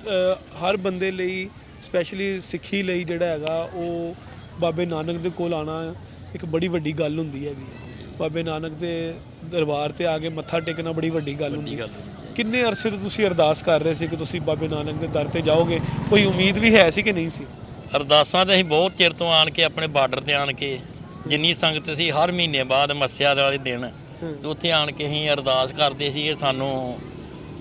ਹਰ ਬੰਦੇ ਲਈ, ਸਪੈਸ਼ਲੀ ਸਿੱਖੀ ਲਈ ਜਿਹੜਾ ਹੈਗਾ ਉਹ ਬਾਬੇ ਨਾਨਕ ਦੇ ਕੋਲ ਆਉਣਾ ਇੱਕ ਬੜੀ ਵੱਡੀ ਗੱਲ ਹੁੰਦੀ ਹੈਗੀ। ਬਾਬੇ ਨਾਨਕ ਦੇ ਦਰਬਾਰ ਤੇ ਆ ਕੇ ਮੱਥਾ ਟੇਕਣਾ ਬੜੀ ਵੱਡੀ ਗੱਲ ਹੁੰਦੀ ਹੈ। ਕਿੰਨੇ ਅਰਸੇ ਤੋਂ ਤੁਸੀਂ ਅਰਦਾਸ ਕਰ ਰਹੇ ਸੀ ਕਿ ਤੁਸੀਂ ਬਾਬੇ ਨਾਨਕ ਦੇ ਦਰ ਤੇ ਜਾਓਗੇ? ਕੋਈ ਉਮੀਦ ਵੀ ਹੈ ਸੀ ਕਿ ਨਹੀਂ ਸੀ? ਅਰਦਾਸਾਂ ਤੇ ਅਸੀਂ ਬਹੁਤ ਚਿਰ ਤੋਂ ਆਣ ਕੇ ਆਪਣੇ ਬਾਰਡਰ ਤੇ ਆਣ ਕੇ, ਜਿੰਨੀ ਸੰਗਤ ਸੀ ਹਰ ਮਹੀਨੇ ਬਾਅਦ ਮੱਸਿਆ ਦੇ ਵਾਲੇ ਦਿਨ ਉੱਥੇ ਆਣ ਕੇ ਅਸੀਂ ਅਰਦਾਸ ਕਰਦੇ ਸੀ ਕਿ ਸਾਨੂੰ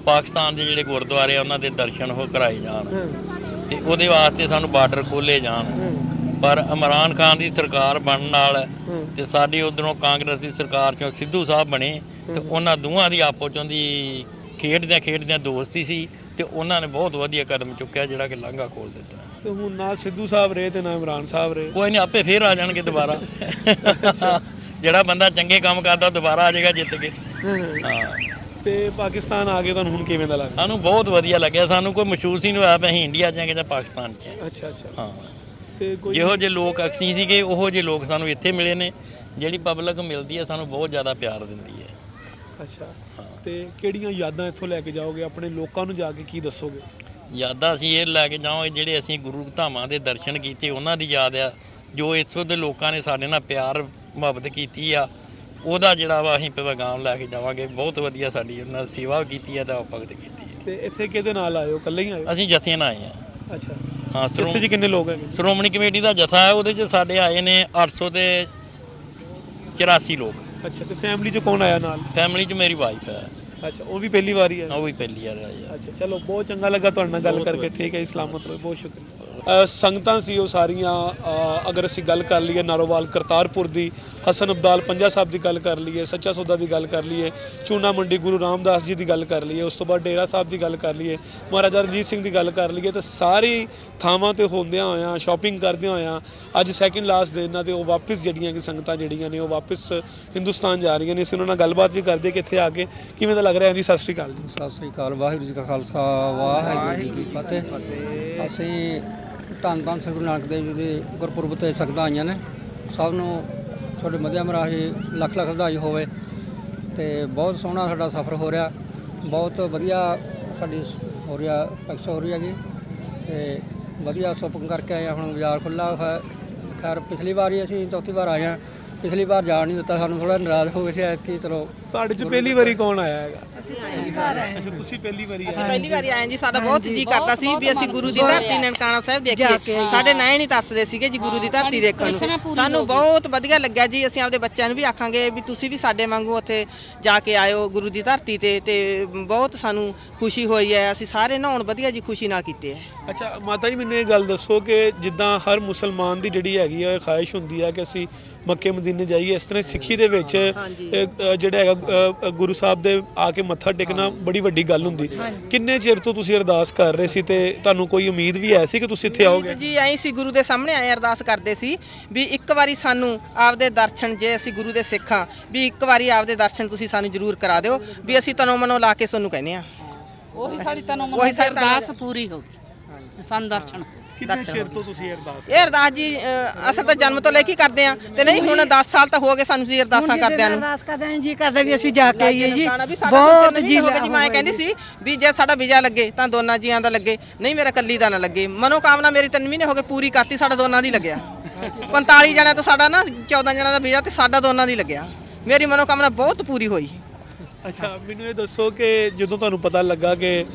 ਪਾਕਿਸਤਾਨ ਦੇ ਜਿਹੜੇ ਗੁਰਦੁਆਰੇ ਆ ਉਹਨਾਂ ਦੇ ਦਰਸ਼ਨ ਹੋ ਕਰਾਏ ਜਾਣ, ਤੇ ਉਹਦੇ ਵਾਸਤੇ ਸਾਨੂੰ ਬਾਰਡਰ ਖੋਲ੍ਹੇ ਜਾਣ। ਪਰ ਇਮਰਾਨ ਖਾਨ ਦੀ ਸਰਕਾਰ ਬਣਨ ਨਾਲ ਤੇ ਸਾਡੀ ਉਧਰੋਂ ਕਾਂਗਰਸ ਦੀ ਸਰਕਾਰ ਚੋਂ ਸਿੱਧੂ ਸਾਹਿਬ ਬਣੇ, ਤੇ ਉਹਨਾਂ ਦੋਵਾਂ ਦੀ ਆਪੋ ਚੋਂ ਦੀ ਖੇਡਦਿਆਂ ਦੋਸਤੀ ਸੀ, ਤੇ ਉਹਨਾਂ ਨੇ ਬਹੁਤ ਵਧੀਆ ਕਦਮ ਚੁੱਕਿਆ ਜਿਹੜਾ ਕਿ ਲਾਂਘਾ ਖੋਲ ਦਿੱਤਾ। ਤੇ ਹੁਣ ਨਾ ਸਿੱਧੂ ਸਾਹਿਬ ਰਹੇ ਤੇ ਨਾ ਇਮਰਾਨ ਸਾਹਿਬ ਰਹੇ। ਕੋਈ ਨਹੀਂ, ਆਪੇ ਫੇਰ ਆ ਜਾਣਗੇ ਦੁਬਾਰਾ। ਜਿਹੜਾ ਬੰਦਾ ਚੰਗੇ ਕੰਮ ਕਰਦਾ ਦੁਬਾਰਾ ਆ ਜਾਏਗਾ ਜਿੱਤ ਕੇ। ਹਾਂ, ਤੇ ਪਾਕਿਸਤਾਨ ਆ ਕੇ ਤੁਹਾਨੂੰ ਹੁਣ ਕਿਵੇਂ ਦਾ ਲੱਗਾ? ਸਾਨੂੰ ਬਹੁਤ ਵਧੀਆ ਲੱਗਿਆ। ਸਾਨੂੰ ਕੋਈ ਮਹਿਸੂਸ ਹੀ ਨਹੀਂ ਹੋਇਆ ਵੀ ਅਸੀਂ ਇੰਡੀਆ ਜਾਵਾਂਗੇ ਜਾਂ ਪਾਕਿਸਤਾਨ 'ਚ। ਅੱਛਾ ਅੱਛਾ, ਹਾਂ, ਤੇ ਕੋਈ ਜਿਹੋ ਜਿਹੇ ਲੋਕ ਅਕਸੀ ਸੀਗੇ ਉਹੋ ਜਿਹੇ ਲੋਕ ਸਾਨੂੰ ਇੱਥੇ ਮਿਲੇ ਨੇ। ਜਿਹੜੀ ਪਬਲਿਕ ਮਿਲਦੀ ਹੈ ਸਾਨੂੰ ਬਹੁਤ ਜ਼ਿਆਦਾ ਪਿਆਰ ਦਿੰਦੀ ਹੈ। ਅੱਛਾ, ਤੇ ਕਿਹੜੀਆਂ ਯਾਦਾਂ ਇੱਥੋਂ ਲੈ ਕੇ ਜਾਓਗੇ? ਆਪਣੇ ਲੋਕਾਂ ਨੂੰ ਜਾ ਕੇ ਕੀ ਦੱਸੋਗੇ? ਯਾਦਾਂ ਅਸੀਂ ਇਹ ਲੈ ਕੇ ਜਾਵਾਂਗੇ ਜਿਹੜੇ ਅਸੀਂ ਗੁਰੂ ਧਾਮਾਂ ਦੇ ਦਰਸ਼ਨ ਕੀਤੇ, ਉਹਨਾਂ ਦੀ ਯਾਦ ਆ। ਜੋ ਇੱਥੋਂ ਦੇ ਲੋਕਾਂ ਨੇ ਸਾਡੇ ਨਾਲ ਪਿਆਰ ਮੁਹੱਬਤ ਕੀਤੀ ਆ, ਉਹਦਾ ਜਿਹੜਾ ਵਾ ਅਸੀਂ ਪੈਗਾਮ ਲੈ ਕੇ ਜਾਵਾਂਗੇ। ਬਹੁਤ ਵਧੀਆ ਸਾਡੀ ਉਹਨਾਂ ਸੇਵਾ ਕੀਤੀ ਹੈ ਤਾਂ ਭਗਤ ਕੀਤੀ ਹੈ। ਤੇ ਇੱਥੇ ਕਿਹਦੇ ਨਾਲ ਆਏ ਹੋ? ਇਕੱਲੇ ਹੀ ਆਏ ਹੋ? ਅਸੀਂ ਜਥੇ ਨਾਲ ਆਏ ਹਾਂ। ਅੱਛਾ, ਹਾਂ, ਜਥੇ 'ਚ ਕਿੰਨੇ ਲੋਕ ਹੈਗੇ? ਸ਼੍ਰੋਮਣੀ ਕਮੇਟੀ ਦਾ ਜਥਾ ਹੈ, ਉਹਦੇ 'ਚ ਸਾਡੇ ਆਏ ਨੇ 884 ਲੋਕ। ਅੱਛਾ, ਤੇ ਫੈਮਿਲੀ 'ਚ ਕੌਣ ਆਇਆ ਨਾਲ? ਫੈਮਿਲੀ 'ਚ ਮੇਰੀ ਵਾਈਫ ਹੈ। ਅੱਛਾ, ਉਹ ਵੀ ਪਹਿਲੀ ਵਾਰ ਹੀ ਆਏ? ਉਹ ਵੀ ਪਹਿਲੀ ਵਾਰ ਆਈ ਆ। ਅੱਛਾ, ਚਲੋ ਬਹੁਤ ਚੰਗਾ ਲੱਗਾ ਤੁਹਾਡੇ ਨਾਲ ਗੱਲ ਕਰਕੇ। ਠੀਕ ਹੈ ਜੀ, ਸਲਾਮਤ ਰਹੋ, ਬਹੁਤ ਸ਼ੁਕਰੀਆ। ਸੰਗਤਾਂ ਸੀ ਉਹ ਸਾਰੀਆਂ, ਅਗਰ ਅਸੀਂ ਗੱਲ ਕਰ ਲਈਏ ਨਾਰੋਵਾਲ ਕਰਤਾਰਪੁਰ ਦੀ, ਹਸਨ ਅਬਦਾਲ ਪੰਜਾ ਸਾਹਿਬ ਦੀ ਗੱਲ ਕਰ ਲਈਏ, ਸੱਚਾ ਸੌਦਾ ਦੀ ਗੱਲ ਕਰ ਲਈਏ, ਚੂਨਾ ਮੰਡੀ ਗੁਰੂ ਰਾਮਦਾਸ ਜੀ ਦੀ ਗੱਲ ਕਰ ਲਈਏ, ਉਸ ਤੋਂ ਬਾਅਦ ਡੇਰਾ ਸਾਹਿਬ ਦੀ ਗੱਲ ਕਰ ਲਈਏ, ਮਹਾਰਾਜਾ ਰਣਜੀਤ ਸਿੰਘ ਦੀ ਗੱਲ ਕਰ ਲਈਏ, ਤਾਂ ਸਾਰੀ ਥਾਵਾਂ ਤੇ ਹੁੰਦਿਆਂ ਹੋਇਆਂ, ਸ਼ਾਪਿੰਗ ਕਰਦਿਆਂ ਹੋਇਆਂ, ਅੱਜ ਸੈਕਿੰਡ ਲਾਸਟ ਦਿਨ ਨਾਲ ਤੇ ਉਹ ਵਾਪਸ ਜਿਹੜੀਆਂ ਕਿ ਸੰਗਤਾਂ ਜਿਹੜੀਆਂ ਨੇ ਉਹ ਵਾਪਸ ਹਿੰਦੁਸਤਾਨ ਜਾ ਰਹੀਆਂ ਨੇ। ਅਸੀਂ ਉਹਨਾਂ ਨਾਲ ਗੱਲਬਾਤ ਵੀ ਕਰਦੇ ਕਿ ਇੱਥੇ ਆ ਕੇ ਕਿਵੇਂ ਦਾ ਲੱਗ ਰਿਹਾ ਜੀ। ਸਤਿ ਸ਼੍ਰੀ ਅਕਾਲ ਜੀ। ਸਤਿ ਸ੍ਰੀ ਅਕਾਲ। ਵਾਹਿਗੁਰੂ ਜੀ ਕਾ ਖਾਲਸਾ, ਵਾਹਿਗੁਰੂ ਜੀ ਕੀ ਫਤਿਹ। ਅਸੀਂ ਧੰਨ ਧੰਨ ਸ੍ਰੀ ਗੁਰੂ ਨਾਨਕ ਦੇਵ ਜੀ ਦੇ ਗੁਰਪੁਰਬ ਤੇ ਸੰਗਤਾਂ ਆਈਆਂ ਨੇ। ਸਭ ਨੂੰ ਤੁਹਾਡੇ ਮਾਧਿਅਮ ਰਾਹੀਂ ਲੱਖ ਲੱਖ ਵਧਾਈ ਹੋਵੇ। ਤੇ ਬਹੁਤ ਸੋਹਣਾ ਸਾਡਾ ਸਫ਼ਰ ਹੋ ਰਿਹਾ, ਬਹੁਤ ਵਧੀਆ ਸਾਡੀ ਹੋ ਰਿਹਾ ਟੈਕਸ ਹੋ ਰਹੀ ਹੈਗੀ, ਤੇ ਵਧੀਆ ਸ਼ੋਪਿੰਗ ਕਰਕੇ ਆਏ ਹਾਂ। ਹੁਣ ਬਾਜ਼ਾਰ ਖੁੱਲ੍ਹਾ ਹੈ। ਖੈਰ ਪਿਛਲੀ ਵਾਰ ਹੀ ਅਸੀਂ ਚੌਥੀ ਵਾਰ ਆਏ ਹਾਂ, ਪਿਛਲੀ ਵਾਰ ਜਾਣ ਨਹੀਂ ਦਿੱਤਾ ਸਾਨੂੰ, ਥੋੜ੍ਹਾ ਨਾਰਾਜ਼ ਹੋ ਗਏ ਸੀ ਐਤਕੀ। ਚਲੋ ਤੁਹਾਡੇ ਚ ਪਹਿਲੀ ਵਾਰੀ ਕੌਣ ਆਇਆ ਹੈਗਾ? ਅੱਛਾ ਤੁਸੀਂ ਪਹਿਲੀ ਵਾਰੀ ਅਸੀਂ ਪਹਿਲੀ ਵਾਰੀ ਆਏ ਜੀ। ਸਾਡਾ ਬਹੁਤ ਜੀ ਕਰਦਾ ਸੀ ਵੀ ਅਸੀਂ ਗੁਰੂ ਦੀ ਧਰਤੀ ਨਨਕਾਣਾ ਸਾਹਿਬ ਦੇਖੀਏ। ਸਾਡੇ ਨਾਂ ਨਹੀਂ ਦੱਸਦੇ ਸੀਗੇ ਜੀ ਗੁਰੂ ਦੀ ਧਰਤੀ ਦੇਖਣ ਨੂੰ। ਸਾਨੂੰ ਬਹੁਤ ਵਧੀਆ ਲੱਗਿਆ ਜੀ। ਅਸੀਂ ਆਪਦੇ ਬੱਚਿਆਂ ਨੂੰ ਵੀ ਆਖਾਂਗੇ ਵੀ ਤੁਸੀਂ ਵੀ ਸਾਡੇ ਵਾਂਗੂ ਉੱਥੇ ਜਾ ਕੇ ਆਇਓ ਗੁਰੂ ਦੀ ਧਰਤੀ ਤੇ ਬਹੁਤ ਸਾਨੂੰ ਖੁਸ਼ੀ ਹੋਈ ਹੈ। ਅਸੀਂ ਸਾਰੇ ਨਹਾਉਣ ਵਧੀਆ ਜੀ ਖੁਸ਼ੀ ਨਾਲ ਕੀਤੇ ਹੈ। ਅੱਛਾ ਮਾਤਾ ਜੀ ਮੈਨੂੰ ਇਹ ਗੱਲ ਦੱਸੋ ਕਿ ਜਿੱਦਾਂ ਹਰ ਮੁਸਲਮਾਨ ਦੀ ਜਿਹੜੀ ਹੈਗੀ ਆ ਖਾਹਿਸ਼ ਹੁੰਦੀ ਹੈ ਕਿ ਅਸੀਂ ਮੱਕੇ ਮਦੀਨੇ ਜਾਈਏ, ਇਸ ਤਰ੍ਹਾਂ ਸਿੱਖੀ ਦੇ ਵਿੱਚ ਜਿਹੜਾ ਹੈਗਾ ਗੁਰੂ ਸਾਹਿਬ ਦੇ ਆ ਕੇ ਮੱਥਾ ਟੇਕਣਾ ਬੜੀ ਵੱਡੀ ਗੱਲ ਹੁੰਦੀ। ਕਿੰਨੇ ਚਿਰ ਤੋਂ ਤੁਸੀਂ ਅਰਦਾਸ ਕਰ ਰਹੇ ਸੀ ਤੇ ਤੁਹਾਨੂੰ ਕੋਈ ਉਮੀਦ ਵੀ ਐ ਸੀ ਕਿ ਤੁਸੀਂ ਇੱਥੇ ਆਓਗੇ? ਜੀ ਆਈ ਸੀ ਗੁਰੂ ਦੇ ਸਾਹਮਣੇ ਆਏ ਅਰਦਾਸ ਕਰਦੇ ਸੀ ਵੀ ਇੱਕ ਵਾਰੀ ਸਾਨੂੰ ਆਪਦੇ ਦਰਸ਼ਨ, ਜੇ ਅਸੀਂ ਗੁਰੂ ਦੇ ਸਿੱਖ ਹਾਂ, ਵੀ ਇੱਕ ਵਾਰੀ ਆਪਦੇ ਦਰਸ਼ਨ ਤੁਸੀਂ ਸਾਨੂੰ ਜ਼ਰੂਰ ਕਰਾ ਦਿਓ ਵੀ ਅਸੀਂ ਤਨੋਂ ਮਨੋਂ ਲਾ ਕੇ ਤੁਹਾਨੂੰ ਕਹਿੰਦੇ ਆ। ਉਹੀ ਸਾਡੀ ਤਨੋਂ ਮਨੋਂ ਅਰਦਾਸ ਪੂਰੀ ਹੋ ਗਈ। ਸਾਨੂੰ ਦਰਸ਼ਨ ਕਿੰਨੇ ਚਿਰ ਤੋਂ ਤੁਸੀਂ ਅਰਦਾਸ? ਇਹ ਅਰਦਾਸ ਜੀ ਅਸਲ ਤਾਂ ਜਨਮ ਤੋਂ ਲੈ ਕੇ ਕਰਦੇ ਆ ਤੇ ਨਹੀਂ ਹੁਣ 10 ਸਾਲ ਤਾਂ ਹੋ ਗਏ ਸਾਨੂੰ ਜੀ ਅਰਦਾਸਾਂ ਕਰਦਿਆਂ ਨੂੰ। ਅਰਦਾਸ ਕਰਦੇ ਆਂ ਜੀ, ਕਰਦਾ ਵੀ ਅਸੀਂ ਜਾ ਕੇ ਆਈਏ ਜੀ। ਬਹੁਤ ਜੀ ਹੋ ਗਿਆ ਜੀ। ਮੈਂ ਕਹਿੰਦੀ ਸੀ ਵੀ ਜੇ ਸਾਡਾ ਵੀਜ਼ਾ ਲੱਗੇ ਤਾਂ ਦੋਨਾਂ ਜੀਆਂ ਦਾ ਲੱਗੇ, ਨਹੀਂ ਮੇਰਾ ਕੱਲੀ ਦਾ ਨਾ ਲੱਗੇ। ਮਨੋ ਕਾਮਨਾ ਮੇਰੀ 3 ਮਹੀਨੇ ਹੋ ਗਏ ਪੂਰੀ ਕਰਤੀ, ਸਾਡਾ ਦੋਨਾਂ ਦੀ ਲੱਗਿਆ। 45 ਜਣਿਆਂ ਤੋਂ ਸਾਡਾ ਨਾ 14 ਜਣਿਆਂ ਦਾ ਵੀਜ਼ਾ ਤੇ ਸਾਡਾ ਦੋਨਾਂ ਦੀ ਲੱਗਿਆ। ਮੇਰੀ ਮਨੋ ਕਾਮਨਾ ਬਹੁਤ ਪੂਰੀ ਹੋਈ। ਅੱਛਾ ਮੈਨੂੰ ਇਹ ਦੱਸੋ ਕਿ ਜਦੋਂ ਤੁਹਾਨੂੰ ਪਤਾ ਲੱਗਾ ਕਿ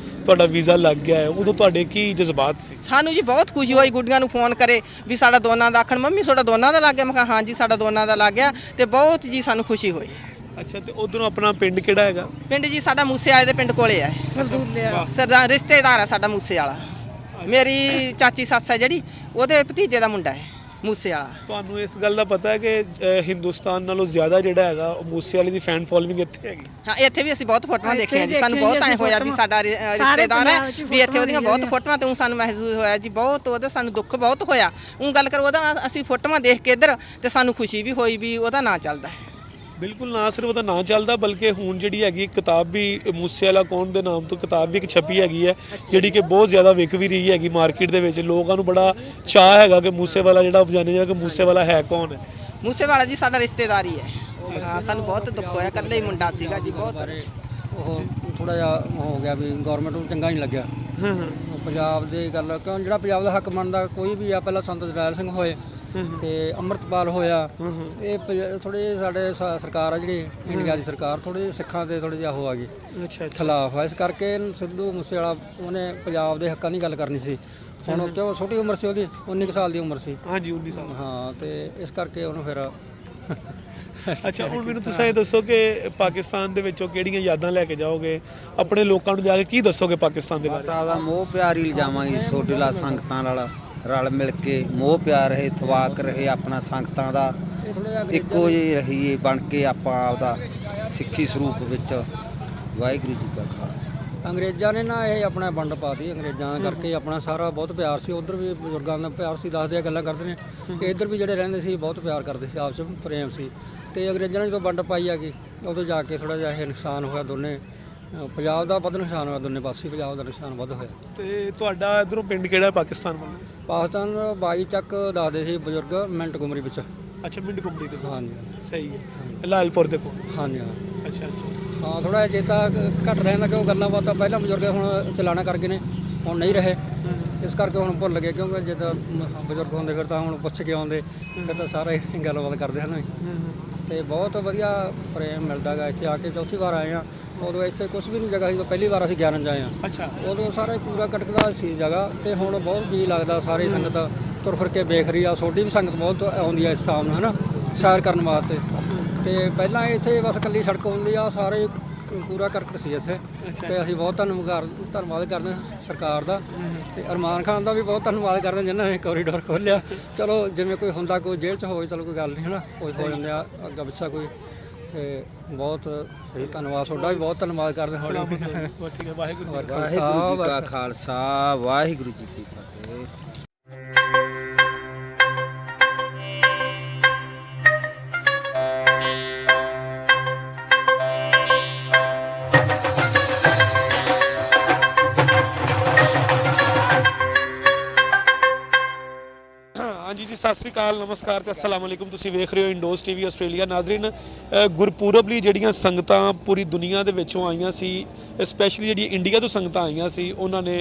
ਤੁਹਾਡਾ ਵੀਜ਼ਾ ਲੱਗ ਗਿਆ ਹੈ ਉਦੋਂ ਤੁਹਾਡੇ ਕੀ ਜਜ਼ਬਾਤ ਸੀ? ਸਾਨੂੰ ਜੀ ਬਹੁਤ ਖੁਸ਼ੀ ਹੋਈ। ਗੁੱਡੀਆਂ ਨੂੰ ਫੋਨ ਕਰੇ ਵੀ ਸਾਡਾ ਦੋਨਾਂ ਦਾ, ਆਖਣ ਮੰਮੀ ਤੁਹਾਡਾ ਦੋਨਾਂ ਦਾ ਲੱਗ ਗਿਆ। ਮੈਂ ਕਿਹਾ ਹਾਂ ਜੀ ਸਾਡਾ ਦੋਨਾਂ ਦਾ ਲੱਗ ਗਿਆ ਤੇ ਬਹੁਤ ਜੀ ਸਾਨੂੰ ਖੁਸ਼ੀ ਹੋਈ। ਅੱਛਾ ਤੇ ਉਧਰੋਂ ਆਪਣਾ ਪਿੰਡ ਕਿਹੜਾ ਹੈਗਾ? ਪਿੰਡ ਜੀ ਸਾਡਾ ਮੂਸੇ ਵਾਲੇ ਦੇ ਪਿੰਡ ਕੋਲੇ ਹੈ। ਸਰਦਾਰ ਰਿਸ਼ਤੇਦਾਰ ਹੈ ਸਾਡਾ ਮੂਸੇ ਵਾਲਾ। ਮੇਰੀ ਚਾਚੀ ਸੱਸ ਹੈ ਜਿਹੜੀ, ਉਹਦੇ ਭਤੀਜੇ ਦਾ ਮੁੰਡਾ ਹੈ ਮੂਸੇ ਵਾਲਾ। ਤੁਹਾਨੂੰ ਇਸ ਗੱਲ ਦਾ ਪਤਾ ਹੈ ਕਿ ਹਿੰਦੁਸਤਾਨ ਨਾਲੋਂ ਜ਼ਿਆਦਾ ਜਿਹੜਾ ਹੈਗਾ ਉਹ ਮੂਸੇ ਵਾਲੇ ਦੀ ਫੈਨ ਫੋਲੋਇੰਗ ਇੱਥੇ ਹੈਗੀ? ਹਾਂ ਇੱਥੇ ਵੀ ਅਸੀਂ ਬਹੁਤ ਫੋਟੋਆਂ ਦੇਖੀਆਂ ਜੀ। ਸਾਨੂੰ ਬਹੁਤ ਐ ਹੋਇਆ ਵੀ ਸਾਡਾ ਰਿਸ਼ਤੇਦਾਰ ਹੈ ਵੀ ਇੱਥੇ ਉਹਦੀਆਂ ਬਹੁਤ ਫੋਟੋਆਂ, ਤੇ ਉਹ ਸਾਨੂੰ ਮਹਿਸੂਸ ਹੋਇਆ ਜੀ ਬਹੁਤ, ਉਹਦਾ ਸਾਨੂੰ ਦੁੱਖ ਬਹੁਤ ਹੋਇਆ। ਉਹ ਗੱਲ ਕਰ ਉਹਦਾ ਅਸੀਂ ਫੋਟੋਆਂ ਦੇਖ ਕੇ ਇੱਧਰ ਤੇ ਸਾਨੂੰ ਖੁਸ਼ੀ ਵੀ ਹੋਈ ਵੀ ਉਹਦਾ ਨਾਂ ਚੱਲਦਾ ਹੈ। ਬਿਲਕੁਲ ਨਾ ਸਿਰਫ ਉਹਦਾ ਨਾਂ ਚੱਲਦਾ ਬਲਕਿ ਹੁਣ ਜਿਹੜੀ ਹੈਗੀ ਕਿਤਾਬ ਵੀ ਮੂਸੇ ਵਾਲਾ ਕੌਣ ਦੇ ਨਾਮ ਤੋਂ ਕਿਤਾਬ ਵੀ ਇੱਕ ਛਪੀ ਹੈਗੀ ਹੈ ਜਿਹੜੀ ਕਿ ਬਹੁਤ ਜ਼ਿਆਦਾ ਵਿਕ ਵੀ ਰਹੀ ਹੈਗੀ ਮਾਰਕੀਟ ਦੇ ਵਿੱਚ। ਲੋਕਾਂ ਨੂੰ ਬੜਾ ਚਾਅ ਹੈਗਾ ਕਿ ਮੂਸੇ ਵਾਲਾ ਜਿਹੜਾ ਜਾਣਿਆ ਜਾਵੇ ਕਿ ਮੂਸੇ ਵਾਲਾ ਹੈ ਕੌਣ ਹੈ। ਮੂਸੇ ਵਾਲਾ ਜੀ ਸਾਡਾ ਰਿਸ਼ਤੇਦਾਰ ਹੀ ਹੈ। ਹਾਂ ਸਾਨੂੰ ਬਹੁਤ ਦੁੱਖ ਹੋਇਆ, ਇਕੱਲੇ ਹੀ ਮੁੰਡਾ ਸੀਗਾ ਜੀ। ਬਹੁਤ ਉਹ ਥੋੜਾ ਜਿਹਾ ਹੋ ਗਿਆ ਵੀ ਗਵਰਨਮੈਂਟ ਨੂੰ ਚੰਗਾ ਨਹੀਂ ਲੱਗਿਆ ਪੰਜਾਬ ਦੀ ਗੱਲ, ਕਿਉਂ ਜਿਹੜਾ ਪੰਜਾਬ ਦਾ ਹੱਕ ਮੰਨਦਾ ਕੋਈ ਵੀ ਆ। ਪਹਿਲਾਂ ਸੰਤ ਜਰਨੈਲ ਸਿੰਘ ਹੋਏ ਤੇ ਅੰਮ੍ਰਿਤਪਾਲ ਹੋਇਆ। ਇਹ ਥੋੜੇ ਸਾਡੇ ਸਰਕਾਰ ਆ ਜਿਹੜੀ ਇੰਡੀਆ ਦੀ ਸਰਕਾਰ ਥੋੜੇ ਸਿੱਖਾਂ ਦੇ ਥੋੜੇ ਜਿਹਾ ਹੋ ਆ ਗਈ ਖਿਲਾਫ ਆ। ਇਸ ਕਰਕੇ ਸਿੱਧੂ ਮੂਸੇਵਾਲਾ ਉਹਨੇ ਪੰਜਾਬ ਦੇ ਹੱਕਾਂ ਦੀ ਗੱਲ ਕਰਨੀ ਸੀ। ਹੁਣ ਕਿਉਂ ਛੋਟੀ ਉਮਰ ਸੀ ਉਹਦੀ, 19 ਸਾਲ ਦੀ ਉਮਰ ਸੀ। ਹਾਂਜੀ 19 ਸਾਲ। ਹਾਂ ਤੇ ਇਸ ਕਰਕੇ ਉਹਨੂੰ ਫਿਰ ਅੱਛਾ ਹੁਣ ਮੈਨੂੰ ਤੁਸੀਂ ਇਹ ਦੱਸੋ ਕਿ ਪਾਕਿਸਤਾਨ ਦੇ ਵਿੱਚੋਂ ਕਿਹੜੀਆਂ ਯਾਦਾਂ ਲੈ ਕੇ ਜਾਓਗੇ? ਆਪਣੇ ਲੋਕਾਂ ਨੂੰ ਜਾ ਕੇ ਕੀ ਦੱਸੋਗੇ ਪਾਕਿਸਤਾਨ ਦੇ ਬਾਰੇ? ਸਾਦਾ ਮੋਹ ਪਿਆਰ ਹੀ ਲਿਜਾਵਾਂਗੇ ਛੋਟੇਲਾ ਸੰਗਤਾਂ ਨਾਲ ਰਲ ਮਿਲ ਕੇ ਮੋਹ ਪਿਆਰ ਰਹੇ, ਤਵਾਕ ਰਹੇ ਆਪਣਾ ਸੰਗਤਾਂ ਦਾ ਇੱਕੋ ਜਿਹੀ ਰਹੀਏ ਬਣ ਕੇ ਆਪਾਂ ਆਪਦਾ ਸਿੱਖੀ ਸਰੂਪ ਵਿੱਚ। ਵਾਹਿਗੁਰੂ ਜੀ ਕਾ ਖਾਲਸਾ। ਅੰਗਰੇਜ਼ਾਂ ਨੇ ਨਾ ਇਹ ਆਪਣਾ ਵੰਡ ਪਾਤੀ। ਅੰਗਰੇਜ਼ਾਂ ਕਰਕੇ ਆਪਣਾ ਸਾਰਾ ਬਹੁਤ ਪਿਆਰ ਸੀ। ਉਧਰ ਵੀ ਬਜ਼ੁਰਗਾਂ ਦਾ ਪਿਆਰ ਸੀ, ਦੱਸਦੇ ਆ ਗੱਲਾਂ ਕਰਦੇ ਨੇ ਕਿ ਇੱਧਰ ਵੀ ਜਿਹੜੇ ਰਹਿੰਦੇ ਸੀ ਬਹੁਤ ਪਿਆਰ ਕਰਦੇ ਸੀ, ਆਪਸ ਵਿੱਚ ਪ੍ਰੇਮ ਸੀ। ਤੇ ਅੰਗਰੇਜ਼ਾਂ ਨੇ ਜਦੋਂ ਵੰਡ ਪਾਈ ਆ ਗਈ ਉਦੋਂ ਜਾ ਕੇ ਥੋੜਾ ਜਿਹਾ ਇਹ ਨੁਕਸਾਨ ਹੋਇਆ। ਦੋਨੇ ਪੰਜਾਬ ਦਾ ਵੱਧ ਨੁਕਸਾਨ ਹੋਇਆ, ਦੋਨੇ ਪਾਸੇ ਪੰਜਾਬ ਦਾ ਨੁਕਸਾਨ ਵੱਧ ਹੋਇਆ। ਤੇ ਤੁਹਾਡਾ ਇਧਰੋਂ ਪਿੰਡ ਕਿਹੜਾ ਪਾਕਿਸਤਾਨ ਵੱਲੋਂ? ਪਾਕਿਸਤਾਨ 22 ਚੱਕ ਦੱਸਦੇ ਸੀ ਬਜ਼ੁਰਗ, ਮਿੰਟ ਗੁਮਰੀ ਵਿੱਚ। ਅੱਛਾ ਮਿੰਟ ਕੁੰਬੜੀ ਦੇ ਹਾਂਜੀ ਸਹੀ ਹੈ, ਲਾਲਪੁਰ ਦੇ ਕੋਲ। ਹਾਂਜੀ ਹਾਂ ਅੱਛਾ ਅੱਛਾ ਹਾਂ ਥੋੜਾ ਜਿਹਾ ਚੇਤਾ ਘੱਟ ਰਹਿੰਦਾ ਕਿਉਂ ਗੱਲਾਂ ਬਾਤਾਂ ਪਹਿਲਾਂ ਬਜ਼ੁਰਗ ਹੁਣ ਚਲਾਣਾ ਕਰ ਗਏ ਨੇ, ਹੁਣ ਨਹੀਂ ਰਹੇ। ਇਸ ਕਰਕੇ ਹੁਣ ਭੁੱਲ ਗਏ ਕਿਉਂਕਿ ਜਦੋਂ ਬਜ਼ੁਰਗ ਹੁੰਦੇ ਫਿਰ ਤਾਂ ਹੁਣ ਪੁੱਛ ਕੇ ਆਉਂਦੇ, ਫਿਰ ਤਾਂ ਸਾਰੇ ਗੱਲਬਾਤ ਕਰਦੇ ਹਨ। ਤੇ ਬਹੁਤ ਵਧੀਆ ਪ੍ਰੇਮ ਮਿਲਦਾ ਗਾ ਇੱਥੇ ਆ ਕੇ। ਚੌਥੀ ਵਾਰ ਆਏ ਆ, ਉਦੋਂ ਇੱਥੇ ਕੁਝ ਵੀ ਨਹੀਂ ਜਗ੍ਹਾ ਸੀ। ਪਹਿਲੀ ਵਾਰ ਅਸੀਂ 11 ਚ ਆਏ ਆ। ਅੱਛਾ ਉਦੋਂ ਸਾਰੇ ਪੂਰਾ ਕਟਕਦਾ ਸੀ ਜਗ੍ਹਾ, ਤੇ ਹੁਣ ਬਹੁਤ ਜੀ ਲੱਗਦਾ। ਸਾਰੀ ਸੰਗਤ ਤੁਰ ਫਿਰ ਕੇ ਵੇਖ ਰਹੀ ਆ। ਛੋਟੀ ਵੀ ਸੰਗਤ ਬਹੁਤ ਆਉਂਦੀ ਆ ਇਸ ਸ਼ਾਮ ਨੂੰ ਹੈ ਨਾ ਸੈਰ ਕਰਨ ਵਾਸਤੇ। ਤੇ ਪਹਿਲਾਂ ਇੱਥੇ ਬਸ ਇਕੱਲੀ ਸੜਕ ਹੁੰਦੀ ਆ, ਸਾਰੇ ਪੂਰਾ ਕਰਕਟ ਸੀ ਇੱਥੇ। ਤੇ ਅਸੀਂ ਬਹੁਤ ਧੰਨਵਾਦ ਕਰਦੇ ਹਾਂ ਸਰਕਾਰ ਦਾ ਤੇ ਅਰਮਾਨ ਖਾਨ ਦਾ ਵੀ ਬਹੁਤ ਧੰਨਵਾਦ ਕਰਦੇ ਜਿਨ੍ਹਾਂ ਨੇ ਕੋਰੀਡੋਰ ਖੋਲ੍ਹਿਆ। ਚਲੋ ਜਿਵੇਂ ਕੋਈ ਹੁੰਦਾ ਕੋਈ ਜੇਲ੍ਹ 'ਚ ਹੋਵੇ ਚਲੋ ਕੋਈ ਗੱਲ ਨਹੀਂ ਹੈ ਨਾ, ਕੋਈ ਹੋ ਜਾਂਦੇ ਆ ਅੱਗਾ ਪਿੱਛਾ ਕੋਈ। ਤੇ ਬਹੁਤ ਸਹੀ ਧੰਨਵਾਦ ਤੁਹਾਡਾ ਵੀ ਬਹੁਤ ਧੰਨਵਾਦ ਕਰਦੇ ਹਾਂ। ਠੀਕ ਹੈ ਵਾਹਿਗੁਰੂ ਵਾਹਿਗੁਰੂ ਜੀ ਕਾ ਖਾਲਸਾ ਵਾਹਿਗੁਰੂ ਜੀ ਕੀ ਫਤਿਹ। ਹਾਂਜੀ ਜੀ ਸਤਿ ਸ੍ਰੀ ਅਕਾਲ। ਅਕਾਲ ਨਮਸਕਾਰ ਤੇ ਅਸਲਾਮ ਅਲੈਕੁਮ। ਤੁਸੀਂ ਵੇਖ ਰਹੇ ਹੋ ਇੰਡੋਜ਼ ਟੀਵੀ ਆਸਟ੍ਰੇਲੀਆ। ਨਾਜ਼ਰੀਨ, ਗੁਰਪੁਰਬ ਲਈ ਜਿਹੜੀਆਂ ਸੰਗਤਾਂ ਪੂਰੀ ਦੁਨੀਆ ਦੇ ਵਿੱਚੋਂ ਆਈਆਂ ਸੀ, ਸਪੈਸ਼ਲੀ ਜਿਹੜੀ ਇੰਡੀਆ ਤੋਂ ਸੰਗਤਾਂ ਆਈਆਂ ਸੀ, ਉਹਨਾਂ ਨੇ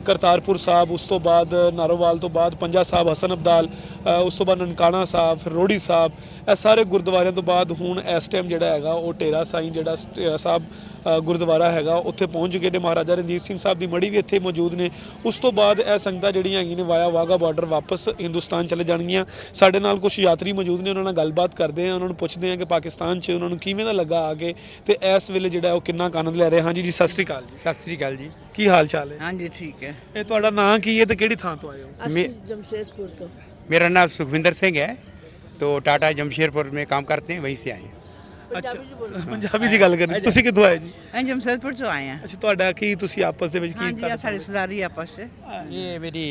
ਕਰਤਾਰਪੁਰ ਸਾਹਿਬ, ਉਸ ਤੋਂ ਬਾਅਦ ਨਾਰੋਵਾਲ ਤੋਂ ਬਾਅਦ ਪੰਜਾ ਸਾਹਿਬ, ਹਸਨ ਅਬਦਾਲ, ਉਸ ਤੋਂ ਬਾਅਦ ਨਨਕਾਣਾ ਸਾਹਿਬ, ਫਿਰ ਰੋੜੀ ਸਾਹਿਬ, ਇਹ ਸਾਰੇ ਗੁਰਦੁਆਰਿਆਂ ਤੋਂ ਬਾਅਦ ਹੁਣ ਇਸ ਟਾਈਮ ਜਿਹੜਾ ਹੈਗਾ ਉਹ ਟੇਰਾ ਸਾਈਂ ਜਿਹੜਾ ਟੇਰਾ ਸਾਹਿਬ ਗੁਰਦੁਆਰਾ ਹੈਗਾ ਉੱਥੇ ਪਹੁੰਚ ਚੁੱਕੇ ਨੇ। ਮਹਾਰਾਜਾ ਰਣਜੀਤ ਸਿੰਘ ਸਾਹਿਬ ਦੀ ਮੜੀ ਵੀ ਇੱਥੇ ਮੌਜੂਦ ਨੇ। ਉਸ ਤੋਂ ਬਾਅਦ ਇਹ ਸੰਗਤਾਂ ਜਿਹੜੀਆਂ ਹੈਗੀਆਂ ਨੇ ਵਾਇਆ ਵਾਗਾ ਬਾਰਡਰ ਵਾਪਸ ਹਿੰਦੁਸਤਾਨ ਚਲੇ ਜਾਣਗੀਆਂ। ਸਾਡੇ ਨਾਲ ਕੁਝ ਯਾਤਰੀ ਮੌਜੂਦ ਨੇ, ਉਹਨਾਂ ਨਾਲ ਗੱਲਬਾਤ ਕਰਦੇ ਆ, ਉਹਨਾਂ ਨੂੰ ਪੁੱਛਦੇ ਆ ਕਿ ਪਾਕਿਸਤਾਨ 'ਚ ਉਹਨਾਂ ਨੂੰ ਕਿਵੇਂ ਦਾ ਲੱਗਾ ਆ ਕੇ ਤੇ ਇਸ ਵੇਲੇ ਜਿਹੜਾ ਉਹ ਕਿੰਨਾ ਕੁ ਆਨੰਦ ਲੈ ਰਹੇ। ਹਾਂਜੀ ਜੀ, ਸਤਿ ਸ੍ਰੀ ਅਕਾਲ ਜੀ। ਸਤਿ ਸ੍ਰੀ ਅਕਾਲ ਜੀ। ਕੀ ਹਾਲ ਚਾਲ ਹੈ? ਹਾਂਜੀ ਠੀਕ ਹੈ। ਇਹ ਤੁਹਾਡਾ ਨਾਂ ਕੀ ਹੈ ਤੇ ਕਿਹੜੀ ਥਾਂ ਤੋਂ ਆਏ ਹੋ? ਅਸੀਂ जमशेदपुर तो मेरा नाम सुखविंदर सिंह है, तो टाटा जमशेदपुर में काम करते हैं, वहीं से आए हैं। ਅੱਛਾ, ਪੰਜਾਬੀ ਜੀ ਗੱਲ ਕਰਨੀ। ਤੁਸੀਂ ਕਿੱਥੋਂ ਆਏ ਜੀ? ਅਸੀਂ ਜਮਸ਼ੇਦਪੁਰ ਤੋਂ ਆਏ ਹਾਂ। ਅੱਛਾ, ਤੁਹਾਡਾ ਕੀ ਤੁਸੀਂ ਆਪਸ ਦੇ ਵਿੱਚ ਕੀ ਹਾਂਜੀ, ਆ ਸਾਡੀ ਰਿਸ਼ਤੇਦਾਰੀ ਆਪਸ 'ਚ। ये मेरी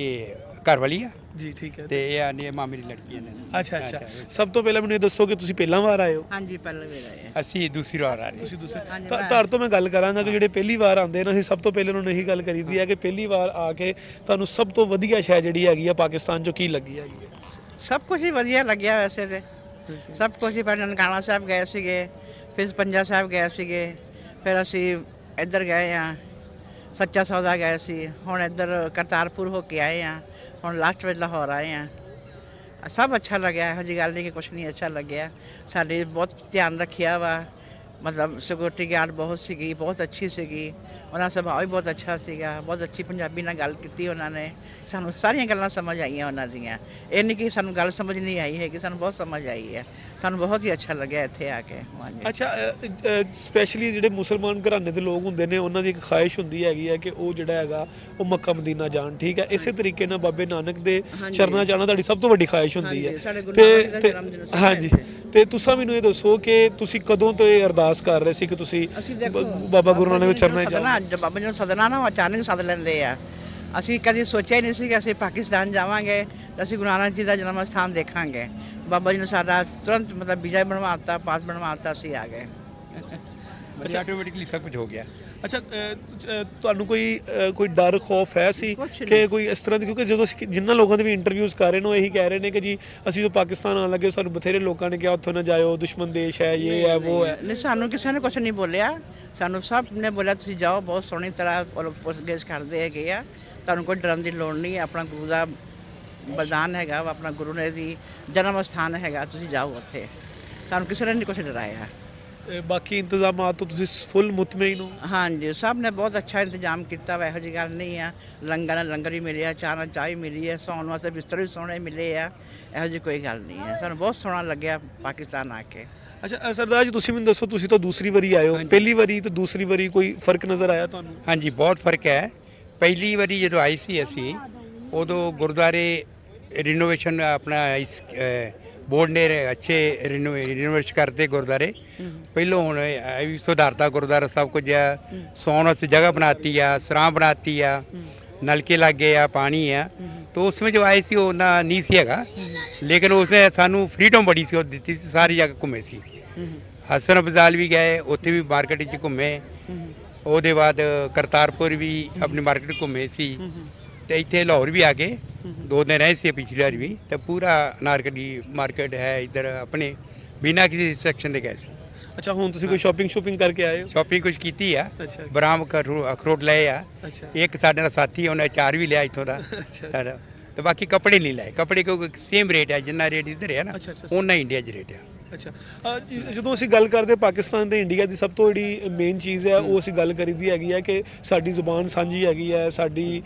घरवाली है ਜੀ ਠੀਕ ਹੈ। ਤੇ ਇਹ ਮਾਂ ਮੇਰੀ ਲੜਕੀ ਹੈ। ਅੱਛਾ ਅੱਛਾ, ਸਭ ਤੋਂ ਪਹਿਲਾਂ ਮੈਨੂੰ ਇਹ ਦੱਸੋ ਕਿ ਤੁਸੀਂ ਪਹਿਲਾਂ ਵਾਰ ਆਏ ਹੋ? ਹਾਂਜੀ, ਪਹਿਲੇ ਵੇਰ ਆਏ ਹਾਂ। ਅਸੀਂ ਦੂਸਰੀ ਵਾਰ ਆ ਰਹੇ ਤੁਸੀਂ ਦੂਸਰੇ ਹਾਂਜੀ, ਤੁਹਾਡੇ ਤੋਂ ਮੈਂ ਗੱਲ ਕਰਾਂਗਾ ਕਿ ਜਿਹੜੇ ਪਹਿਲੀ ਵਾਰ ਆਉਂਦੇ ਨੇ, ਅਸੀਂ ਸਭ ਤੋਂ ਪਹਿਲੇ ਉਹਨਾਂ ਨੂੰ ਇਹੀ ਗੱਲ ਕਰੀਦੀ ਹੈ ਕਿ ਪਹਿਲੀ ਵਾਰ ਆ ਕੇ ਤੁਹਾਨੂੰ ਸਭ ਤੋਂ ਵਧੀਆ ਸ਼ੈ ਜਿਹੜੀ ਹੈਗੀ ਆ ਪਾਕਿਸਤਾਨ 'ਚੋਂ ਕੀ ਲੱਗੀ ਹੈਗੀ ਹੈ? ਸਭ ਕੁਝ ਹੀ ਵਧੀਆ ਲੱਗਿਆ ਵੈਸੇ ਤੇ। ਸਭ ਕੁਝ ਹੀ, ਪਹਿਲਾਂ ਨਨਕਾਣਾ ਸਾਹਿਬ ਗਏ ਸੀਗੇ, ਫਿਰ ਪੰਜਾ ਸਾਹਿਬ ਗਏ ਸੀਗੇ, ਫਿਰ ਅਸੀਂ ਇੱਧਰ ਗਏ ਆ, ਸੱਚਾ ਸੌਦਾ ਗਏ ਸੀ, ਹੁਣ ਇੱਧਰ ਕਰਤਾਰਪੁਰ ਹੋ ਕੇ ਆਏ ਆ, ਹੁਣ ਲਾਸਟ ਵਿੱਚ ਲਾਹੌਰ ਆਏ ਆ। ਸਭ ਅੱਛਾ ਲੱਗਿਆ, ਇਹੋ ਜਿਹੀ ਗੱਲ ਨਹੀਂ ਕਿ ਕੁਛ ਨਹੀਂ ਅੱਛਾ ਲੱਗਿਆ। ਸਾਡੇ ਬਹੁਤ ਧਿਆਨ ਰੱਖਿਆ ਵਾ, ਮਤਲਬ ਸਿਕਿਉਰਿਟੀ ਗਾਰਡ ਬਹੁਤ ਸੀਗੀ, ਬਹੁਤ ਅੱਛੀ ਸੀਗੀ, ਉਹਨਾਂ ਸੁਭਾਅ ਵੀ ਬਹੁਤ ਅੱਛਾ ਸੀਗਾ, ਬਹੁਤ ਅੱਛੀ ਪੰਜਾਬੀ ਨਾਲ ਗੱਲ ਕੀਤੀ ਉਹਨਾਂ ਨੇ। ਸਾਨੂੰ ਸਾਰੀਆਂ ਗੱਲਾਂ ਸਮਝ ਆਈਆਂ ਉਹਨਾਂ ਦੀਆਂ। ਇਹ ਨਹੀਂ ਕਿ ਸਾਨੂੰ ਗੱਲ ਸਮਝ ਨਹੀਂ ਆਈ ਹੈ, ਕਿ ਸਾਨੂੰ ਬਹੁਤ ਸਮਝ ਆਈ ਹੈ। ਸਾਨੂੰ ਬਹੁਤ ਹੀ ਅੱਛਾ ਲੱਗਿਆ ਇੱਥੇ ਆ ਕੇ। ਹਾਂਜੀ। ਅੱਛਾ, ਸਪੈਸ਼ਲੀ ਜਿਹੜੇ ਮੁਸਲਮਾਨ ਘਰਾਣੇ ਦੇ ਲੋਕ ਹੁੰਦੇ ਨੇ, ਉਹਨਾਂ ਦੀ ਇੱਕ ਖਾਹਿਸ਼ ਹੁੰਦੀ ਹੈਗੀ ਹੈ ਕਿ ਉਹ ਜਿਹੜਾ ਹੈਗਾ ਉਹ ਮੱਕਾ ਮਦੀਨਾ ਜਾਣ। ਠੀਕ ਹੈ, ਇਸੇ ਤਰੀਕੇ ਨਾਲ ਬਾਬੇ ਨਾਨਕ ਦੇ ਚਰਨਾਂ ਜਾਣਾ ਤੁਹਾਡੀ ਸਭ ਤੋਂ ਵੱਡੀ ਖਾਹਿਸ਼ ਹੁੰਦੀ ਹੈ। ਸਾਡੇ ਗੁਰੂ ਨਾਨਕ ਦਾ ਜਨਮ ਦਿਨ ਸੀ। ਹਾਂਜੀ, ਤੇ ਤੁਸੀਂ ਮੈਨੂੰ ਇਹ ਦੱਸੋ ਕਿ ਤੁਸੀਂ ਕਦੋਂ ਤੋਂ ਇਹ ਅਰਦਾਸ ਕਰ ਰਹੇ ਸੀ ਕਿ ਤੁਸੀਂ ਬਾਬਾ ਗੁਰੂ ਨਾਨਕ ਦੇ ਚਰਨਾਂ 'ਚ ਜਾਓ? ਜਦ ਬਾਬਾ ਜੀ ਨੂੰ ਸਦਨਾ ਨਾ, ਉਹ ਅਚਾਨਕ ਸੱਦ ਲੈਂਦੇ ਆ। ਅਸੀਂ ਕਦੀ ਸੋਚਿਆ ਹੀ ਨਹੀਂ ਸੀ ਕਿ ਅਸੀਂ ਪਾਕਿਸਤਾਨ ਜਾਵਾਂਗੇ ਤਾਂ ਅਸੀਂ ਗੁਰੂ ਨਾਨਕ ਜੀ ਦਾ ਜਨਮ ਸਥਾਨ ਦੇਖਾਂਗੇ। ਬਾਬਾ ਜੀ ਨੇ ਸਾਡਾ ਤੁਰੰਤ ਮਤਲਬ ਵੀਜ਼ਾ ਬਣਵਾਤਾ, ਪਾਸ ਬਣਵਾਤਾ, ਅਸੀਂ ਆ ਗਏ। ਅੱਛਾ, ਆਟੋਮੈਟਿਕਲੀ ਸਭ ਕੁਝ ਹੋ ਗਿਆ। ਅੱਛਾ, ਤੁਹਾਨੂੰ ਕੋਈ ਡਰ ਖੌਫ ਹੈ ਸੀ ਕਿ ਕੋਈ ਇਸ ਤਰ੍ਹਾਂ ਦੀ? ਕਿਉਂਕਿ ਜਦੋਂ ਜਿੰਨਾ ਲੋਕਾਂ ਦੇ ਵੀ ਇੰਟਰਵਿਊਜ਼ ਕਰ ਰਹੇ ਨੇ, ਉਹ ਇਹੀ ਕਹਿ ਰਹੇ ਨੇ ਕਿ ਜੀ ਅਸੀਂ ਜਦੋਂ ਪਾਕਿਸਤਾਨ ਆਉਣ ਲੱਗੇ ਸਾਨੂੰ ਬਥੇਰੇ ਲੋਕਾਂ ਨੇ ਕਿਹਾ ਉੱਥੋਂ ਨਾ ਜਾਇਓ, ਦੁਸ਼ਮਣ ਦੇਸ਼ ਹੈ, ਇਹ ਹੈ, ਉਹ ਹੈ। ਨਹੀਂ, ਸਾਨੂੰ ਕਿਸੇ ਨੇ ਕੁਛ ਨਹੀਂ ਬੋਲਿਆ। ਸਾਨੂੰ ਸਭ ਨੇ ਬੋਲਿਆ ਤੁਸੀਂ ਜਾਓ, ਬਹੁਤ ਸੋਹਣੀ ਤਰ੍ਹਾਂ ਪੁੱਛਗਿੱਛ ਕਰਦੇ ਹੈਗੇ ਆ, ਤੁਹਾਨੂੰ ਕੋਈ ਡਰਨ ਦੀ ਲੋੜ ਨਹੀਂ। ਆਪਣਾ ਗੁਰੂ ਦਾ ਬਲਿਦਾਨ ਹੈਗਾ, ਆਪਣਾ ਗੁਰੂ ਨੇ ਦੀ ਜਨਮ ਸਥਾਨ ਹੈਗਾ, ਤੁਸੀਂ ਜਾਓ ਉੱਥੇ। ਸਾਨੂੰ ਕਿਸੇ ਨੇ ਨਹੀਂ ਕੁਛ ਡਰਾਇਆ। ਬਾਕੀ ਇੰਤਜ਼ਾਮਾਤ ਤੋਂ ਤੁਸੀਂ ਫੁੱਲ ਮੁਤਮਈਨ ਹੋ? ਹਾਂਜੀ, ਸਭ ਨੇ ਬਹੁਤ ਅੱਛਾ ਇੰਤਜ਼ਾਮ ਕੀਤਾ ਵਾ, ਇਹੋ ਜਿਹੀ ਗੱਲ ਨਹੀਂ ਆ। ਲੰਗਰ ਵੀ ਮਿਲਿਆ, ਚਾਹ ਨਾਲ ਚਾਹ ਵੀ ਮਿਲੀ ਹੈ, ਸੌਣ ਵਾਸਤੇ ਬਿਸਤਰ ਵੀ ਸੋਹਣੇ ਮਿਲੇ ਆ, ਇਹੋ ਜਿਹੀ ਕੋਈ ਗੱਲ ਨਹੀਂ ਹੈ। ਸਾਨੂੰ ਬਹੁਤ ਸੋਹਣਾ ਲੱਗਿਆ ਪਾਕਿਸਤਾਨ ਆ ਕੇ। ਅੱਛਾ ਸਰਦਾਰ ਜੀ, ਤੁਸੀਂ ਮੈਨੂੰ ਦੱਸੋ, ਤੁਸੀਂ ਤਾਂ ਦੂਸਰੀ ਵਾਰੀ ਆਏ ਹੋ, ਪਹਿਲੀ ਵਾਰੀ ਤੇ ਦੂਸਰੀ ਵਾਰੀ ਕੋਈ ਫਰਕ ਨਜ਼ਰ ਆਇਆ ਤੁਹਾਨੂੰ? ਹਾਂਜੀ, ਬਹੁਤ ਫਰਕ ਹੈ। ਪਹਿਲੀ ਵਾਰੀ ਜਦੋਂ ਆਈ ਸੀ ਅਸੀਂ, ਉਦੋਂ ਗੁਰਦੁਆਰੇ ਰਿਨੋਵੇਸ਼ਨ ਆਪਣਾ ਇਸ बोर्ड ने अच्छे रिनोवेट करते गुरुद्वारे। पहले हूँ भी सुधारता गुरुद्वारा सब कुछ है, सौन वास्ते जगह बनाती है, सरां बनाती है, नलके लग गए आ, पानी है। तो उसमें जो आए सी ना नहीं सी हैगा, लेकिन उसने सानू फ्रीडम बड़ी सी दी थी, सारी जगह घूमे सी। हसन अब्दाल भी गए, उत्थे भी मार्केट च घूमे। ਉਹਦੇ ਬਾਅਦ ਕਰਤਾਰਪੁਰ ਵੀ ਆਪਣੀ ਮਾਰਕੀਟ ਘੁੰਮੇ ਸੀ ਤੇ ਇੱਥੇ ਲਾਹੌਰ ਵੀ ਆ ਗਏ, 2 दिन रहे थे पिछली बार भी। तो पूरा अनारकली मार्केट है इधर, अपने बिना किसी रिस्ट्रिक्शन के गए सी। अच्छा, ਹੁਣ ਤੁਸੀਂ ਕੋਈ ਸ਼ਾਪਿੰਗ ਕਰਕੇ ਆਏ ਹੋ? ਸ਼ਾਪਿੰਗ ਕੁਝ ਕੀਤੀ ਆ, ਅੱਛਾ। ਬਰਾਮ ਅਖਰੋਟ ਲਏ ਆ। ਅੱਛਾ। ਇੱਕ ਸਾਡੇ ਨਾਲ ਸਾਥੀ, ਉਹਨੇ ਅਚਾਰ ਵੀ ਲਿਆ ਇੱਥੋਂ ਦਾ। ਸਾਡਾ ਤੇ ਬਾਕੀ ਕੱਪੜੇ ਨਹੀਂ ਲਏ। ਕੱਪੜੇ ਕਿਉਂਕਿ ਸੇਮ ਰੇਟ ਹੈ, ਜਿੰਨਾ ਰੇਟ ਇੱਧਰ ਹੈ ਨਾ ਉਹਨਾਂ ਇੰਡੀਆ 'ਚ ਰੇਟ ਹੈ। ਅੱਛਾ, ਜਦੋਂ ਅਸੀਂ ਗੱਲ ਕਰਦੇ ਪਾਕਿਸਤਾਨ ਤੇ ਇੰਡੀਆ ਦੀ, ਸਭ ਤੋਂ ਜਿਹੜੀ ਮੇਨ ਚੀਜ਼ ਹੈ ਉਹ ਅਸੀਂ ਗੱਲ ਕਰੀਦੀ ਹੈਗੀ ਹੈ ਕਿ ਸਾਡੀ ਜ਼ੁਬਾਨ ਸਾਂਝੀ ਹੈਗੀ ਹੈ, ਸਾਡੀ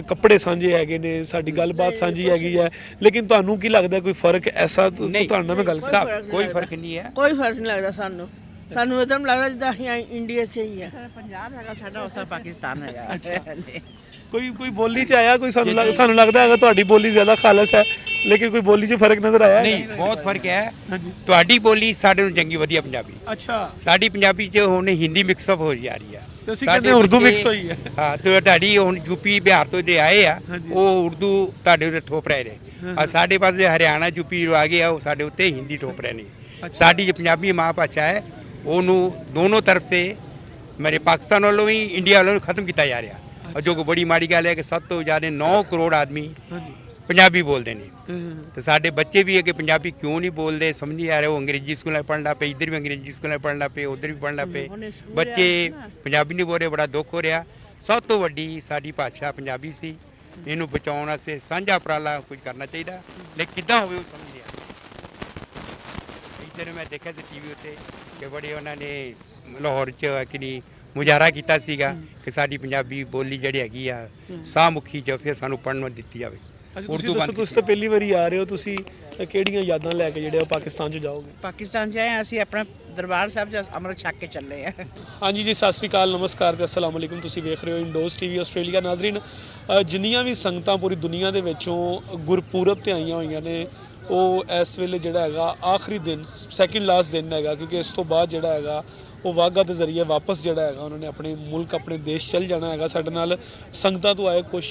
ਕੱਪੜੇ ਸਾਂਝੇ ਹੈਗੇ ਨੇ, ਸਾਡੀ ਗੱਲਬਾਤ ਸਾਂਝੀ ਹੈਗੀ ਹੈ। ਲੇਕਿਨ ਤੁਹਾਨੂੰ ਕੀ ਲੱਗਦਾ ਕੋਈ ਫਰਕ ਐਸਾ? ਤੁਹਾਡੇ ਨਾਲ ਮੈਂ ਗੱਲ ਕਰਾਂ, ਕੋਈ ਫਰਕ ਨਹੀਂ ਹੈ। ਕੋਈ ਫਰਕ ਨਹੀਂ ਲੱਗਦਾ ਸਾਨੂੰ। ਸਾਨੂੰ ਇਦਾਂ ਲੱਗਦਾ ਜਿੱਦਾਂ ਅਸੀਂ ਇੰਡੀਆ 'ਚ ਹੀ ਆ। ਪੰਜਾਬ ਹੈਗਾ ਸਾਡਾ, ਉਸਦਾ ਪਾਕਿਸਤਾਨ ਹੈਗਾ। ਕੋਈ ਬੋਲੀ 'ਚ ਆਇਆ ਕੋਈ? ਸਾਨੂੰ ਲੱਗਦਾ ਹੈਗਾ ਤੁਹਾਡੀ ਬੋਲੀ ਜ਼ਿਆਦਾ ਖਾਲਸ ਹੈ, ਲੇਕਿਨ ਕੋਈ ਬੋਲੀ 'ਚ ਫਰਕ ਨਜ਼ਰ ਆਇਆ? ਨਹੀਂ, ਬਹੁਤ ਫਰਕ ਹੈ। ਤੁਹਾਡੀ ਬੋਲੀ ਸਾਡੇ ਨੂੰ ਚੰਗੀ ਵਧੀਆ ਪੰਜਾਬੀ। ਅੱਛਾ। ਸਾਡੀ ਪੰਜਾਬੀ 'ਚ ਹੁਣ ਹਿੰਦੀ ਮਿਕਸਅਪ ਹੋ ਜਾ ਰਹੀ ਆ, ਅਸੀਂ ਕਹਿੰਦੇ ਉਰਦੂ ਮਿਕਸ ਹੋਈ ਹੈ। ਹਾਂ, ਤੇ ਤੁਹਾਡੀ ਹੁਣ ਯੂਪੀ ਬਿਹਾਰ ਤੋਂ ਜੇ ਆਏ ਆ, ਉਹ ਉਰਦੂ ਤੁਹਾਡੇ ਉੱਤੇ ਥੋਪ ਰਹੇ ਨੇ। ਆ ਸਾਡੇ ਪਾਸੇ ਹਰਿਆਣਾ ਯੂਪੀ ਆ ਗਏ ਆ, ਉਹ ਸਾਡੇ ਉੱਤੇ ਹਿੰਦੀ ਥੋਪ ਰਹੇ ਨੇ। ਸਾਡੀ ਜੋ ਪੰਜਾਬੀ ਮਾਂ ਭਾਸ਼ਾ ਹੈ, ਉਹਨੂੰ ਦੋਨੋਂ ਤਰਫ ਸੇ ਮੇਰੇ ਪਾਕਿਸਤਾਨ ਵੱਲੋਂ ਵੀ ਇੰਡੀਆ ਵੱਲੋਂ ਖਤਮ ਕੀਤਾ ਜਾ ਰਿਹਾ। और जो बड़ी माड़ी गल है कि 7 ਤੋਂ ਜ਼ਿਆਦਾ 9 ਕਰੋੜ ਆਦਮੀ ਪੰਜਾਬੀ ਬੋਲਦੇ ਨੇ ਤੇ ਸਾਡੇ ਬੱਚੇ ਵੀ ਅੱਗੇ ਪੰਜਾਬੀ ਕਿਉਂ ਨਹੀਂ ਬੋਲਦੇ ਸਮਝ ਨਹੀਂ ਆ ਰਿਹਾ। ਉਹ ਅੰਗਰੇਜ਼ੀ ਸਕੂਲਾਂ 'ਚ ਪੜ੍ਹਨਾ ਪਏ, ਇੱਧਰ ਵੀ ਅੰਗਰੇਜ਼ੀ ਸਕੂਲਾਂ 'ਚ ਪੜ੍ਹਨਾ ਪਏ, ਉੱਧਰ ਵੀ ਪੜ੍ਹਨਾ ਪਏ, ਬੱਚੇ ਪੰਜਾਬੀ ਨਹੀਂ ਬੋਲ ਰਹੇ। ਬੜਾ ਦੁੱਖ ਹੋ ਰਿਹਾ। ਸਭ ਤੋਂ ਵੱਡੀ ਸਾਡੀ ਭਾਸ਼ਾ ਪੰਜਾਬੀ ਸੀ, ਇਹਨੂੰ ਬਚਾਉਣ ਵਾਸਤੇ ਸਾਂਝਾ ਉਪਰਾਲਾ ਕੁਝ ਕਰਨਾ ਚਾਹੀਦਾ, ਲੇਕਿਨ ਕਿੱਦਾਂ ਹੋਵੇ ਉਹ ਸਮਝ ਨਹੀਂ ਆ ਰਿਹਾ। ਇੱਧਰ ਮੈਂ ਦੇਖਿਆ ਸੀ ਟੀਵੀ ਉੱਤੇ ਕਿ ਬੜੇ ਉਹਨਾਂ ਨੇ ਲਾਹੌਰ 'ਚ ਕਿ ਨਹੀਂ ਮੁਜ਼ਾਹਰਾ ਕੀਤਾ ਸੀਗਾ ਕਿ ਸਾਡੀ ਪੰਜਾਬੀ ਬੋਲੀ ਜਿਹੜੀ ਹੈਗੀ ਆ ਸਾਹ ਮੁਖੀ ਜੋ ਫਿਰ ਸਾਨੂੰ ਪੜ੍ਹਨ ਨੂੰ ਦਿੱਤੀ ਜਾਵੇ। ਤੁਸੀਂ ਤਾਂ ਪਹਿਲੀ ਵਾਰੀ ਆ ਰਹੇ ਹੋ, ਤੁਸੀਂ ਕਿਹੜੀਆਂ ਯਾਦਾਂ ਲੈ ਕੇ ਜਿਹੜੇ ਉਹ ਪਾਕਿਸਤਾਨ 'ਚ ਜਾਓਗੇ? ਪਾਕਿਸਤਾਨ 'ਚ ਆਏ ਹਾਂ ਅਸੀਂ, ਆਪਣਾ ਦਰਬਾਰ ਸਾਹਿਬ 'ਚ ਅੰਮ੍ਰਿਤ ਛਕ ਕੇ ਚੱਲੇ ਆ। ਹਾਂਜੀ ਜੀ, ਸਤਿ ਸ਼੍ਰੀ ਅਕਾਲ, ਨਮਸਕਾਰ ਤੇ ਅਸਲਾਮ ਵਾਲੇਕੁਮ। ਤੁਸੀਂ ਵੇਖ ਰਹੇ ਹੋ ਇੰਡੋਜ਼ ਟੀਵੀ ਆਸਟ੍ਰੇਲੀਆ। ਨਾਜ਼ਰੀਨ, ਜਿੰਨੀਆਂ ਵੀ ਸੰਗਤਾਂ ਪੂਰੀ ਦੁਨੀਆ ਦੇ ਵਿੱਚੋਂ ਗੁਰਪੁਰਬ ਤੇ ਆਈਆਂ ਹੋਈਆਂ ਨੇ, ਉਹ ਇਸ ਵੇਲੇ ਜਿਹੜਾ ਹੈਗਾ ਆਖਰੀ ਦਿਨ, ਸੈਕਿੰਡ ਲਾਸਟ ਦਿਨ ਹੈਗਾ, ਕਿਉਂਕਿ ਇਸ ਤੋਂ ਬਾਅਦ ਜਿਹੜਾ ਹੈਗਾ ਉਹ ਵਾਹਗਾ ਦੇ ਜ਼ਰੀਏ ਵਾਪਸ ਜਿਹੜਾ ਹੈਗਾ ਉਹਨਾਂ ਨੇ ਆਪਣੇ ਮੁਲਕ, ਆਪਣੇ ਦੇਸ਼ ਚੱਲ ਜਾਣਾ ਹੈਗਾ। ਸਾਡੇ ਨਾਲ ਸੰਗਤਾਂ ਤੋਂ ਆਏ, ਕੁਝ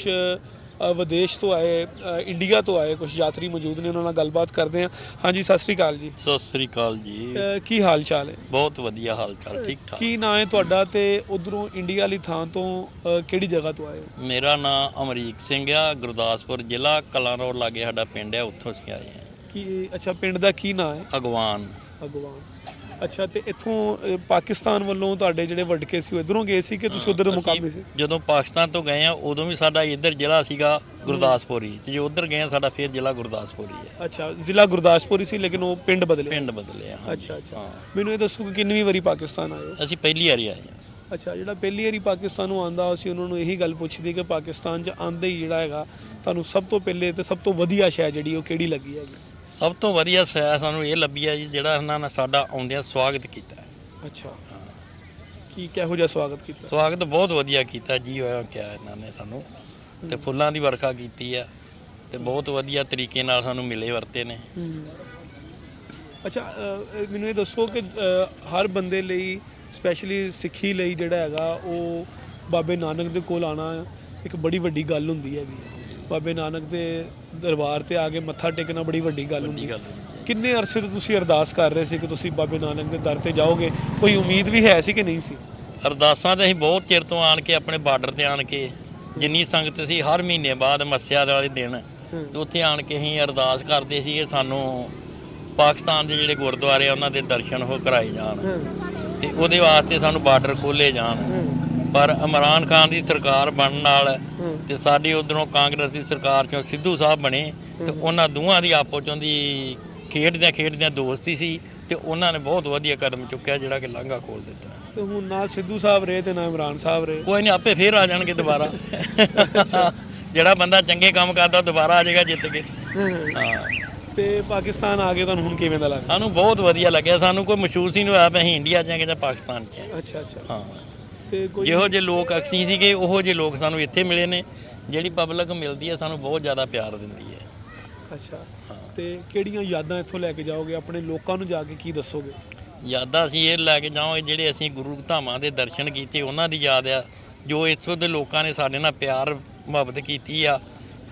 ਵਿਦੇਸ਼ ਤੋਂ ਆਏ, ਇੰਡੀਆ ਤੋਂ ਆਏ ਕੁਝ ਯਾਤਰੀ ਮੌਜੂਦ ਨੇ, ਉਹਨਾਂ ਨਾਲ ਗੱਲਬਾਤ ਕਰਦੇ ਹਾਂ। ਹਾਂਜੀ, ਸਤਿ ਸ਼੍ਰੀ ਅਕਾਲ ਜੀ। ਸਤਿ ਸ੍ਰੀ ਅਕਾਲ ਜੀ। ਕੀ ਹਾਲ ਚਾਲ ਹੈ? ਬਹੁਤ ਵਧੀਆ ਹਾਲ ਚਾਲ, ਠੀਕ ਠਾਕ। ਕੀ ਨਾਂ ਹੈ ਤੁਹਾਡਾ ਤੇ ਉਧਰੋਂ ਇੰਡੀਆ ਵਾਲੀ ਥਾਂ ਤੋਂ ਕਿਹੜੀ ਜਗ੍ਹਾ ਤੋਂ ਆਏ ਹੋ? ਮੇਰਾ ਨਾਮ ਅਮਰੀਕ ਸਿੰਘ ਆ, ਗੁਰਦਾਸਪੁਰ ਜ਼ਿਲ੍ਹਾ ਕਲਾਂ ਰੋਡ ਲਾਗੇ ਸਾਡਾ ਪਿੰਡ ਹੈ, ਉੱਥੋਂ ਅਸੀਂ ਆਏ ਹਾਂ। ਕੀ ਅੱਛਾ, ਪਿੰਡ ਦਾ ਕੀ ਨਾਂ ਹੈ? ਅਗਵਾਨ। ਅਗਵਾਨ। ਅੱਛਾ, ਤੇ ਇੱਥੋਂ ਪਾਕਿਸਤਾਨ ਵੱਲੋਂ ਤੁਹਾਡੇ ਜਿਹੜੇ ਵਡਕੇ ਸੀ ਉਹ ਇਧਰੋਂ ਗਏ ਸੀ ਕਿ ਤੁਸੀਂ ਉਧਰ ਦੇ ਮੁਕਾਬਲੇ ਸੀ? ਜਦੋਂ ਪਾਕਿਸਤਾਨ ਤੋਂ ਗਏ ਆ ਉਦੋਂ ਵੀ ਸਾਡਾ ਇੱਧਰ ਜ਼ਿਲ੍ਹਾ ਸੀਗਾ ਗੁਰਦਾਸਪੁਰੀ, ਤੇ ਜੇ ਉੱਧਰ ਗਏ ਆ ਸਾਡਾ ਫਿਰ ਜ਼ਿਲ੍ਹਾ ਗੁਰਦਾਸਪੁਰੀ ਹੈ। ਅੱਛਾ, ਜ਼ਿਲ੍ਹਾ ਗੁਰਦਾਸਪੁਰੀ ਸੀ, ਲੇਕਿਨ ਉਹ ਪਿੰਡ ਬਦਲੇ? ਪਿੰਡ ਬਦਲੇ ਆ। ਅੱਛਾ ਅੱਛਾ, ਮੈਨੂੰ ਇਹ ਦੱਸੋ ਕਿ ਕਿੰਨੀ ਵਾਰੀ ਪਾਕਿਸਤਾਨ ਆਏ ਹੋ? ਅਸੀਂ ਪਹਿਲੀ ਵਾਰੀ ਆਏ ਹਾਂ। ਅੱਛਾ, ਜਿਹੜਾ ਪਹਿਲੀ ਵਾਰੀ ਪਾਕਿਸਤਾਨ ਨੂੰ ਆਂਦਾ ਅਸੀਂ ਉਹਨਾਂ ਨੂੰ ਇਹੀ ਗੱਲ ਪੁੱਛਦੀ ਕਿ ਪਾਕਿਸਤਾਨ 'ਚ ਆਂਦੇ ਹੀ ਜਿਹੜਾ ਹੈਗਾ ਤੁਹਾਨੂੰ ਸਭ ਤੋਂ ਪਹਿਲੇ ਤੇ ਸਭ ਤੋਂ ਵਧੀਆ ਸ਼ੈ ਜਿਹੜੀ ਉਹ ਕਿਹੜੀ ਲੱਗੀ ਹੈਗੀ? ਸਭ ਤੋਂ ਵਧੀਆ ਸੈਰ ਸਾਨੂੰ ਇਹ ਲੱਭੀ ਆ ਜੀ, ਜਿਹੜਾ ਇਹਨਾਂ ਨੇ ਸਾਡਾ ਆਉਂਦਿਆਂ ਸਵਾਗਤ ਕੀਤਾ। ਅੱਛਾ, ਕੀ ਕਿਹੋ ਜਿਹਾ ਸਵਾਗਤ ਕੀਤਾ? ਸਵਾਗਤ ਬਹੁਤ ਵਧੀਆ ਕੀਤਾ ਜੀ, ਹੋਇਆ ਕਿਹਾ ਇਹਨਾਂ ਨੇ ਸਾਨੂੰ, ਤੇ ਫੁੱਲਾਂ ਦੀ ਵਰਖਾ ਕੀਤੀ ਆ, ਤੇ ਬਹੁਤ ਵਧੀਆ ਤਰੀਕੇ ਨਾਲ ਸਾਨੂੰ ਮਿਲੇ ਵਰਤੇ ਨੇ। ਅੱਛਾ, ਮੈਨੂੰ ਇਹ ਦੱਸੋ ਕਿ ਹਰ ਬੰਦੇ ਲਈ, ਸਪੈਸ਼ਲੀ ਸਿੱਖੀ ਲਈ ਜਿਹੜਾ ਹੈਗਾ ਉਹ ਬਾਬੇ ਨਾਨਕ ਦੇ ਕੋਲ ਆਉਣਾ ਇੱਕ ਬੜੀ ਵੱਡੀ ਗੱਲ ਹੁੰਦੀ ਹੈਗੀ। ਬਾਬੇ ਨਾਨਕ ਦੇ ਦਰਬਾਰ ਤੇ ਆ ਕੇ ਮੱਥਾ ਟੇਕਣਾ ਬੜੀ ਵੱਡੀ ਗੱਲ ਹੁੰਦੀ ਹੈ। ਕਿੰਨੇ ਅਰਸੇ ਤੋਂ ਤੁਸੀਂ ਅਰਦਾਸ ਕਰ ਰਹੇ ਸੀ ਕਿ ਤੁਸੀਂ ਬਾਬੇ ਨਾਨਕ ਦੇ ਦਰ ਤੇ ਜਾਓਗੇ? ਕੋਈ ਉਮੀਦ ਵੀ ਹੈ ਸੀ ਕਿ ਨਹੀਂ ਸੀ? ਅਰਦਾਸਾਂ ਤਾਂ ਅਸੀਂ ਬਹੁਤ ਚਿਰ ਤੋਂ ਆਣ ਕੇ ਆਪਣੇ ਬਾਰਡਰ ਤੇ ਆਣ ਕੇ, ਜਿੰਨੀ ਸੰਗਤ ਸੀ ਹਰ ਮਹੀਨੇ ਬਾਅਦ ਮੱਸਿਆ ਵਾਲੇ ਦਿਨ ਤੇ ਉੱਥੇ ਆਣ ਕੇ ਅਸੀਂ ਅਰਦਾਸ ਕਰਦੇ ਸੀ ਕਿ ਸਾਨੂੰ ਪਾਕਿਸਤਾਨ ਦੇ ਜਿਹੜੇ ਗੁਰਦੁਆਰੇ ਆ ਉਹਨਾਂ ਦੇ ਦਰਸ਼ਨ ਹੋ ਕਰਾਏ ਜਾਣ, ਤੇ ਉਹਦੇ ਵਾਸਤੇ ਸਾਨੂੰ ਬਾਰਡਰ ਖੋਲ੍ਹੇ ਜਾਣ। ਪਰ ਇਮਰਾਨ ਖਾਨ ਦੀ ਸਰਕਾਰ ਬਣਨ ਨਾਲ ਤੇ ਸਾਡੀ ਉਧਰੋਂ ਕਾਂਗਰਸ ਦੀ ਸਰਕਾਰ ਚੋਂ ਸਿੱਧੂ ਸਾਹਿਬ ਬਣੇ, ਤੇ ਉਹਨਾਂ ਦੋਵਾਂ ਦੀ ਆਪੋ ਚੋਂ ਦੀ ਖੇਡਦਿਆਂ ਦੋਸਤੀ ਸੀ, ਤੇ ਉਹਨਾਂ ਨੇ ਬਹੁਤ ਵਧੀਆ ਕਦਮ ਚੁੱਕਿਆ ਜਿਹੜਾ ਕਿ ਲਾਂਘਾ ਖੋਲ ਦਿੱਤਾ। ਤੇ ਹੁਣ ਨਾ ਸਿੱਧੂ ਸਾਹਿਬ ਰਹੇ ਤੇ ਨਾ ਇਮਰਾਨ ਸਾਹਿਬ ਰਹੇ। ਕੋਈ ਨਹੀਂ, ਆਪੇ ਫੇਰ ਆ ਜਾਣਗੇ ਦੁਬਾਰਾ। ਜਿਹੜਾ ਬੰਦਾ ਚੰਗੇ ਕੰਮ ਕਰਦਾ ਦੁਬਾਰਾ ਆ ਜਾਏਗਾ ਜਿੱਤ ਕੇ। ਹਾਂ, ਤੇ ਪਾਕਿਸਤਾਨ ਆ ਕੇ ਤੁਹਾਨੂੰ ਹੁਣ ਕਿਵੇਂ ਦਾ ਲੱਗਾ? ਸਾਨੂੰ ਬਹੁਤ ਵਧੀਆ ਲੱਗਿਆ। ਸਾਨੂੰ ਕੋਈ ਮਹਿਸੂਸ ਹੀ ਨਹੀਂ ਹੋਇਆ ਵੀ ਅਸੀਂ ਇੰਡੀਆ 'ਚ ਆ ਜਾਂ ਪਾਕਿਸਤਾਨ 'ਚ ਆ। ਅੱਛਾ ਅੱਛਾ, ਹਾਂ, ਤੇ ਕੋਈ ਜਿਹੋ ਜਿਹੇ ਲੋਕ ਅਕਸੀ ਸੀਗੇ ਉਹੋ ਜਿਹੇ ਲੋਕ ਸਾਨੂੰ ਇੱਥੇ ਮਿਲੇ ਨੇ। ਜਿਹੜੀ ਪਬਲਿਕ ਮਿਲਦੀ ਹੈ ਸਾਨੂੰ ਬਹੁਤ ਜ਼ਿਆਦਾ ਪਿਆਰ ਦਿੰਦੀ ਹੈ। ਅੱਛਾ, ਤੇ ਕਿਹੜੀਆਂ ਯਾਦਾਂ ਇੱਥੋਂ ਲੈ ਕੇ ਜਾਓਗੇ? ਆਪਣੇ ਲੋਕਾਂ ਨੂੰ ਜਾ ਕੇ ਕੀ ਦੱਸੋਗੇ? ਯਾਦਾਂ ਅਸੀਂ ਇਹ ਲੈ ਕੇ ਜਾਵਾਂਗੇ ਜਿਹੜੇ ਅਸੀਂ ਗੁਰੂ ਧਾਮਾਂ ਦੇ ਦਰਸ਼ਨ ਕੀਤੇ, ਉਹਨਾਂ ਦੀ ਯਾਦ ਆ। ਜੋ ਇੱਥੋਂ ਦੇ ਲੋਕਾਂ ਨੇ ਸਾਡੇ ਨਾਲ ਪਿਆਰ ਮੁਹੱਬਤ ਕੀਤੀ ਆ,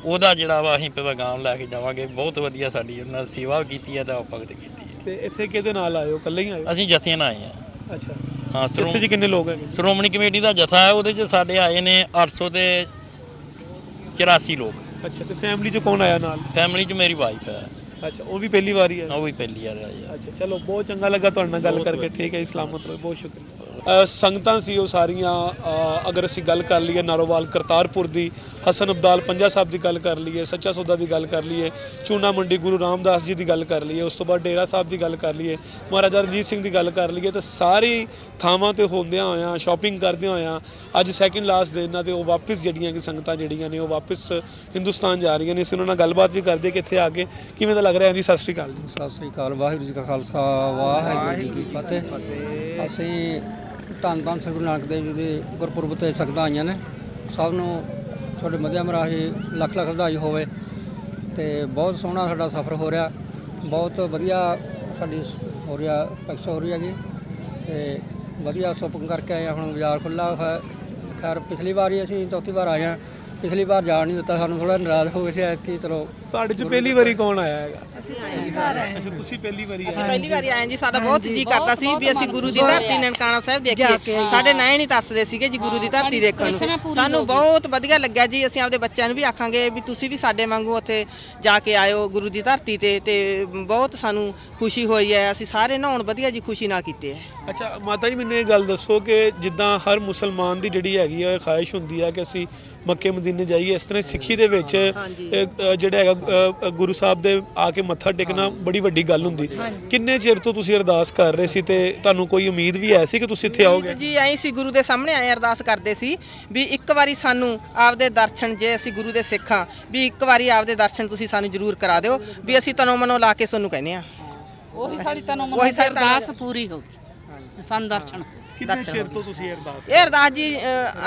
ਉਹਦਾ ਜਿਹੜਾ ਵਾ ਅਸੀਂ ਪੈਗਾਮ ਲੈ ਕੇ ਜਾਵਾਂਗੇ। ਬਹੁਤ ਵਧੀਆ ਸਾਡੀ ਉਹਨਾਂ ਨੇ ਸੇਵਾ ਕੀਤੀ ਹੈ ਤੇ ਭਗਤ ਕੀਤੀ ਹੈ। ਤੇ ਇੱਥੇ ਕਿਹਦੇ ਨਾਲ ਆਏ ਹੋ? ਇਕੱਲੇ ਹੀ ਆਏ ਹੋ? ਅਸੀਂ ਜਥਿਆਂ ਨਾਲ ਆਏ ਹਾਂ। ਅੱਛਾ, ਹਾਂ, ਇੱਥੇ 'ਚ ਕਿੰਨੇ ਲੋਕ ਹੈਗੇ? ਸ਼੍ਰੋਮਣੀ ਕਮੇਟੀ ਦਾ ਜਥਾ ਹੈ, ਉਹਦੇ 'ਚ ਸਾਡੇ ਆਏ ਨੇ 884 ਲੋਕ। ਅੱਛਾ, ਤੇ ਫੈਮਿਲੀ 'ਚ ਕੌਣ ਆਇਆ ਨਾਲ? ਫੈਮਿਲੀ 'ਚ ਮੇਰੀ ਵਾਈਫ ਹੈ। ਅੱਛਾ, ਉਹ ਵੀ ਪਹਿਲੀ ਵਾਰੀ ਹੈ? ਉਹ ਵੀ ਪਹਿਲੀ ਵਾਰ ਆਈ ਹੈ। ਅੱਛਾ, ਚਲੋ ਬਹੁਤ ਚੰਗਾ ਲੱਗਾ ਤੁਹਾਡੇ ਨਾਲ ਗੱਲ ਕਰਕੇ। ਠੀਕ ਹੈ, ਸਲਾਮਤ ਰਹੋ, ਬਹੁਤ ਸ਼ੁਕਰੀਆ। ਸੰਗਤਾਂ ਸੀ ਉਹ ਸਾਰੀਆਂ, ਅਗਰ ਅਸੀਂ ਗੱਲ ਕਰ ਲਈਏ ਨਾਰੋਵਾਲ ਕਰਤਾਰਪੁਰ ਦੀ, ਹਸਨ ਅਬਦਾਲ ਪੰਜਾ ਸਾਹਿਬ ਦੀ ਗੱਲ ਕਰ ਲਈਏ, ਸੱਚਾ ਸੌਦਾ ਦੀ ਗੱਲ ਕਰ ਲਈਏ, ਚੂਨਾ ਮੰਡੀ ਗੁਰੂ ਰਾਮਦਾਸ ਜੀ ਦੀ ਗੱਲ ਕਰ ਲਈਏ, ਉਸ ਤੋਂ ਬਾਅਦ ਡੇਰਾ ਸਾਹਿਬ ਦੀ ਗੱਲ ਕਰ ਲਈਏ, ਮਹਾਰਾਜਾ ਰਣਜੀਤ ਸਿੰਘ ਦੀ ਗੱਲ ਕਰ ਲਈਏ, ਤਾਂ ਸਾਰੀ ਥਾਵਾਂ 'ਤੇ ਹੁੰਦਿਆਂ ਹੋਇਆਂ, ਸ਼ਾਪਿੰਗ ਕਰਦਿਆਂ ਹੋਇਆਂ, ਅੱਜ ਸੈਕਿੰਡ ਲਾਸਟ ਦਿਨ ਆ, ਤੇ ਉਹ ਵਾਪਸ ਜਿਹੜੀਆਂ ਕਿ ਸੰਗਤਾਂ ਜਿਹੜੀਆਂ ਨੇ ਉਹ ਵਾਪਸ ਹਿੰਦੁਸਤਾਨ ਜਾ ਰਹੀਆਂ ਨੇ। ਅਸੀਂ ਉਹਨਾਂ ਨਾਲ ਗੱਲਬਾਤ ਵੀ ਕਰਦੇ ਕਿ ਇੱਥੇ ਆ ਕੇ ਕਿਵੇਂ ਦਾ ਲੱਗ ਰਿਹਾ ਜੀ। ਸਤਿ ਸ਼੍ਰੀ ਅਕਾਲ ਜੀ। ਸਤਿ ਸ੍ਰੀ ਅਕਾਲ। ਵਾਹਿਗੁਰੂ ਜੀ ਕਾ ਖਾਲਸਾ, ਵਾਹਿਗੁਰੂ ਜੀ ਕੀ ਫਤਿਹ। ਅਸੀਂ ਧੰਨ ਧੰਨ ਸ੍ਰੀ ਗੁਰੂ ਨਾਨਕ ਦੇਵ ਜੀ ਦੇ ਗੁਰਪੁਰਬ 'ਤੇ ਸੰਗਤਾਂ ਆਈਆਂ ਨੇ। ਸਭ ਨੂੰ ਤੁਹਾਡੇ ਮਾਧਿਅਮ ਰਾਹੀਂ ਲੱਖ ਲੱਖ ਵਧਾਈ ਹੋਵੇ। ਤੇ ਬਹੁਤ ਸੋਹਣਾ ਸਾਡਾ ਸਫ਼ਰ ਹੋ ਰਿਹਾ, ਬਹੁਤ ਵਧੀਆ ਸਾਡੀ ਹੋ ਰਿਹਾ ਟੈਕਸ ਹੋ ਰਹੀ ਹੈਗੀ, ਤੇ ਵਧੀਆ ਸ਼ੋਪਿੰਗ ਕਰਕੇ ਆਏ ਹਾਂ। ਹੁਣ ਬਾਜ਼ਾਰ ਖੁੱਲ੍ਹਾ ਹੈ। ਖੈਰ ਪਿਛਲੀ ਵਾਰੀ ਅਸੀਂ ਚੌਥੀ ਵਾਰ ਆਏ ਹਾਂ, ਪਿਛਲੀ ਵਾਰ ਜਾਣ ਨਹੀਂ ਦਿੱਤਾ ਸਾਨੂੰ, ਥੋੜ੍ਹਾ ਨਾਰਾਜ਼ ਹੋ ਗਏ ਸੀ। ਐਤਕੀ ਚਲੋ ਤੁਹਾਡੇ ਚ ਪਹਿਲੀ ਵਾਰੀ ਕੌਣ ਆਇਆ ਹੈਗਾ? ਅਸੀਂ ਆਏ ਅੱਛਾ, ਤੁਸੀਂ ਪਹਿਲੀ ਵਾਰੀ ਆਏ। ਅਸੀਂ ਪਹਿਲੀ ਵਾਰੀ ਆਏ ਜੀ। ਸਾਡਾ ਬਹੁਤ ਜੀ ਕਰਦਾ ਸੀ ਵੀ ਅਸੀਂ ਗੁਰੂ ਦੀ ਧਰਤੀ ਨਨਕਾਣਾ ਸਾਹਿਬ ਦੇਖੀਏ। ਸਾਡੇ ਨਾਂ ਨਹੀਂ ਦੱਸਦੇ ਸੀਗੇ ਜੀ ਗੁਰੂ ਦੀ ਧਰਤੀ ਦੇਖਣ ਨੂੰ। ਸਾਨੂੰ ਬਹੁਤ ਵਧੀਆ ਲੱਗਿਆ ਜੀ। ਅਸੀਂ ਆਪਦੇ ਬੱਚਿਆਂ ਨੂੰ ਵੀ ਆਖਾਂਗੇ ਵੀ ਤੁਸੀਂ ਵੀ ਸਾਡੇ ਵਾਂਗੂ ਉੱਥੇ ਜਾ ਕੇ ਆਇਓ ਗੁਰੂ ਦੀ ਧਰਤੀ ਤੇ ਬਹੁਤ ਸਾਨੂੰ ਖੁਸ਼ੀ ਹੋਈ ਹੈ। ਅਸੀਂ ਸਾਰੇ ਨਹਾਉਣ ਵਧੀਆ ਜੀ ਖੁਸ਼ੀ ਨਾਲ ਕੀਤੇ ਹੈ। ਅੱਛਾ ਮਾਤਾ ਜੀ, ਮੈਨੂੰ ਇਹ ਗੱਲ ਦੱਸੋ ਕਿ ਜਿੱਦਾਂ ਹਰ ਮੁਸਲਮਾਨ ਦੀ ਜਿਹੜੀ ਹੈਗੀ ਆ ਖਾਹਿਸ਼ ਹੁੰਦੀ ਆ ਕਿ ਅਸੀਂ ਮੱਕੇ ਮਦੀਨੇ ਜਾਈਏ, ਇਸ ਤਰ੍ਹਾਂ ਸਿੱਖੀ ਦੇ ਵਿੱਚ ਜਿਹੜਾ ਹੈਗਾ ਗੁਰੂ ਸਾਹਿਬ ਦੇ ਆ ਕੇ ਮੱਥਾ ਟੇਕਣਾ ਬੜੀ ਵੱਡੀ ਗੱਲ ਹੁੰਦੀ। ਕਿੰਨੇ ਚਿਰ ਤੋਂ ਤੁਸੀਂ ਅਰਦਾਸ ਕਰ ਰਹੇ ਸੀ ਤੇ ਤੁਹਾਨੂੰ ਕੋਈ ਉਮੀਦ ਵੀ ਹੈ ਸੀ ਕਿ ਤੁਸੀਂ ਇੱਥੇ ਆਓਗੇ? ਜੀ ਆਏ ਸੀ ਗੁਰੂ ਦੇ ਸਾਹਮਣੇ ਆਏ ਅਰਦਾਸ ਕਰਦੇ ਸੀ ਵੀ ਇੱਕ ਵਾਰੀ ਸਾਨੂੰ ਆਪਦੇ ਦਰਸ਼ਨ, ਜੇ ਅਸੀਂ ਗੁਰੂ ਦੇ ਸਿੱਖ ਹਾਂ, ਵੀ ਇੱਕ ਵਾਰੀ ਆਪਦੇ ਦਰਸ਼ਨ ਤੁਸੀਂ ਸਾਨੂੰ ਜ਼ਰੂਰ ਕਰਾ ਦਿਓ ਵੀ ਅਸੀਂ ਤਨੋਂ ਮਨੋਂ ਲਾ ਕੇ ਤੁਹਾਨੂੰ ਕਹਿੰਦੇ ਆ। ਉਹੀ ਸਾਡੀ ਤਨੋਂ ਮਨੋਂ ਅਰਦਾਸ ਪੂਰੀ ਹੋ ਗਈ, ਸਾਨੂੰ ਦਰਸ਼ਨ। ਕਿੰਨੇ ਚਿਰ ਤੋਂ ਤੁਸੀਂ ਅਰਦਾਸ? ਇਹ ਅਰਦਾਸ ਜੀ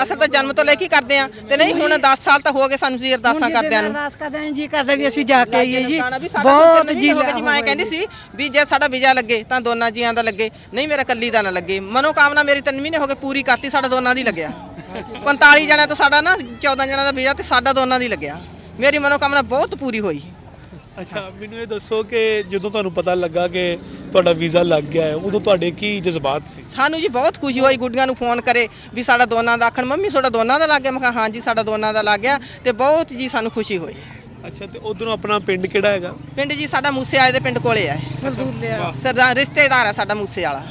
ਅਸਲ ਤਾਂ ਜਨਮ ਤੋਂ ਲੈ ਕੇ ਕਰਦੇ ਆ ਤੇ ਨਹੀਂ ਹੁਣ 10 ਸਾਲ ਤਾਂ ਹੋ ਗਏ ਸਾਨੂੰ ਜੀ ਅਰਦਾਸਾਂ ਕਰਦਿਆਂ ਨੂੰ। ਅਰਦਾਸ ਕਰਦੇ ਆਂ ਜੀ, ਕਰਦਾ ਵੀ ਅਸੀਂ ਜਾ ਕੇ ਆਈਏ ਜੀ। ਬਹੁਤ ਜੀ ਹੋ ਗਿਆ ਜੀ। ਮੈਂ ਕਹਿੰਦੀ ਸੀ ਵੀ ਜੇ ਸਾਡਾ ਵੀਜ਼ਾ ਲੱਗੇ ਤਾਂ ਦੋਨਾਂ ਜੀਆਂ ਦਾ ਲੱਗੇ, ਨਹੀਂ ਮੇਰਾ ਕੱਲੀ ਦਾ ਨਾ ਲੱਗੇ। ਮਨੋ ਕਾਮਨਾ ਮੇਰੀ 3 ਮਹੀਨੇ ਹੋ ਗਏ ਪੂਰੀ ਕਰਤੀ, ਸਾਡਾ ਦੋਨਾਂ ਦੀ ਲੱਗਿਆ। 45 ਜਣਿਆਂ ਤੋਂ ਸਾਡਾ ਨਾ 14 ਜਣਿਆਂ ਦਾ ਵੀਜ਼ਾ ਤੇ ਸਾਡਾ ਦੋਨਾਂ ਦੀ ਲੱਗਿਆ। ਮੇਰੀ ਮਨੋ ਕਾਮਨਾ ਬਹੁਤ ਪੂਰੀ ਹੋਈ। ਅੱਛਾ, ਮੈਨੂੰ ਇਹ ਦੱਸੋ ਕਿ ਜਦੋਂ ਤੁਹਾਨੂੰ ਪਤਾ ਲੱਗਾ ਕਿ ਤੁਹਾਡਾ ਵੀਜ਼ਾ ਲੱਗ ਗਿਆ ਹੈ, ਉਦੋਂ ਤੁਹਾਡੇ ਕੀ ਜਜ਼ਬਾਤ ਸੀ? ਸਾਨੂੰ ਜੀ ਬਹੁਤ ਖੁਸ਼ੀ ਹੋਈ। ਗੁੱਡੀਆਂ ਨੂੰ ਫੋਨ ਕਰੇ ਵੀ ਸਾਡਾ ਦੋਨਾਂ ਦਾ, ਆਖਣ ਮੰਮੀ ਤੁਹਾਡਾ ਦੋਨਾਂ ਦਾ ਲੱਗ ਗਿਆ। ਮੈਂ ਕਿਹਾ ਹਾਂ ਜੀ ਸਾਡਾ ਦੋਨਾਂ ਦਾ ਲੱਗ ਗਿਆ ਤੇ ਬਹੁਤ ਜੀ ਸਾਨੂੰ ਖੁਸ਼ੀ ਹੋਈ। ਅੱਛਾ, ਤੇ ਉਧਰੋਂ ਆਪਣਾ ਪਿੰਡ ਕਿਹੜਾ ਹੈਗਾ? ਪਿੰਡ ਜੀ ਸਾਡਾ ਮੂਸੇ ਵਾਲੇ ਦੇ ਪਿੰਡ ਕੋਲੇ ਆ। ਸਰਦਾਰ ਰਿਸ਼ਤੇਦਾਰ ਆ ਸਾਡਾ ਮੂਸੇ ਵਾਲਾ।